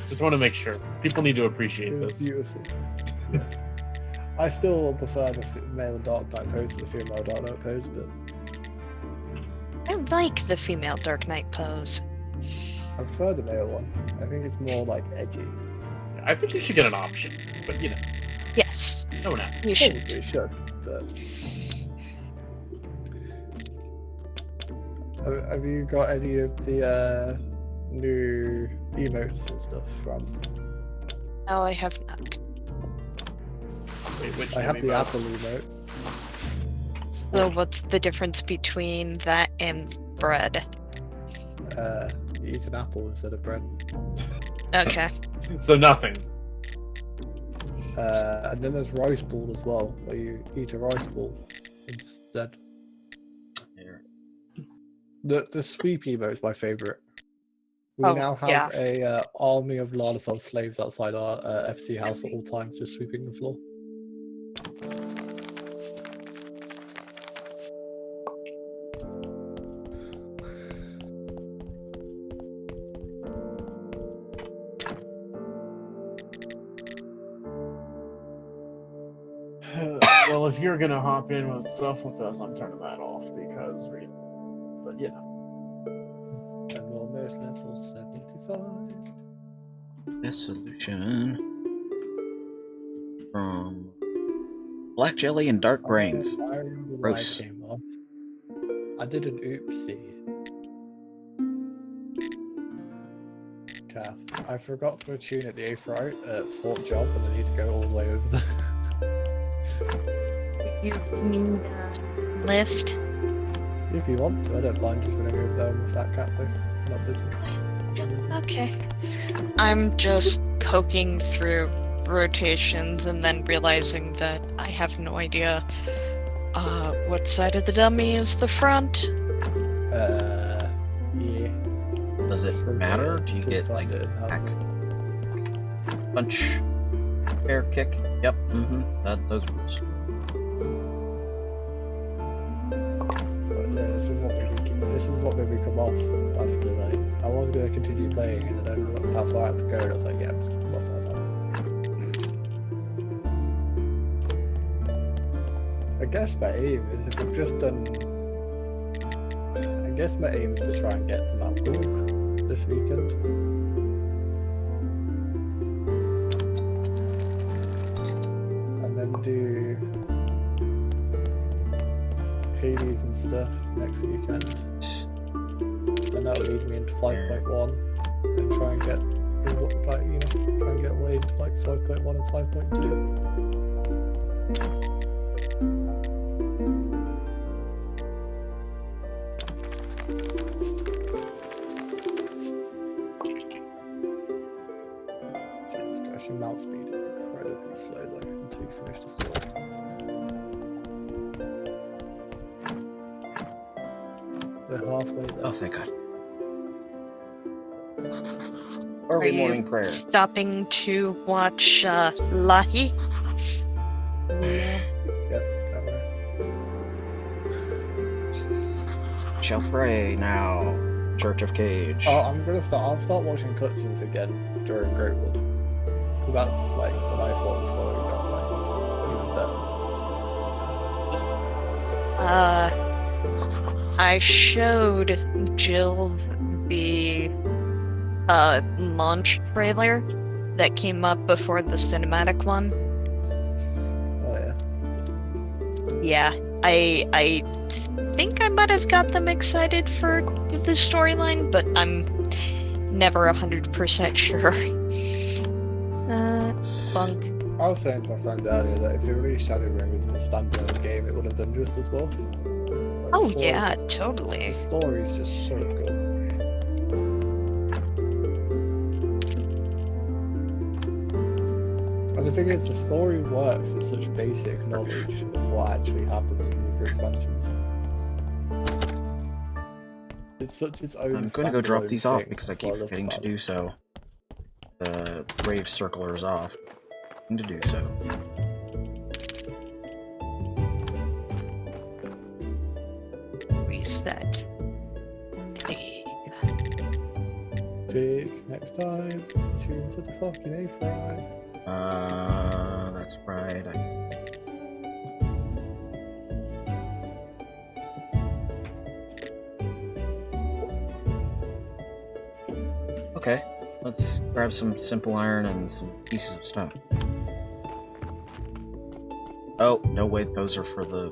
Just want to make sure. People need to appreciate It was this. beautiful. Yes. I still prefer the male Dark Knight pose to the female Dark Knight pose, but I like the female Dark Knight pose. I prefer the male one. I think it's more edgy. I think you should get an option, but you know, Yes, no one asked. you should. Probably should, but have you got any of the new emotes and stuff from? No, I have not. Wait, which I have the emotes? Apple emote. So, what's the difference between that and bread? You eat an apple instead of bread. Okay. So nothing. And then there's rice ball as well, where you eat a rice ball instead. Here. The sweep emote is my favorite. We Oh, now have yeah. a army of Lalafell slaves outside our FC house at all times, just sweeping the floor. Well, if you're gonna hop in with stuff with us, I'm turning that off because reasons. But yeah. I'm almost level 75. This solution from black jelly and dark brains. I remember when I Gross. came on. I did an oopsie. Calf. I forgot to attune at the 8th right at Fort Job, and I need to go all the way over there. You need a lift. If you want to, I don't mind just running over there with that cat though. I'm not busy. Okay. I'm just poking through rotations and then realizing that I have no idea what side of the dummy is the front. Yeah. Does it matter? Do you get like hack, punch, air kick? Yep. Those words. But yeah, this is what made me come off after the night. I was gonna continue playing, and then I looked how far I had to go, and I was like, yeah, I'm just gonna come off that. I guess my aim is if I've just done. I guess my aim is to try and get to Mount Cook this weekend. And then do Hades and stuff next weekend. And that'll lead me into 5.1 and try and get try and get way into like 5.1 and 5.2. Jesus Christ, your mouse speed is incredibly slow though until you finish the story. We're halfway there. Oh, thank God. Early morning prayer. Stopping to watch Lahi? Yep, cover. Shall pray now. Church of Cage. Oh, I'll start watching cutscenes again during Greatwood. Because that's like when I thought the story got like even better. I showed Jill the launch trailer that came up before the cinematic one. Oh Yeah, yeah. I think I might have got them excited for the storyline, but I'm never 100% sure. Bunk. I was saying to my friend earlier that if they released Shadowbringers as a standalone game, it would have done just as well. Like, Oh yeah, totally. The story's just so good. And the thing is, the story works with such basic knowledge of what actually happened in the expansions. It's such its own. I'm going to go drop standalone these off thing, because I that's what keep love forgetting to about do it. so. The Brave Circler is off. To do so. Reset. Dig next time. Tune to the fucking A-Fry. That's right. Okay, let's grab some simple iron and some pieces of stone. Oh, no, wait, those are for the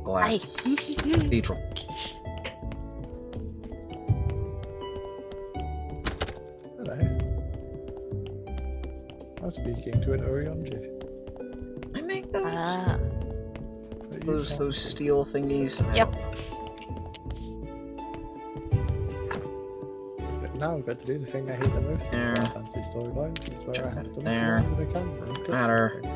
glass cathedral. Hello. I'm speaking to an Orionji. I make those. But you can't Those see. steel thingies. Yep. But now we've got to do the thing I hate the most in There. Final Fantasy storylines. It's where I have to look There. around with the camera and click Matter. something.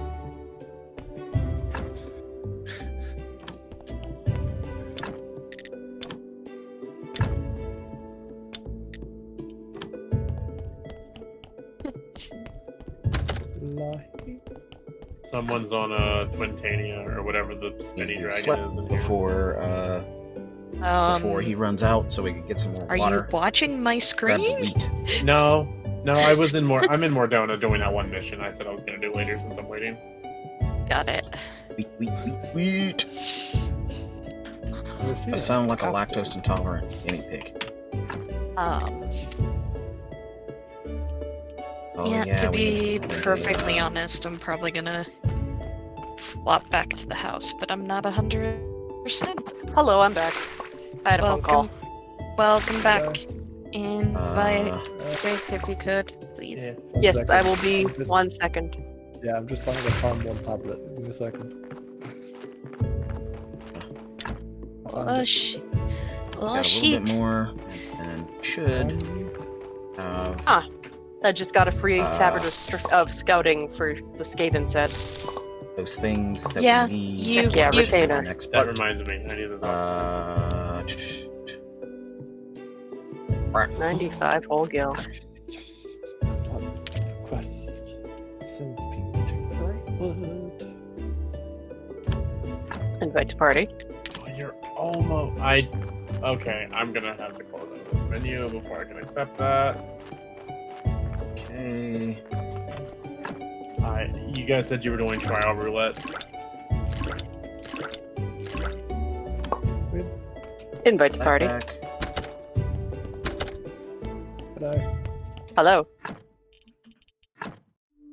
Someone's on a Twintania or whatever the spinny dragon Slept is in here. before he runs out, so we can get some more Are water. you watching my Grab the screen? wheat. No, I'm in Mordona doing that one mission I said I was gonna do later since I'm waiting. Got it. Wheat. I sound like a lactose intolerant guinea pig. Oh, Yeah, to we be need to, perfectly honest, I'm probably gonna flop back to the house, but I'm not 100%. Hello, I'm back. I had a phone call. Welcome back. Invite Grace if you could, please. Yeah, Yes, second. I will be I'm just- 1 second. Yeah, I'm just finding a Palm 1 tablet. Give me a second. Oh, got a little shit. bit more, and should have I just got a free tablet of scouting for the Skaven set. those things that Yeah, we need. you- Heck yeah, you- retainer. Next That part. reminds me, I need those. 95 whole gil. Yes. One quest sends people to Brightwood. Invite to party. Oh, you're almost. Okay, I'm gonna have to close out this menu before I can accept that. Okay. You guys said you were doing trial roulette. Invite to That party. back. Hello. Hello.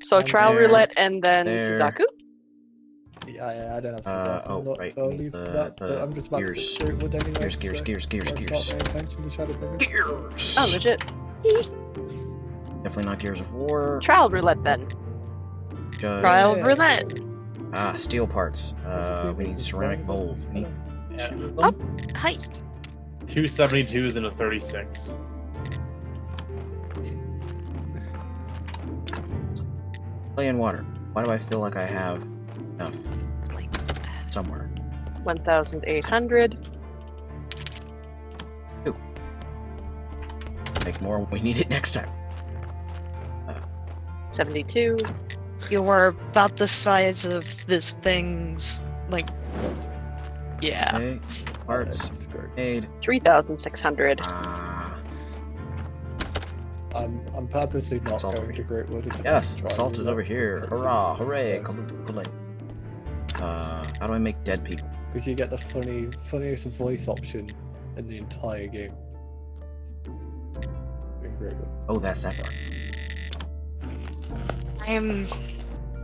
So I'm trial there, roulette and then there. Suzaku? Yeah, I don't have Suzaku oh, unlocked, right, so I'll we need leave the- that. But the I'm just about gears. to Brightwood anyway. Gears. So let's not pay attention to Shadowbringers. Gears. Oh, legit. Definitely not Gears of War. Trial roulette then. Just- Trial Yeah. roulette. Steel parts. We need ceramic bowls. We need Yeah. 2 of them. Up. Hi. 2 72s and a 36. Clay and water. Why do I feel like I have enough somewhere? 1,800. Make more when we need it next time. 72. You are about the size of this thing's, like, yeah. Okay. Parts made. 3,600. I'm purposely not Salt going over to Greatwood. until Yes, the trial salt is roulette over here. because Hurrah! it's- Hooray! so- Kaloo. How do I make dead people? Because you get the funniest voice option in the entire game. In Greatwood. Oh, that's that part. I'm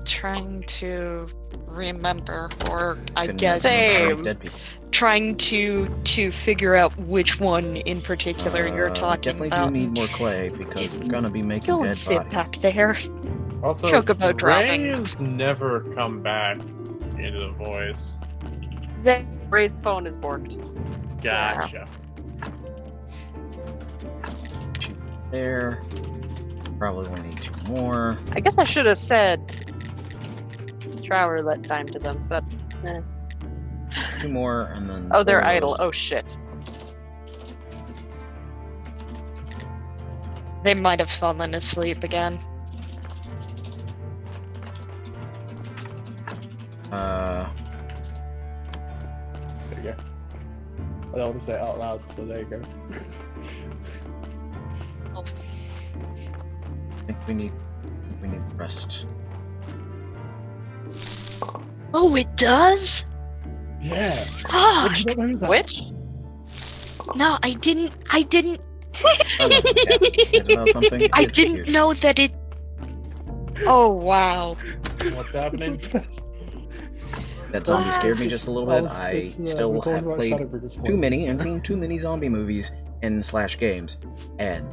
trying to remember, or I Couldn't guess remember how to Same. make dead people. trying to figure out which one in particular you're We talking definitely about. do need more clay because we're gonna be making Don't dead sit bodies. back there. Also, Joke about dropping. Ray's never come back into the voice. Ray's phone is borked. Gotcha. There. Probably only need 2 more. I guess I should have said trial roulette time to them, but 2 more, and then. oh, they're 4 of idle. those. Oh shit. They might have fallen asleep again. There you go. I don't want to say it out loud, so there you go. I think we need rest. Oh, it does? Yeah. Fuck! Did you not know that? Which? No, I didn't. Oh, no, yeah. About something? I It's didn't cute. know that it. Oh wow! What's happening? That zombie scared me just a little bit. I still we're talking have about played Shadowbringers too points. many and seen too many zombie movies and slash games, and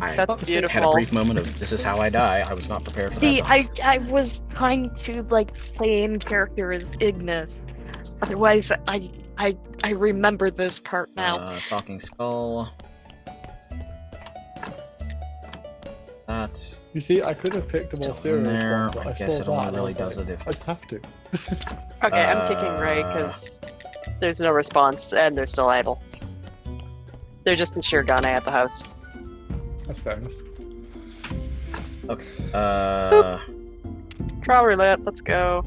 I That's had a beautiful. brief moment of this is how I die. I was not prepared for See, that. I was trying to like play in character as Ignis. Otherwise, I remember this part now. Talking skull. That. You see, I could have picked a more Still in serious there. one, but I I, guess saw it that only and I really was does like, a I just have to. Okay, I'm kicking Ray because there's no response and they're still idle. They're just in sheer gun at the house. That's fair enough. Trial roulette, let's go.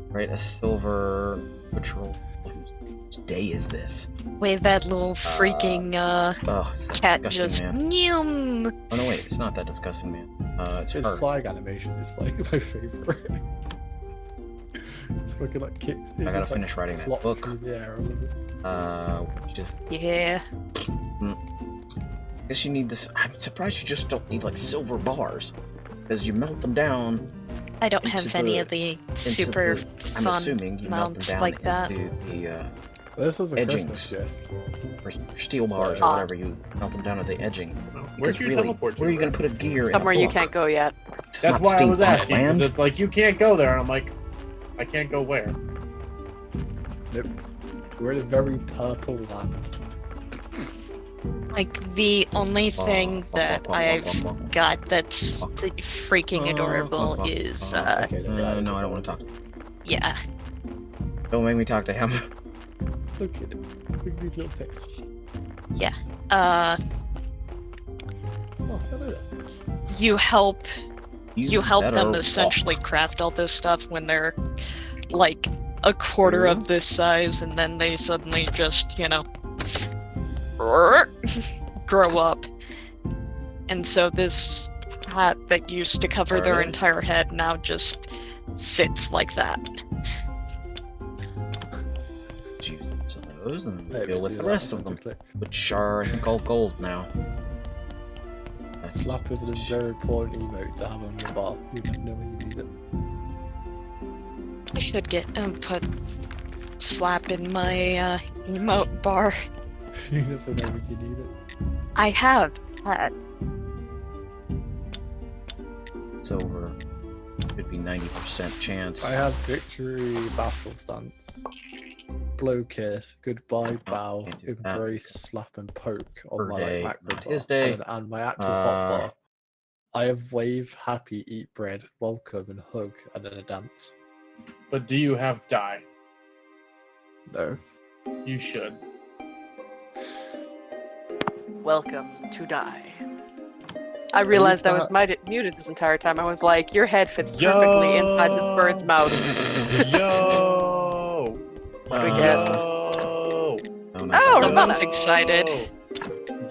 Right, a silver patrol. Whose day is this? With that little freaking Oh, it's that cat disgusting just man. Nyum. Oh no, wait, it's not that disgusting man. It's His her. flag animation is like my favorite. It's fucking like kicks. I gotta finish writing that book. Through the air. I love it. Just. Yeah. I guess you need this. I'm surprised you just don't need like silver bars, because you melt them down. I don't into have any the- of the into super the- I'm fun assuming you melt them mounts down like that. into the This is a edgings. Christmas gift. or steel bars or whatever. You melt them down at the edging. Where's Because your really, teleport to? where are you gonna Brett? put a gear in Somewhere a you book? can't go yet. It's That's not why I was steampunk asking, because land. it's like, you can't go there, and I'm like, I can't go where? Nope. We're in a very purple land. Like the only thing that I've got that's freaking adorable is Okay, then that is no, I a don't want to talk. yeah. Don't make me talk to him. Look at him. Look at his little face. Uh Oh, hello. you help them better essentially craft all this stuff when they're like a quarter of this size, and then they suddenly just, grow up. And so this hat that used to cover their Alright. entire head now just sits like that. Let's use some of those and Hey, deal but with you the like rest of them, click. which are I think all gold now. That's Slap is a very important emote to have on your bar. You never know when you need it. I should get put slap in my emote bar. You never know when you need it. I have had. silver. Could be 90% chance. I have victory, battle stance, blow kiss, goodbye, bow, can't do that. embrace, slap, and poke on Per my day, macro not bar, his day. and my actual hot Uh, bar. I have wave, happy, eat bread, welcome, and hug, and then a dance. But do you have die? No. You should. Welcome to die. I realized I was muted this entire time. I was like, your head fits perfectly inside this bird's mouth. Yo! What do we get? Yo! No, not Oh, that I'm good. not excited.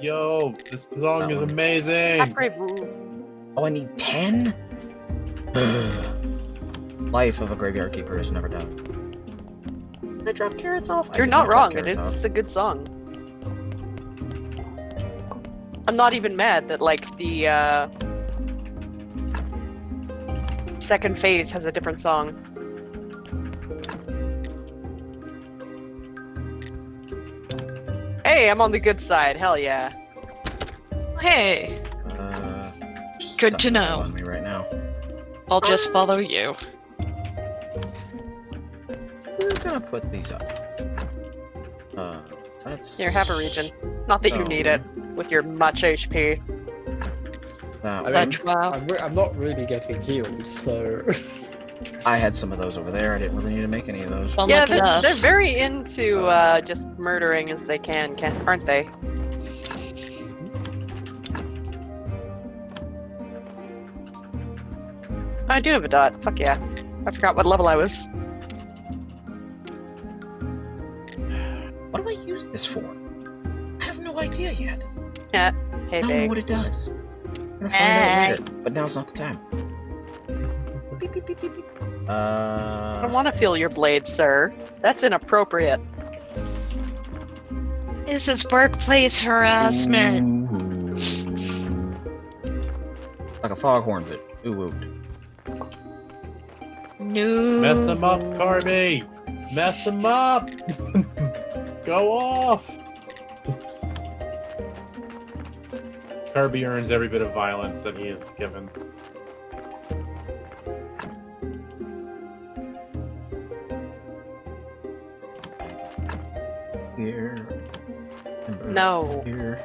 Yo, this song That is one. amazing. Après-vous. Oh, I need 10? Life of a graveyard keeper is never done. Did I drop carrots off? I You're did not drop wrong, carrots and it's off. a good song. I'm not even mad that, like, the second phase has a different song. Hey, I'm on the good side. Hell yeah. Hey, Just Good stuck to it know. on me right now. I'll just follow you. Who's gonna put these up? That's... Here, have a region. Not that you need it with your much HP. That I one. mean, Wow. I'm not really getting healed, so I had some of those over there. I didn't really need to make any of those. Well, Yeah, look at they're us. very into just murdering as they can, aren't they? I do have a dot. Fuck yeah. I forgot what level I was. What do I use this for? I have no idea yet. Hey, I don't know big. what it does. I'm gonna find Hey. out later, but now's not the time. Beep, beep, beep, beep, beep. I don't want to feel your blade, sir. That's inappropriate. This is workplace harassment. Ooh. Like a foghorn, but ooh. No. Mess him up, Carby! Mess him up! Go off! Kirby earns every bit of violence that he is given. Here. And No. Here.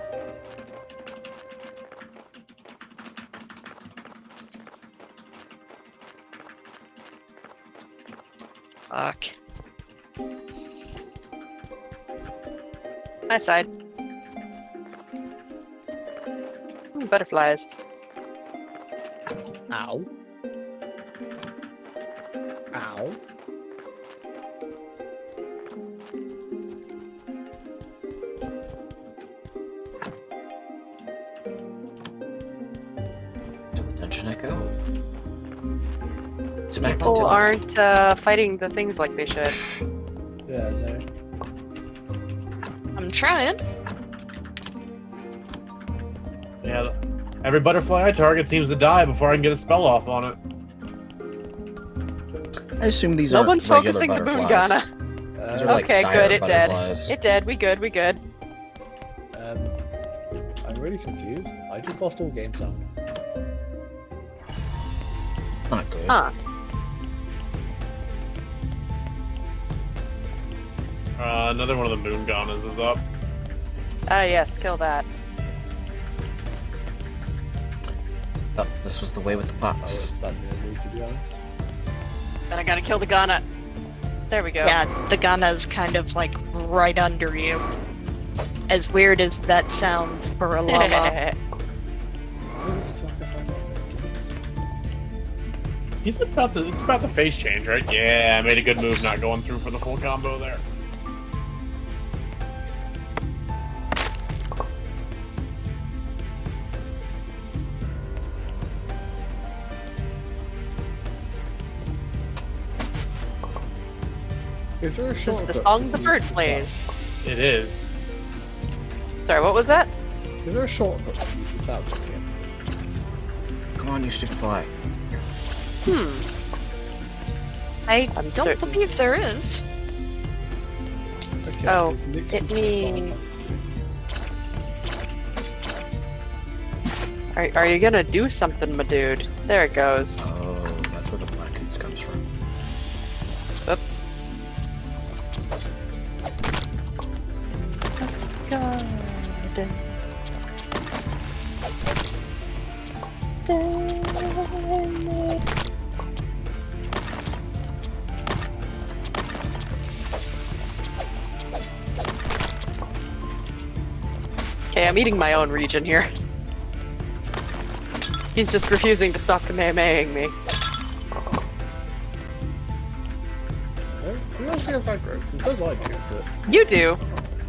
Fuck. My side. Ooh, butterflies. ow. Ow. To the dungeon I go. Smack People into it. aren't fighting the things like they should. Yeah, no. I'm trying. Yeah, every butterfly I target seems to die before I can get a spell off on it. I assume these No aren't one's regular focusing the butterflies. Moongana. These are like Okay, dire good, it did. butterflies. It did. We good. We good. I'm really confused. I just lost all game sound. Not good. Huh. Another one of the Moonganas is up. Ah, yes. Kill that. Oh, this was the way with the I was pots. standing there, to be honest. Then I gotta kill the Ghana. There we go. Yeah, the Ghana's kind of like right under you. As weird as that sounds for a llama. Where the fuck have I not It's about the face change, right? Yeah, I made a good move not going through for the full combo there. Is there a This is shortcut the to song the use bird the plays. It is. Sorry, what was that? sound? Is there a shortcut to use the sound again? Come on, you stupid fly. I I'm don't certain. believe there is. Okay, Oh, there's literally it just means- one. Are you gonna do something, my dude? There it goes. Oh, that's where the black ooze comes from. Oop. Garden. Okay, I'm eating my own region here. He's just refusing to stop Kamehamehaing me. Who actually has that growth? It says I do, but You do.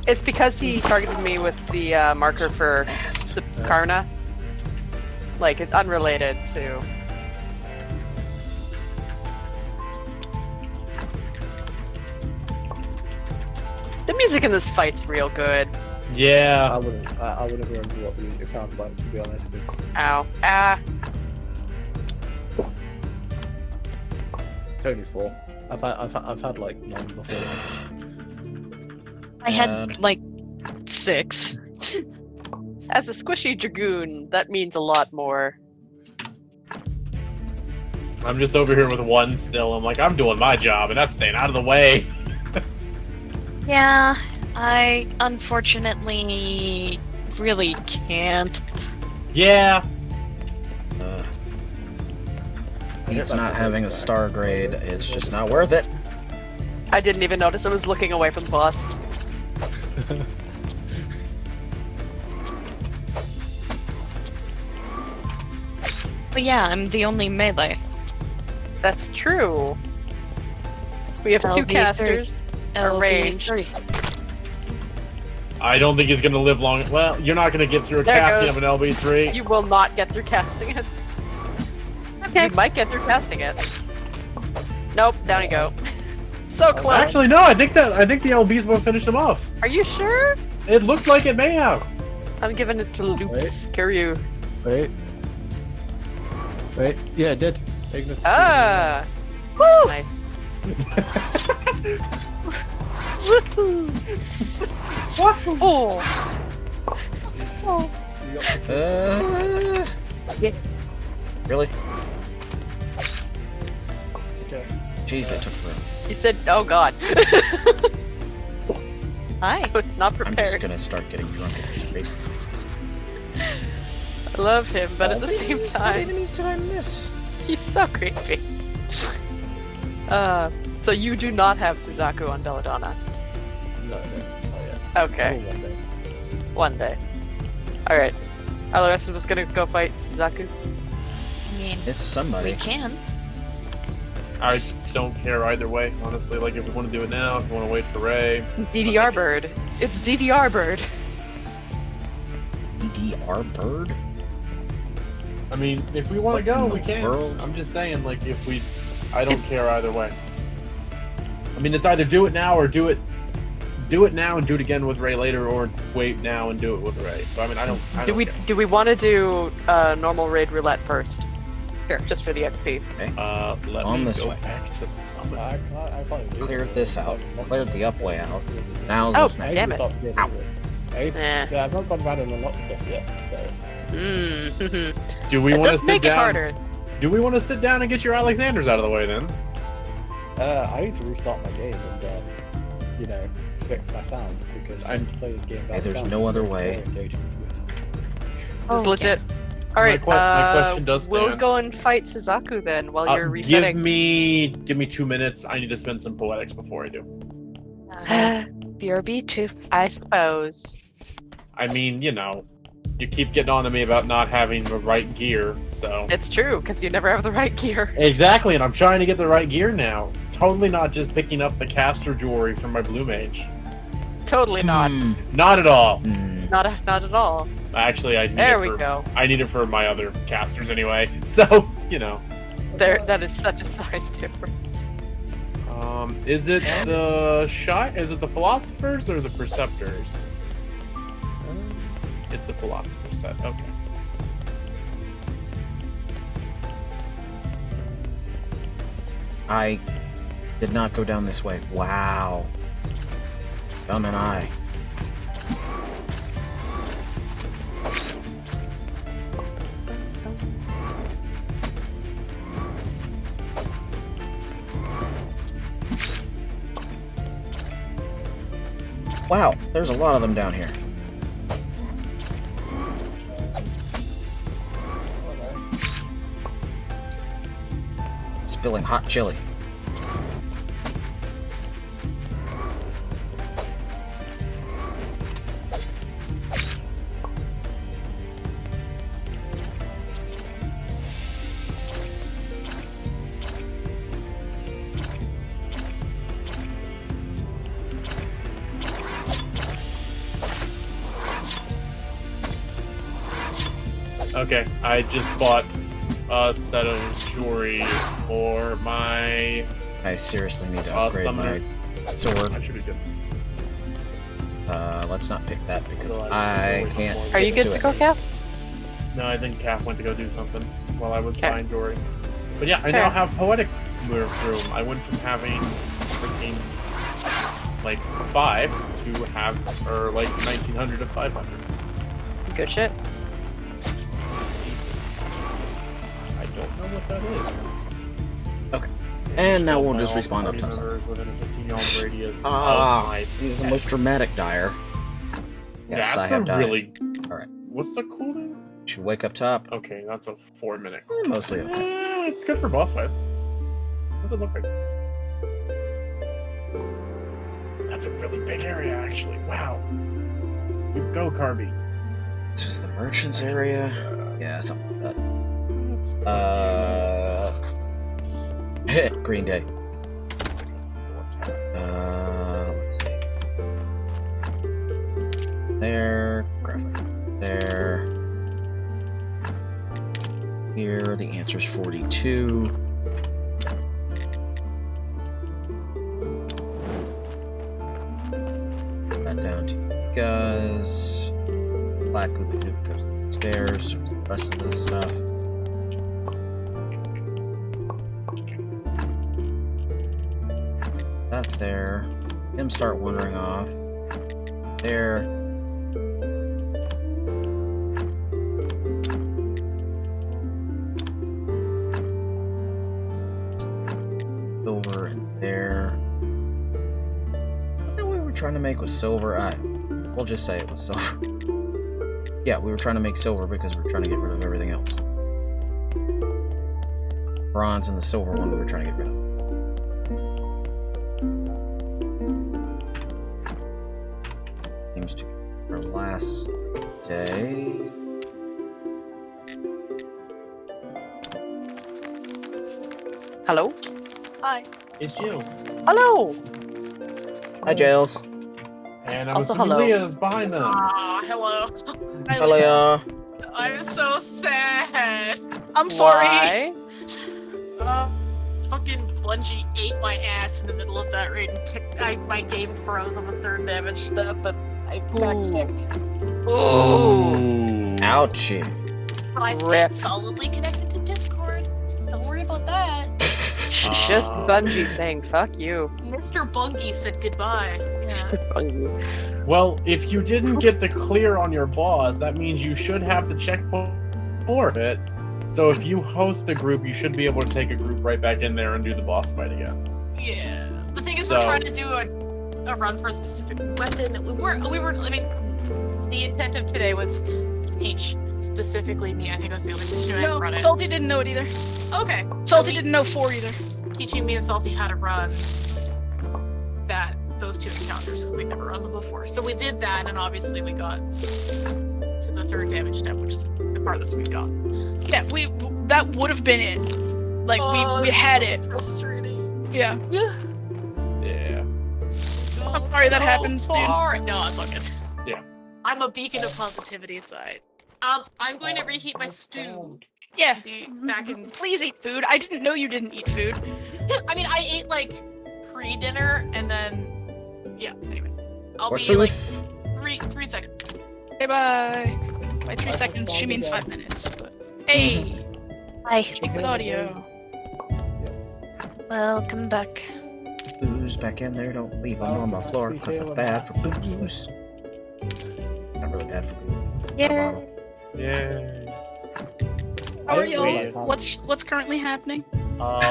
It's because he targeted me with the marker for Fast. Sukarna. Like, it's unrelated to... The music in this fight's real good. Yeah. I wouldn't remember what the music sounds like, to be honest, because Ow. Ah. it's only 4. I've had like 9 before. I had like 6. As a squishy dragoon, that means a lot more. I'm just over here with 1 still. I'm like, I'm doing my job, and that's staying out of the way. Yeah, I unfortunately really can't. Yeah. It's not having a star grade. It's just not worth it. I didn't even notice I was looking away from the boss. But yeah, I'm the only melee. That's true. We have 2 LB3. casters. Arranged. LB3. I don't think he's gonna live long. Well, you're not gonna get through a There casting goes. of an LB3. You will not get through casting it. Okay. You might get through casting it. Nope, down you go. So close. Actually, no. I think the LBs will finish him off. Are you sure? It looked like it may have. I'm giving it to Loops. Kiryu. Wait. Yeah, it did. Ignis. Ah! Woo! Nice. Woohoo! Oh! You got the- Really? okay. Jeez, they took room. You said, oh god. Hi. I was not I'm just prepared. gonna start getting drunk at this rate. I love him, but at the What same What time, enemies did I miss? he's so creepy. So you do not have Suzaku on Belladonna? No. Oh yeah. Okay, Oh, one day. one day. Alright. Are the rest of us gonna go fight Suzaku? I mean, It's we somebody. can. I don't care either way, honestly. Like, if we want to do it now, if we want to wait for Ray. DDR bird. It's DDR bird. DDR bird? I mean, if we want to What go, in we the can. world? I'm just saying, like, I don't care either way. I mean, it's either do it now or do it now and do it again with Ray later, or wait now and do it with Ray. So I mean, I don't care. Do we want to do normal raid roulette first? Sure, just for the XP. Let On me this go way. back to summon. I can't do Cleared it. this out. Cleared the up way out. Now Oh, this next. damn it. Ow. Yeah, I've not gone around and unlocked stuff yet, so. Mm. Do we It want to does sit make it down? harder. Do we want to sit down and get your Alexanders out of the way then? I need to restart my game and, fix my sound because I need to play this game without there's sound. no other It's way. very engaging for me. This is legit. All right, my question does we'll stand. go and fight Suzaku then while you're Give resetting. me 2 minutes. I need to spend some poetics before I do. BRB too. I suppose. I mean, you keep getting on to me about not having the right gear, so. It's true, because you never have the right gear. Exactly, and I'm trying to get the right gear now. Totally not just picking up the caster jewelry from my blue mage. Totally not. Not at all. Not at all. Actually, I need There it we for, go. I need it for my other casters anyway. So, That is such a size difference. Is it the Is it the philosophers or the preceptors? It's the philosopher set. Okay. I did not go down this way. Wow. Thumb and I. Wow, there's a lot of them down here. Spilling hot chili. Okay, I just bought a set of jewelry for my I seriously need to upgrade summoner. my sword. I should be good. Let's not pick that because Otherwise, I we'll can't. wait Are you get good to it. go, Cap? No, I think Kath went to go do something while I was Okay. buying jewelry. But yeah, I Fair. now have poetic room. I went from having freaking like 5 to have, or like 1900 to 500. Good shit. I don't know what that is. Okay. And now we'll My just all respawn up party top. members within a 15-yard radius Ah, of my he's the pet. most dramatic dire. Yes, That's I have a died. really. Alright. What's the cooldown? Should wake up top. Okay, that's a 4-minute. Mostly okay. It's good for boss fights. What's it look like? That's a really big area, actually. Wow. You go, Carby. This is the merchants area. Yeah, something like That's that. Green Day. Let's see. There. Graphic. There. Here, the answer's 42. Put that down to you guys. Black Goopy Doop goes upstairs, so it's the rest of this stuff. That there. Him start wandering off. There. Silver in there. What we were trying to make was silver. We'll just say it was silver. Yeah, we were trying to make silver because we were trying to get rid of everything else. Bronze and the silver one we were trying to get rid of. Seems to be our last day. Hello? Hi. It's Jules. Hello. Hi, Jails. And I'm Also, assuming hello. Leah's behind them. Ah, hello. Hello. I'm so sad. I'm sorry. Why? Fucking Bungie ate my ass in the middle of that raid and kicked. My game froze on the 3rd damage step, and I got Ooh. kicked. Ooh. Ouchie. But I Rip. stayed solidly connected to Discord. Don't worry about that. Just Bungie saying fuck you. Mr. Bungie said goodbye. Yeah. Bungie. Well, if you didn't get the clear on your boss, that means you should have the checkpoint for it. So if you host a group, you should be able to take a group right back in there and do the boss fight again. Yeah. The thing is, So- we're trying to do a run for a specific weapon that we were. I mean, the intent of today was to teach specifically me. I think that's the only reason I No, run it. Salty didn't know it either. Okay. Salty So didn't know 4 either. teaching me and Salty how to run those 2 encounters because we never run them before. So we did that, and obviously we got to the 3rd damage step, which is the farthest we've got. Yeah, that would have been it. Like we it's had so it. Frustrating. Yeah. Yeah. I'm sorry that happens, dude. far. No, it's all good. Yeah. I'm a beacon of positivity inside. I'm going to reheat my stew. Yeah. Be back in. Please eat food. I didn't know you didn't eat food. I mean, I ate like pre-dinner and then. Yeah. Anyway, I'll Or be like Sooth. 3 seconds. Okay, bye. By 3 seconds, she means 5 minutes. But hey, Hi. check with audio. Welcome back. Booze back in there. Don't leave them on the floor because it's bad for booze. Not really bad for booze. Yeah. Yay. How are I y'all? really like What's currently happening?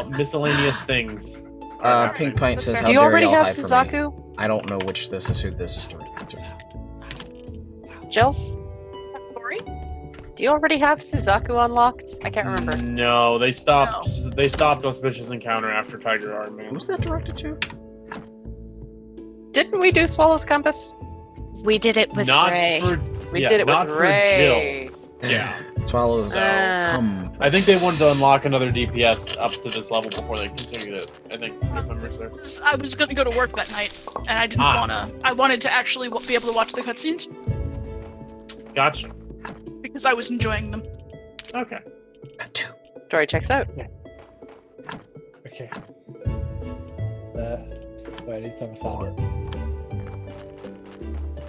Miscellaneous things. are happening. Pink Pint says, Do how Do you dare already y'all have hide from me. Suzaku? I don't know which this is who this is directed to. Jels? Sorry. Do you already have Suzaku unlocked? I can't remember. No, they stopped. They stopped Auspicious Encounter after Tiger Arm, man. Who's that directed to? Didn't we do Swallow's Compass? We did it with Not Ray. for. We yeah, did it with not for Ray. Jills. Yeah. Swallows. Ah. I think they wanted to unlock another DPS up to this level before they continued it. I think if memory serves. I was gonna go to work that night, and I didn't wanna. I wanted to actually be able to watch the cutscenes Gotcha. because I was enjoying them. Okay. Story checks out. Okay. Wait, I need to turn my sound up.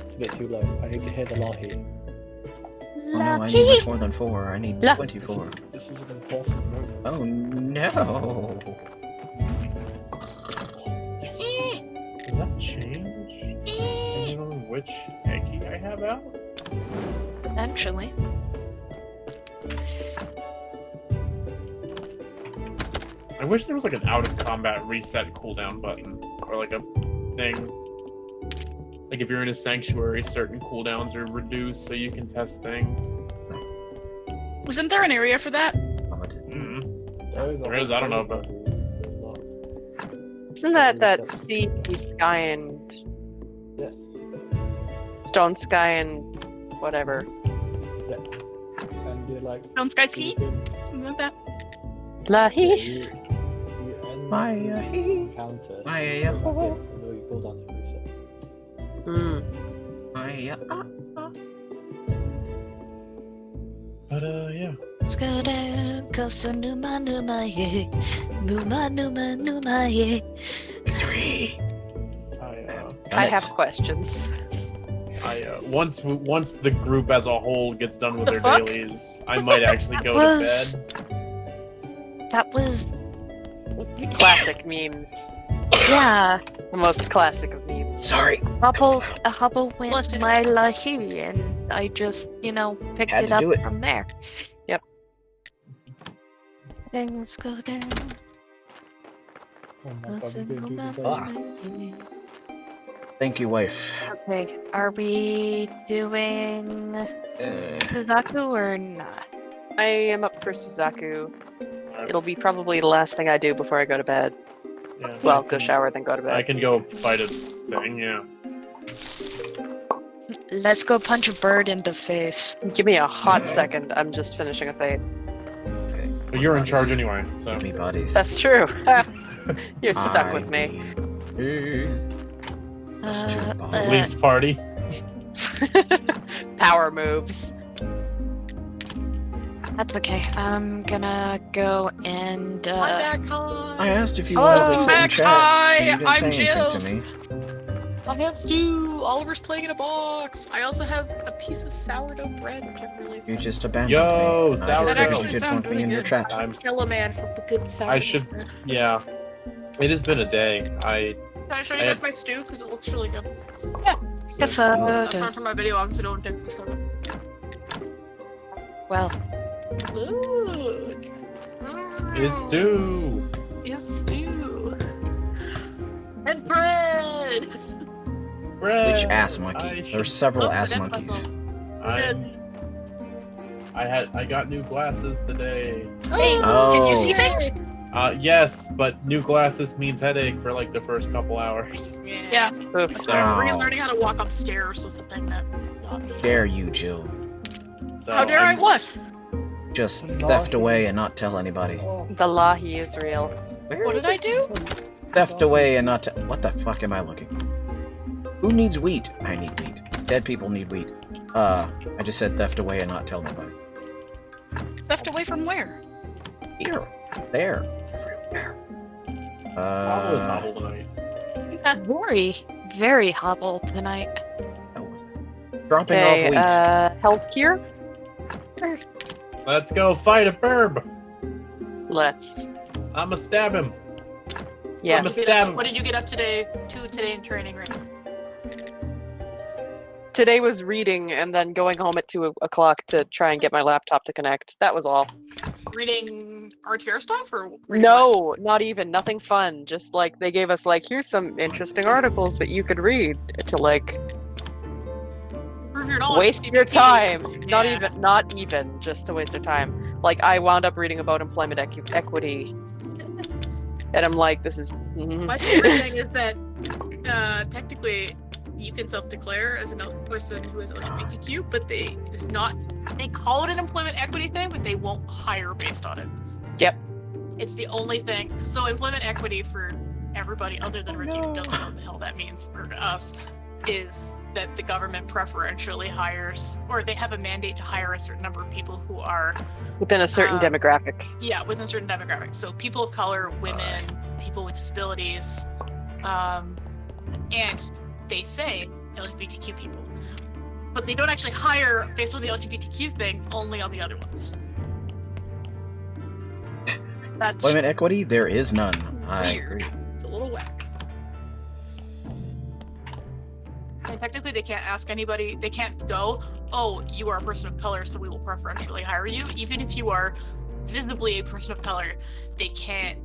It's a bit too low. I need to hear the law here. Oh no, I need much more than 4. I need 24. This is an important moment. Oh no. Does that change? Depending on which Eggy I have out? Eventually. I wish there was like an out of combat reset cooldown button. Or like a thing. Like if you're in a sanctuary, certain cooldowns are reduced so you can test things. Wasn't there an area for that? There is, I don't know, but Isn't that sea, sky, and Yes. stone, sky, and whatever? Yeah. And you're like. Stone Sky Tea? Something like that. Lahi. You end Maya, the encounter. Maya, and then you go down to reset. Hmm. But yeah. Victory. I have questions. Once the group as a whole gets done with The their fuck? dailies, I might actually go was- to bed. That was Classic memes. yeah. The most classic of memes. Sorry. Hubble went Busted. my lahi, and I just picked Had it to up do it. from there. Yep. Things go down. Oh my god, he's gonna do the Ah. Thank you, wife. Okay, are we doing Suzaku or not? I am up for Suzaku. It'll be probably the last thing I do before I go to bed. Yeah. Well, go shower, then go to I bed. can go fight a thing, yeah. Let's go punch a bird in the face. Give me a hot second. I'm just finishing a fade. But you're in charge anyway, so. Give me buddies. That's true. You're stuck with me. Is Leaves party. Power moves. That's okay. I'm gonna go and I'm back, hi. I asked if you Hello, wanted to sit in Mac. chat. Hi, and you didn't I'm say anything Jills. to me. I have stew. Oliver's playing in a box. I also have a piece of sourdough bread, which I'm really You excited. just abandoned Yo, me. and I sourdough. just That figured you actually didn't want sounds me in your really chat. I'm- Kill a man for the good sourdough should- bread. Yeah. It has been a day. Can I show you guys my stew? Because it looks really good. the I'm photo. trying for my video on, so don't take a picture of it. Well, Look. It's stew. Yes, stew. And bread. Bread. Which ass I monkey? should- There's several Oops, I ass did monkeys. I got new glasses today. Hey, Oh. can you see things? Yes, but new glasses means headache for like the first couple hours. Yeah. Oops. So, Ow. Relearning how to walk upstairs was the thing that got me. Dare you, Jill. so How dare I what? Just No. theft away and not tell anybody. Oh, The Lahi is real. What did I do? Theft away and not tell. What the fuck am I looking? Who needs wheat? I need wheat. Dead people need wheat. I just said theft away and not tell nobody. Theft away from where? Here. There. Everywhere. Hobble is Hobble tonight. very hobble tonight. Dropping Okay, off wheat. Hell's Cure? Let's go fight a burb. Let's. I'ma stab him. Yeah. I'm a stab. What did you get up today in training right now? Today was reading and then going home at 2 o'clock to try and get my laptop to connect. That was all. Reading RTR stuff or reading what? No, not even. Nothing fun. Just like they gave us like, here's some interesting articles that you could read to like Improve your knowledge, waste your CPP. time. Not Yeah. even just to waste your time. Like I wound up reading about employment equity, and I'm like, this is. My favorite thing is that technically you can self-declare as a person who is LGBTQ, but they call it an employment equity thing, but they won't hire based on it. Yep. It's the only thing. So employment equity for everybody other than Ricky who doesn't know what the hell that means for us is that the government preferentially hires, or they have a mandate to hire a certain number of people who are Within a certain demographic. within a certain demographic. So people of color, women, people with disabilities, and they say LGBTQ people. But they don't actually hire, based on the LGBTQ thing, only on the other ones. That's Employment equity? There is none. I Weird. agree. It's a little whack. And technically they can't ask anybody, they can't go, oh, you are a person of color, so we will preferentially hire you. Even if you are visibly a person of color, they can't,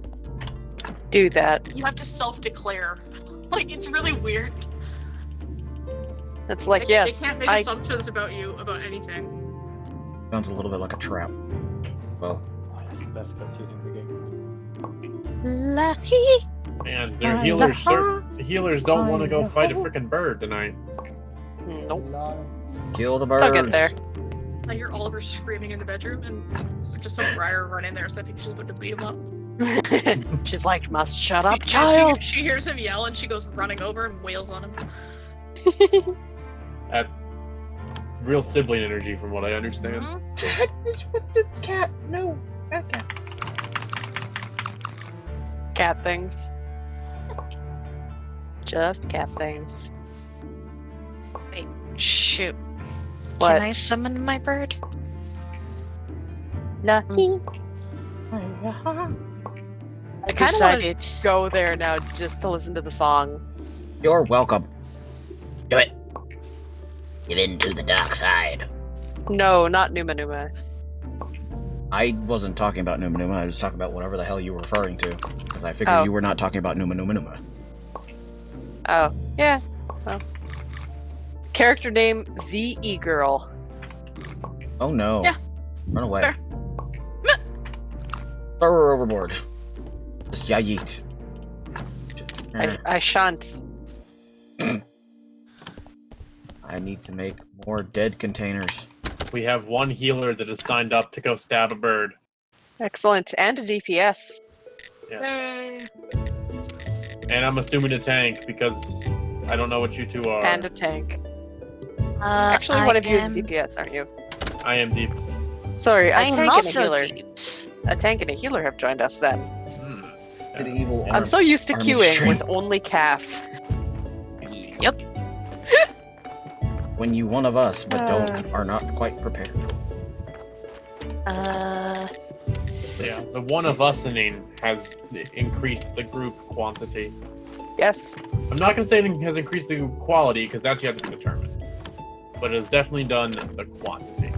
Do that. you have to self-declare. Like, it's really weird. It's like, They yes, can't make assumptions about you, about anything. Sounds a little bit like a trap. Well, oh, that's the best cutscene in the game. lucky. Man, their healers, the healers don't want to go fight a freaking bird tonight. nope. kill the birds. I'll get there. I hear Oliver screaming in the bedroom, and just some Briar run in there, so I think she's about to beat him up. She's like, must shut up, And child. She hears him yell, and she goes running over and wails on him. That real sibling energy, from what I understand. Mhm. This with the cat. No. Okay. Cat things. Just cat things. Shoot. What? Can I summon my bird? Lucky. I I kind of want to decided. go there now just to listen to the song. You're welcome. Do it. Get into the dark side. No, not Numa Numa. I wasn't talking about Numa Numa. I was talking about whatever the hell you were referring to. Because I figured Oh. you were not talking about Numa Numa Numa. Oh, yeah. Well. Character name, the E-Girl. Oh no. Yeah. Run away. Fair. Throw her overboard. Just yeet. I shan't. I need to make more dead containers. We have one healer that is signed up to go stab a bird. Excellent. And a DPS. Yes. And I'm assuming a tank because I don't know what you two are. And a tank. Actually, one of you is DPS, aren't you? I am Deeps. Sorry, a I am tank and a also healer. Deeps. A tank and a healer have joined us then. Medieval I'm so used to army queuing strength. with only calf. Yep. When you one of us, but are not quite prepared. Yeah, the one of us-ing has increased the group quantity. Yes. I'm not going to say it has increased the quality, because that's yet to be determined. But it has definitely done the quantity.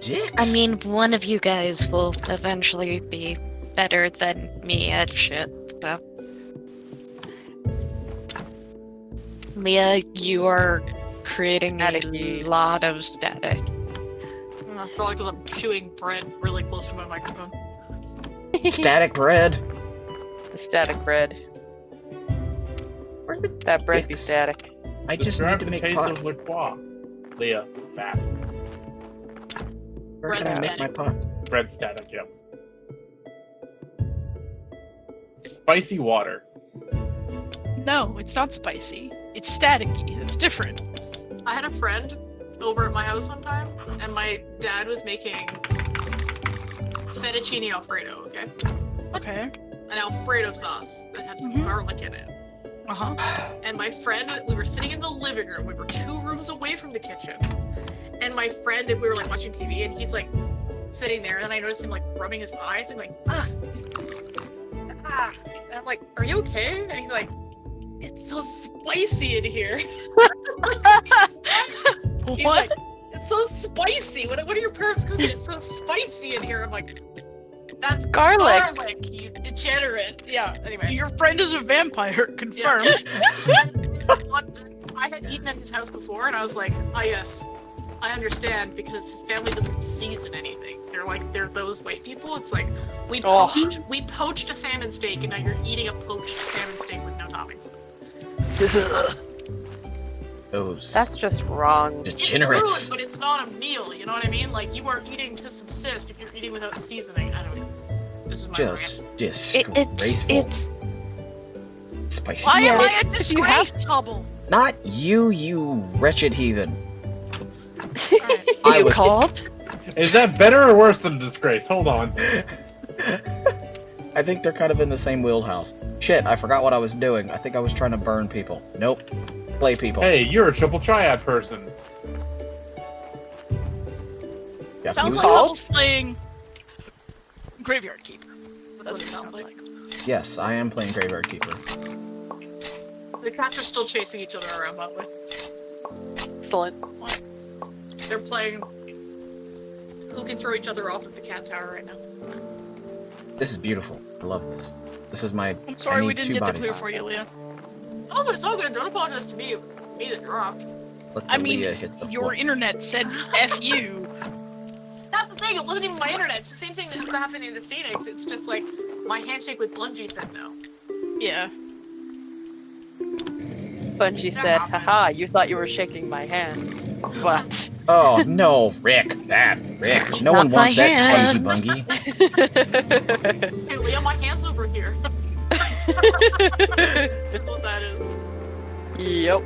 Dicks. I mean, one of you guys will eventually be better than me at shit. So. Leah, you are creating a lot of static. Probably because I'm chewing bread really close to my microphone. Static bread. The static bread. Where the That bread be dicks? static. I just need Describe to the make taste pot. of La Croix. Leah, fat. Where can I make my pot? Bread static, yep. Spicy water. No, it's not spicy. It's staticky. It's different. I had a friend over at my house one time, and my dad was making fettuccine alfredo, okay? Okay. An alfredo sauce that had some garlic in it. Uh-huh. And my friend, we were sitting in the living room. We were 2 rooms away from the kitchen. And my friend, we were like watching TV, and he's like sitting there, and then I noticed him like rubbing his eyes, and like, and I'm like, are you okay? And he's like, it's so spicy in here. He's What? like, it's so spicy. What are your parents cooking? It's so spicy in here. I'm like, that's Garlic. you degenerate. Yeah, anyway. Your friend is a vampire, confirmed. I had eaten at his house before, and I was like, oh yes, I understand, because his family doesn't season anything. They're those white people. It's like, we poached a salmon steak, and now you're eating a poached salmon steak with no toppings. Those That's just wrong. degenerates. It's food, but it's not a meal, you know what I mean? Like, you are eating to subsist if you're eating without seasoning. I don't know. This is my Just rant. disgraceful. It's Spicy. Why am Yeah. I a disgrace, Hobble? Not you, you wretched heathen. Alright. I you was called? Is that better or worse than a disgrace? Hold on. I think they're kind of in the same wheelhouse. Shit, I forgot what I was doing. I think I was trying to burn people. Nope. Play people. Hey, you're a triple triad person. Yeah, Sounds you- like Hobble's playing Graveyard Keeper. That's what it sounds like. Yes, I am playing Graveyard Keeper. The cats are still chasing each other around, by the way. Excellent. They're playing who can throw each other off at the cat tower right now. This is beautiful. I love this. This is my. I'm I sorry we need didn't 2 get the bodies. clear for you, Leah. Oh, it's all good. Don't apologize to me. Me that dropped. Let I the mean, Leah hit the your floor. internet said F you. That's the thing. It wasn't even my internet. It's the same thing that's happening to Phoenix. It's just like my handshake with Bungie said no. Yeah. Bungie said, haha, you thought you were shaking my hand. But Oh no, Rick! Rick! No Not one wants my that hand. bungy bungy. Hey, Leah, my hand's over here. That's what that is. Yep.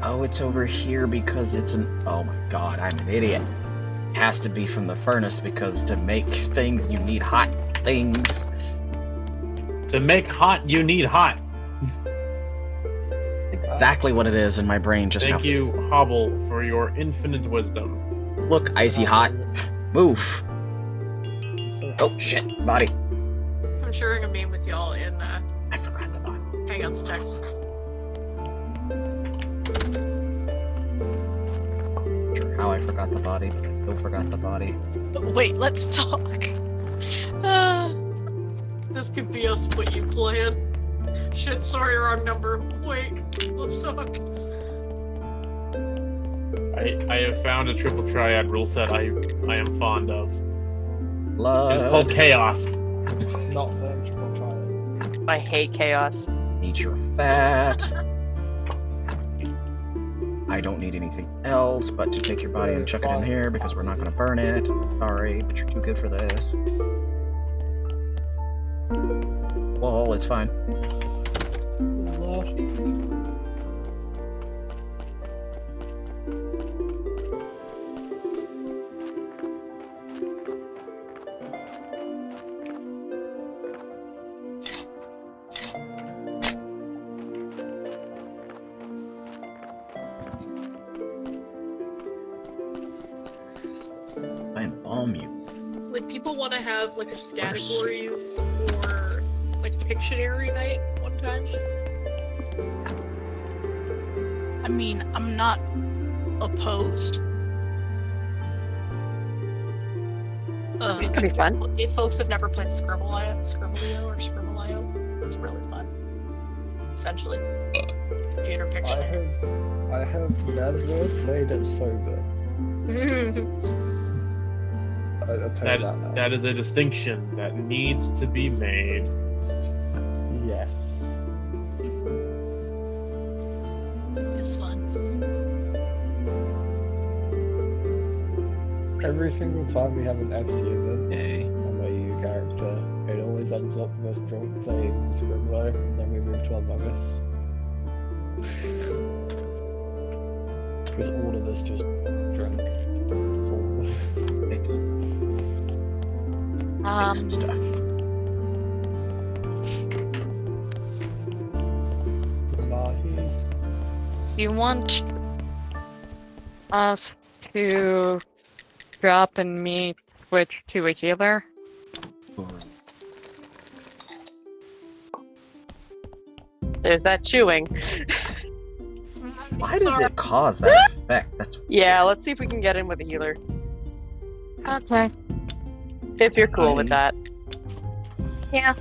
Oh, it's over here because it's an. Oh my god, I'm an idiot. Has to be from the furnace because to make things you need hot things. To make hot, you need hot. Exactly what it is in my brain just Thank now. you, Hobble, for your infinite wisdom. Look, icy hot. Move. So, Oh shit, body. I'm sharing a meme with y'all in I forgot the body. Hangouts text. Sure, how I forgot the body, but I still forgot the body. Wait, let's talk. This could be us, but you play it. Shit, sorry, wrong number. Wait, let's talk. I have found a triple triad rule set I am fond of. Blood. It's called Chaos. not the triple triad. I hate chaos. Nature fat. I don't need anything else but to take your body and chuck it in here because we're not going to burn it. Sorry, but you're too good for this. Well, it's fine. I embalm you. Like, people want to have, like, a categories or, like, Pictionary night one time. I mean, I'm not opposed. It's gonna be fun. If folks have never played Scribble.io or Scribble.io, it's really fun. Essentially, computer Pictionary. I have never played it sober. I'll tell you that now. That is a distinction that needs to be made. Yes. It's fun. Every single time we have an FC event, Yay. on my EU character, it always ends up with us drunk playing Scribbler, and then we move to Among Us. Because all of us just drink. It's all... Make some stuff. You want us to drop and me switch to a healer? There's that chewing. Why does it cause that effect? That's Yeah, let's see if we can get in with a healer. Okay. If you're cool with that. Yeah,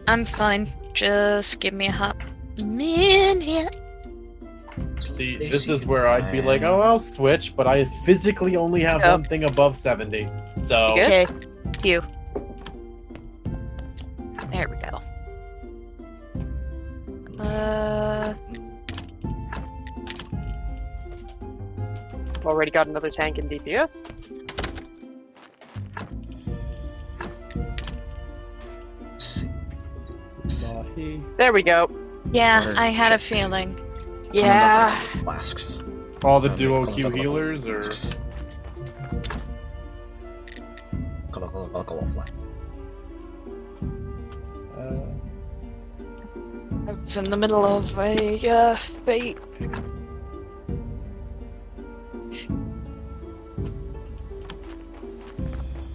I'm fine. Just give me a hot minute. See, this is where I'd be like, oh, I'll switch, but I physically only have Yep. one thing above 70. So You good? Okay, you. There we go. Already got another tank in DPS. There we go. Yeah, Water I had a check. feeling. Yeah. Flasks. all the duo Q healers, or I was in the middle of a fate.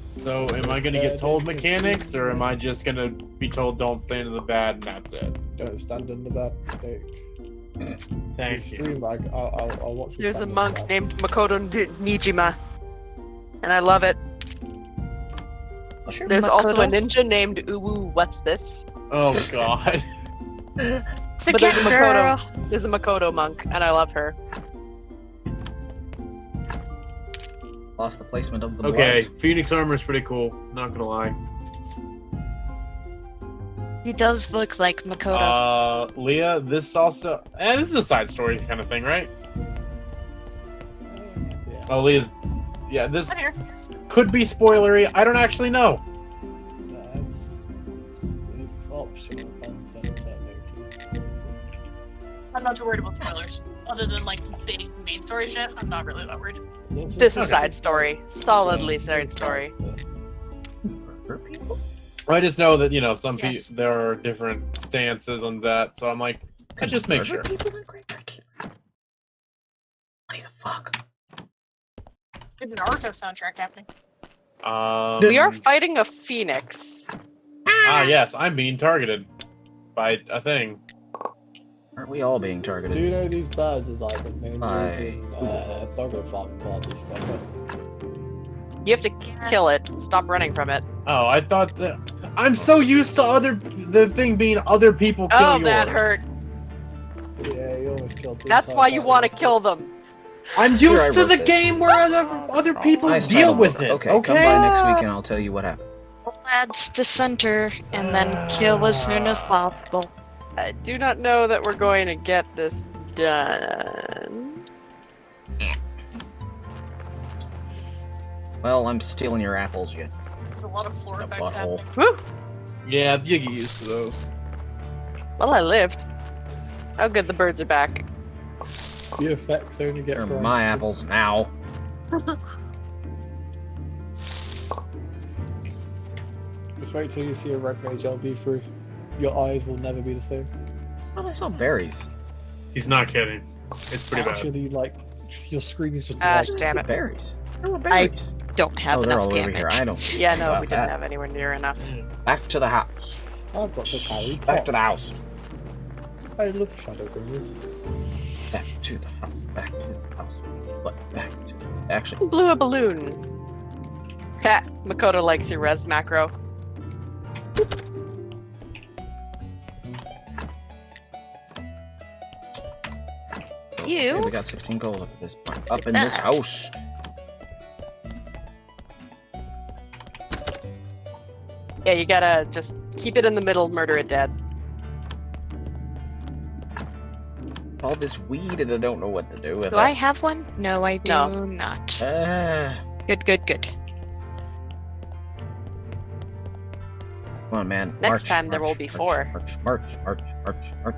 so am I gonna get told mechanics, or am I just gonna be told don't stand in the bad and that's it? Don't stand in the bad mistake. Thank you. Stream, like, I'll watch you There's a stand in monk the bad. named Makoto Nijima. And I love it. There's also a ninja named Uwu What's This? Oh god. But there's a Makoto. There's a Makoto monk, and I love her. Lost the placement of the Okay, blood. Phoenix armor's pretty cool. Not gonna lie. He does look like Makoto. Leah, this also, this is a side story kind of thing, right? Yeah. Oh, Leah's, yeah, this I'm here. could be spoilery. I don't actually know. No, it's optional content technically. I'm not too worried about spoilers. Other than, like, big main story shit, I'm not really that worried. This is side story. Solidly side story. Hurt people? I just know that, you know, some Yes. people, there are different stances on that, so I'm like, let's just make sure. People in Great Drake. What the fuck? Big Naruto soundtrack happening. We are fighting a phoenix. Yes, I'm being targeted by a thing. Aren't we all being targeted? Do you know these birds is like the main Aye. reason doggo farm parties from You have to kill it. Stop running from it. Oh, I thought that. I'm so used to the thing being other people kill Oh, yours. that hurt. it? Yeah, you almost killed the That's entire why you want to party. kill them. I'm Here, I used to wrote the this. game where other people Nice deal title. with it. Okay, come by next week and I'll tell you what happened. Lads to center and then kill as soon as possible. I do not know that we're going to get this done. Well, I'm stealing your apples, you. There's a lot of floor A effects butthole. happening. Woo! Yeah, you get used to those. Well, I lived. Oh, good, the birds are back. The effects only get They're brighter. my apples now. Just wait till you see a red mage LB3. Your eyes will never be the same. Oh, I saw berries. He's not kidding. It's pretty bad. Actually, like, your screen is just Ah, white. damn I it. saw berries. There were berries. Don't have Oh, they're enough all damage. over here. I don't. Yeah, no, about we didn't that. have anywhere near enough. Back to the house. I've got to carry Back to the pots. house. I love Shadowbringers. Back to the house. Back to the house. But back to actually. Blew a balloon. Ha! Makoto likes your res macro. You? Okay, we got 16 gold up at this point. Up in Look at this that. house. Yeah, you gotta just keep it in the middle, murder it dead. All this weed and I don't know what to do with Do it. I have one? No, I do No. not. Come Good. on, man. Next March, time there march, will be march, 4. March.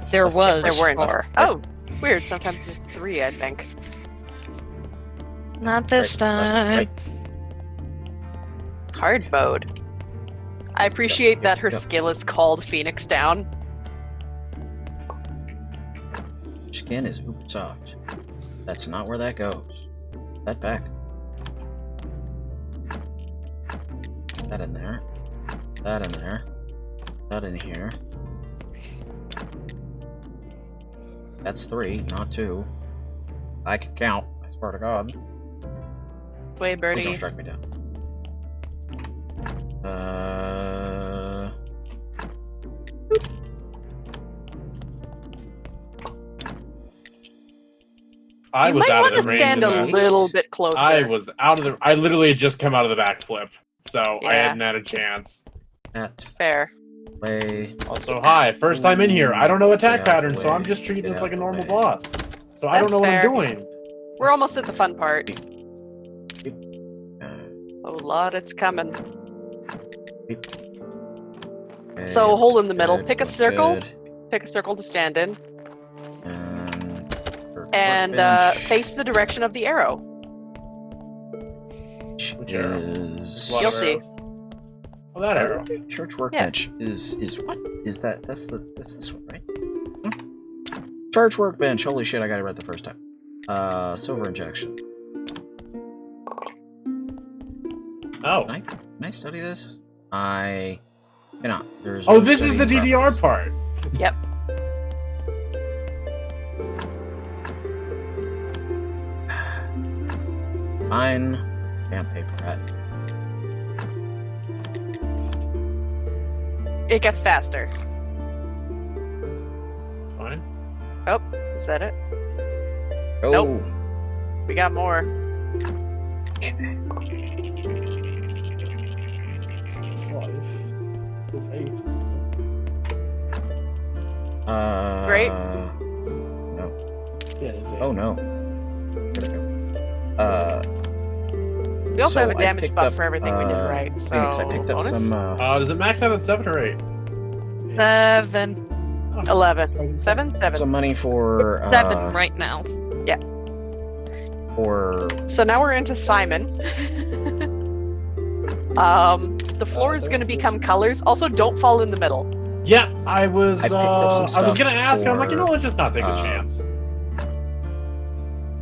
There was There weren't. 4. Oh, weird. Sometimes there's 3, I think. Not this Right, left, time. right. Hard mode. I appreciate Yep, that her yep. skill is called Phoenix Down. Skin is oops soft. That's not where that goes. That back. That in there. That in there. That in here. That's 3, not 2. I can count. I swear to God. Way, Please birdie. don't strike me down. I You was might out want of to the range stand of a that. little bit closer. I was out of the. I literally had just come out of the backflip, so I Yeah. hadn't had a chance. That Fair. way. Also, hi, first time in here. I don't know attack Get out patterns, the so I'm way. just treating Get this out like a the normal way. boss. So I don't That's know fair. what I'm doing. We're almost at the fun part. Uh, Oh, Lord, it's coming. okay, So, hole in the middle. good, Pick a good, circle. good. Pick a circle to stand in. And, And face the direction of the arrow. Which arrow? is A lot You'll of see. arrows. Oh, that arrow. Church workbench is what is that? That's this one, right? Hmm? Church workbench. Holy shit! I got it right the first time. Silver injection. Oh. Can I study this? I cannot. There's Oh, no this is the studying DDR progress. part. Yep. Fine. Damn paper hat. It gets faster. Fine. Oh, is that it? Oh. Nope. We got more. 5. There's 8. Great. No. Yeah, there's 8. Oh no. Where'd it go? We also So have a I damage picked buff up, for everything we did right, so Phoenix, I picked up bonus? some. Does it max out at 7 or 8? 7. 11. 7? 7. Some money for 7 right now. for So now we're into Simon. The floor is going to become colors. Also, don't fall in the middle. Yeah, I was. I picked up some I was stuff gonna ask. And I'm like, you know, for, let's just not take a chance.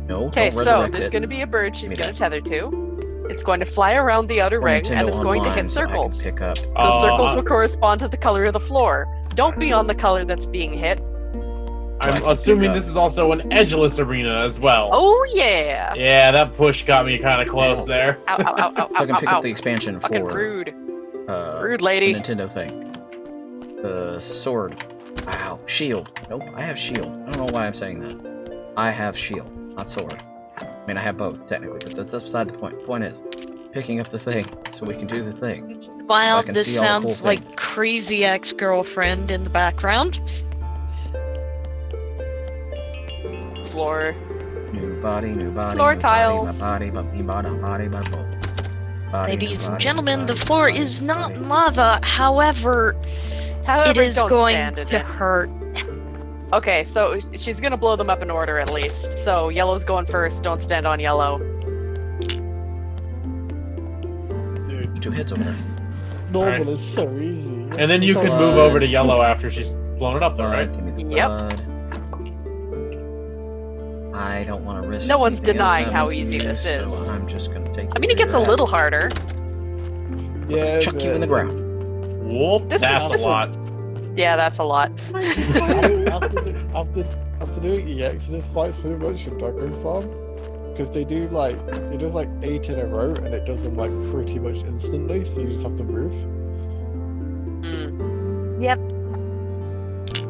no. Okay, don't so resurrect there's it. going to be a bird she's Give me going to tether to. It's going to fly around the outer Or ring, Nintendo and it's going to Online, hit so I can circles. pick up. Those circles will correspond to the color of the floor. Don't be on the color that's being hit. I'm I can assuming pick up. this is also an edgeless arena as well. Oh, yeah. Yeah, that push got me kind of close there. Ow, ow, ow, ow, So I ow, can pick ow, up the expansion Fucking for rude. Rude the lady. Nintendo thing. The sword. Ow. Shield. Nope. I have shield. I don't know why I'm saying that. I have shield, not sword. I mean, I have both technically, but that's beside the point. The point is picking up the thing so we can do the thing. Wow, I can this see all the cool sounds like crazy ex-girlfriend in the background. Floor. New body, new body. Floor new tiles. Body, my body, but me body, body, but both. Body Ladies and body, gentlemen, the body, floor body, is not body. lava. However, it is don't going stand in to it. hurt. Okay, so she's gonna blow them up in order at least. So yellow's going first. Don't stand on yellow. Dude, 2 hits over there. normal Alright. is so easy. And then you It's could all- move over to yellow after she's blown it up, though, right? Give me the Yep. blood. I don't want to risk. No one's anything else denying how happening to easy you, this is. So I'm just gonna take. I mean, it gets a little harder. Yeah, Chuck you in the ground. Whoop, This that's is- a lot. Yeah, that's a lot. after doing EX, I just fight so much in Doggo Farm because it does like 8 in a row and it does them like pretty much instantly, so you just have to move. Yep.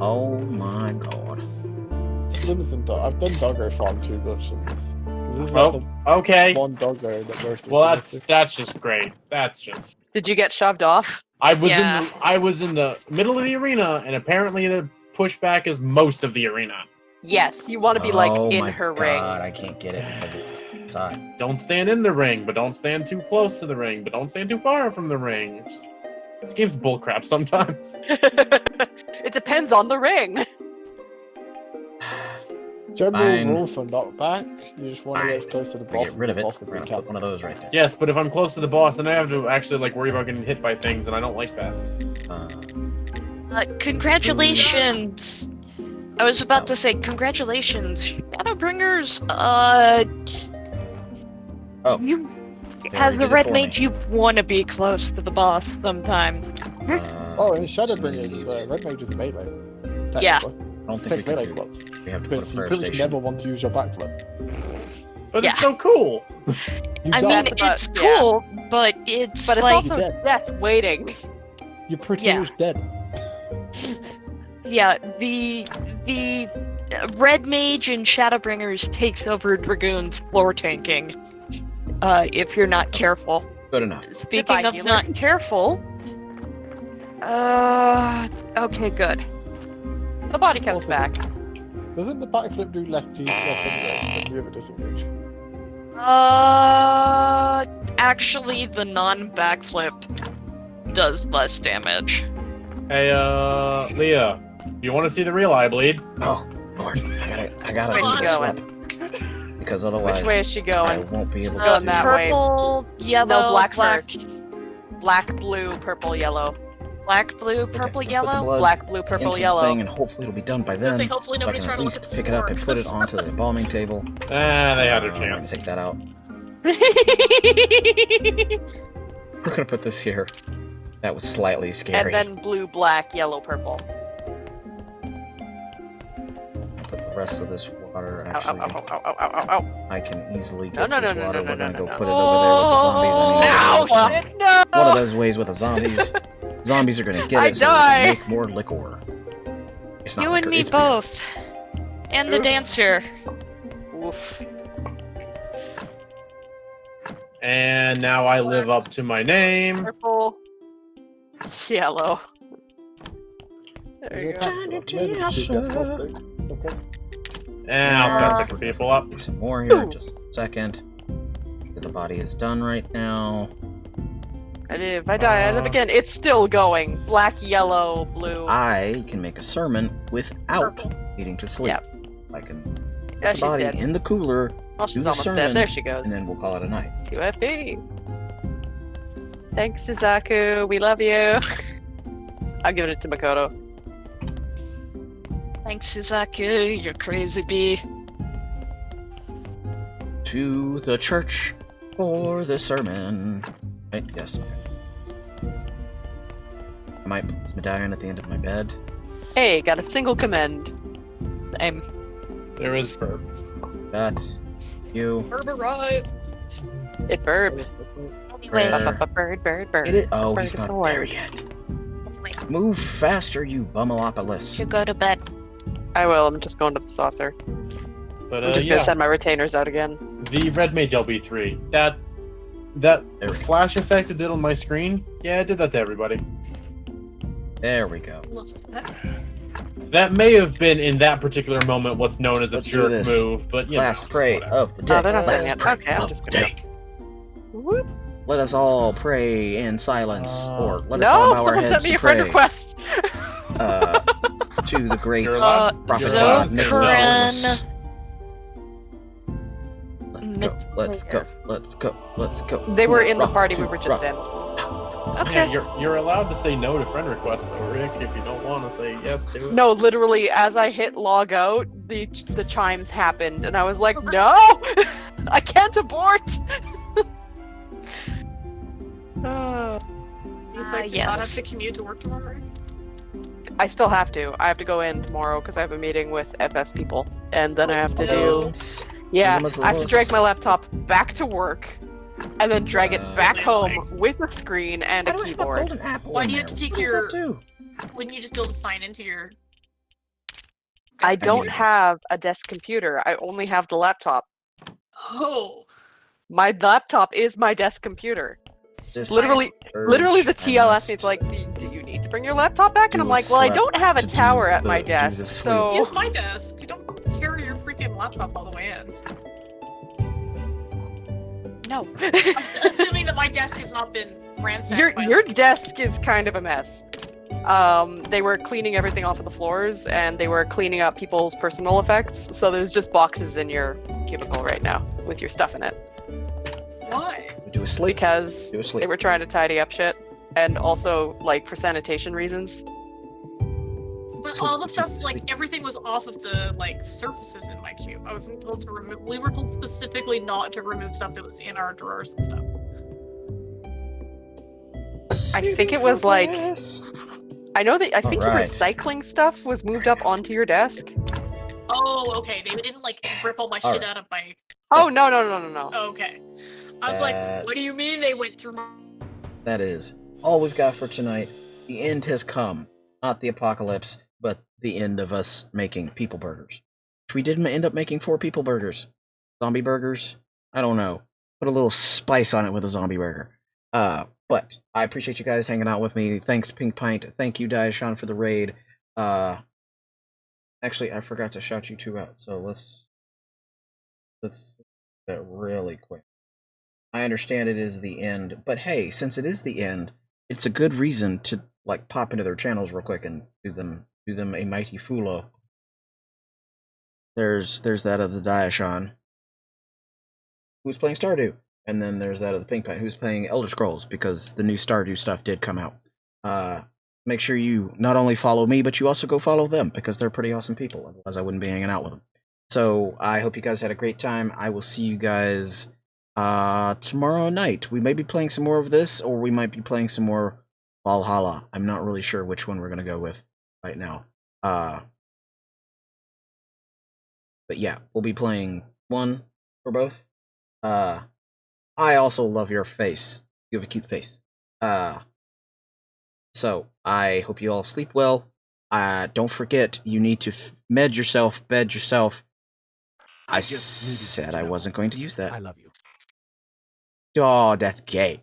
Oh my god. I've done Doggo Farm too much. This is Oh, like okay. the one Doggo that most. Well, that's just great. That's just. Did you get shoved off? I was Yeah. in the middle of the arena, and apparently the pushback is most of the arena. Yes, you want to be like Oh in my her god, ring. I can't get it because it's inside. Don't stand in the ring, but don't stand too close to the ring, but don't stand too far from the ring. This game's bullcrap sometimes. It depends on the ring. General Fine. rule for knockback, you just want to Fine. get as close to the We boss. get rid of as it. possible We're you gonna put can. one of those right there. Yes, but if I'm close to the boss, then I have to actually like worry about getting hit by things, and I don't like that. Congratulations! I was about to say congratulations, Shadowbringers. You, Very as a good red for mage, me. you want to be close to the boss sometimes. Oh, and Shadowbringers, Sneeze. Red Mage is melee. Yeah. technically. I don't think we Takes can melee do. spots. We have to put a Because you prayer pretty much station. never want to use your backflip. But Yeah. it's so cool. You I die, mean, That's about- it's yeah. cool, but it's But it's like also Yeah. death waiting. you're pretty Yeah. much dead. Yeah, the Red Mage and Shadowbringers takes over Dragoon's floor tanking. If you're not careful. Good enough. Speaking Goodbye, of healer. not careful, okay, good. The body comes Also- back. Doesn't the backflip do less damage than the other disengage? Actually, the non-backflip does less damage. Hey, Leah, you want to see the real eye bleed? Oh Lord, I gotta Where's do she this going? up. Because otherwise Which way is she I going? won't be able She's to. going that way. Purple, yellow, No, black first. Black, blue, purple, yellow. Black, blue, purple, Okay, put the yellow. blood Black, blue, purple, into the yellow. thing, and hopefully it'll be done by I was gonna then. say, hopefully So I nobody's can at trying to look least at the pick it up and put it floor. onto the bombing table. They had their I'm gonna chance. take that out. We're gonna put this here. That was slightly And scary. then blue, black, yellow, purple. Put the rest of this water. Ow, ow, Actually, ow, ow, ow, ow, ow, ow. I can easily No, get no, this no, no, water. no, We're no, gonna no, go no. put it over there with the zombies. Ow, I mean, shit, no! one of those ways with the zombies. Zombies are gonna get I it so they die. can make more liquor. It's not You liquor, and me it's beer. both. And the Oof. dancer. Oof. And now I live up to my name. Purple. Yellow. There you go. And I'll start picking people up. Make some more here in Ooh. just a second. The body is done right now. And if I die, I live again. It's still going. Black, yellow, blue. I can make a sermon without Purple. needing to sleep. Yep. I can put Yeah, the she's body dead. in the cooler, Well, do she's the almost sermon, dead. There she goes. and then we'll call it a night. QFP. Thanks, Suzaku. We love you. I'll give it to Makoto. Thanks, Suzaku. You're crazy bee. To the church for the sermon. Right? Yes. I might put this medallion at the end of my bed. Hey, got a single commend. I'm There is Burp. That. You. Herbarize. It burb. anyway. Where- Bird, bird, bird. It is. Oh, Bird he's is not the there word. yet. Anyway, Move faster, you bumalopolis. you go to bed. I will. I'm just going to the saucer. But I'm just yeah, gonna send my retainers out again. the Red Mage LB3. That There we go. flash effect it did on my screen. Yeah, I did that to everybody. There we go. That may have been in that particular moment what's known as a Let's do jerk this. move, but you Last know, prey whatever. of the day. Oh, they're not done Last yet. prey Okay, I'm of just the gonna- day. Whoop. let us all pray in silence, or let us all No, bow our someone heads sent me to a friend pray request. to the great You're allowed, prophet you're so allowed to say Nicholas. Kren. Let's go. Let's go. Let's go. They were in the Hoorah, party we were just hoorah. in. no. Okay. Yeah, you're allowed to say no to friend requests though, Rick, if you don't want to say yes to it. No, literally, as I hit log out, the chimes happened, and I was like, no! I can't abort! You said to not have to commute to work tomorrow, right? I still have to. I have to go in tomorrow because I have a meeting with FS people, and then I have to do. Yeah, I have to drag my laptop back to work, and then drag it back home with a screen and a keyboard. Why do you have to take your... Wouldn't you just be able to sign into your... I don't have a desk computer. I only have the laptop. Oh! My laptop is my desk computer. This Literally, the urge, I TL must it's like, do you need to bring your laptop back? And do I'm a like, well, I slap don't have a to do tower at the- my do the desk, sleep. so... Use my desk. You don't carry your freaking laptop all the way in. No. Assuming that my desk has not been ransacked Your by your other desk is kind of a mess. They were cleaning everything off of the floors, and they were cleaning up people's personal effects, so there's just boxes in your cubicle right now with your stuff in it. people. Why? Do a sleep. Because Do a sleep. they were trying to tidy up shit, and also, like, for sanitation reasons. But all the stuff, like, everything was off of the, like, surfaces in my cube. I wasn't told to remove... We were told specifically not to remove stuff that was in our drawers and stuff. I think it was, like... I think your Alright. recycling stuff was moved up onto your desk. Oh, okay. They didn't, like, rip all my shit out of my... Oh, no. Okay. I was like, what do you mean they went through my... That is all we've got for tonight. The end has come. Not the apocalypse, but the end of us making people burgers. Which we did end up making 4 people burgers. Zombie burgers? I don't know. Put a little spice on it with a zombie burger. But I appreciate you guys hanging out with me. Thanks, Pink Pint. Thank you, Daishan, for the raid. Actually, I forgot to shout you 2 out, so let's do that really quick. I understand it is the end, but hey, since it is the end, it's a good reason to like pop into their channels real quick and do them a mighty fulo. There's that of the Daishan, who's playing Stardew, and then there's that of the Pink Pint, who's playing Elder Scrolls, because the new Stardew stuff did come out. Make sure you not only follow me, but you also go follow them, because they're pretty awesome people, otherwise I wouldn't be hanging out with them. So, I hope you guys had a great time. I will see you guys tomorrow night. We may be playing some more of this, or we might be playing some more Valhalla. I'm not really sure which one we're going to go with right now. But yeah, we'll be playing one for both. I also love your face. You have a cute face. So, I hope you all sleep well. Don't forget, you need to bed yourself. I said I wasn't going to use that. I love you. Oh, that's gay.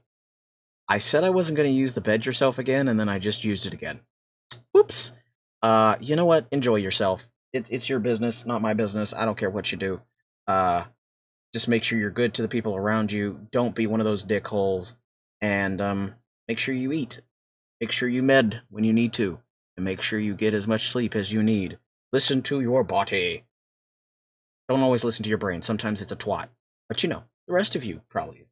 I said I wasn't going to use the bed yourself again, and then I just used it again. Whoops. You know what? Enjoy yourself. It's your business, not my business. I don't care what you do. Just make sure you're good to the people around you. Don't be one of those dickholes. And make sure you eat. Make sure you med when you need to. And make sure you get as much sleep as you need. Listen to your body. Don't always listen to your brain. Sometimes it's a twat. But you know, the rest of you probably is.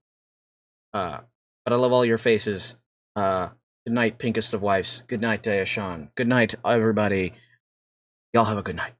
But I love all your faces. Good night, pinkest of wives. Good night, Daishan. Good night, everybody. Y'all have a good night.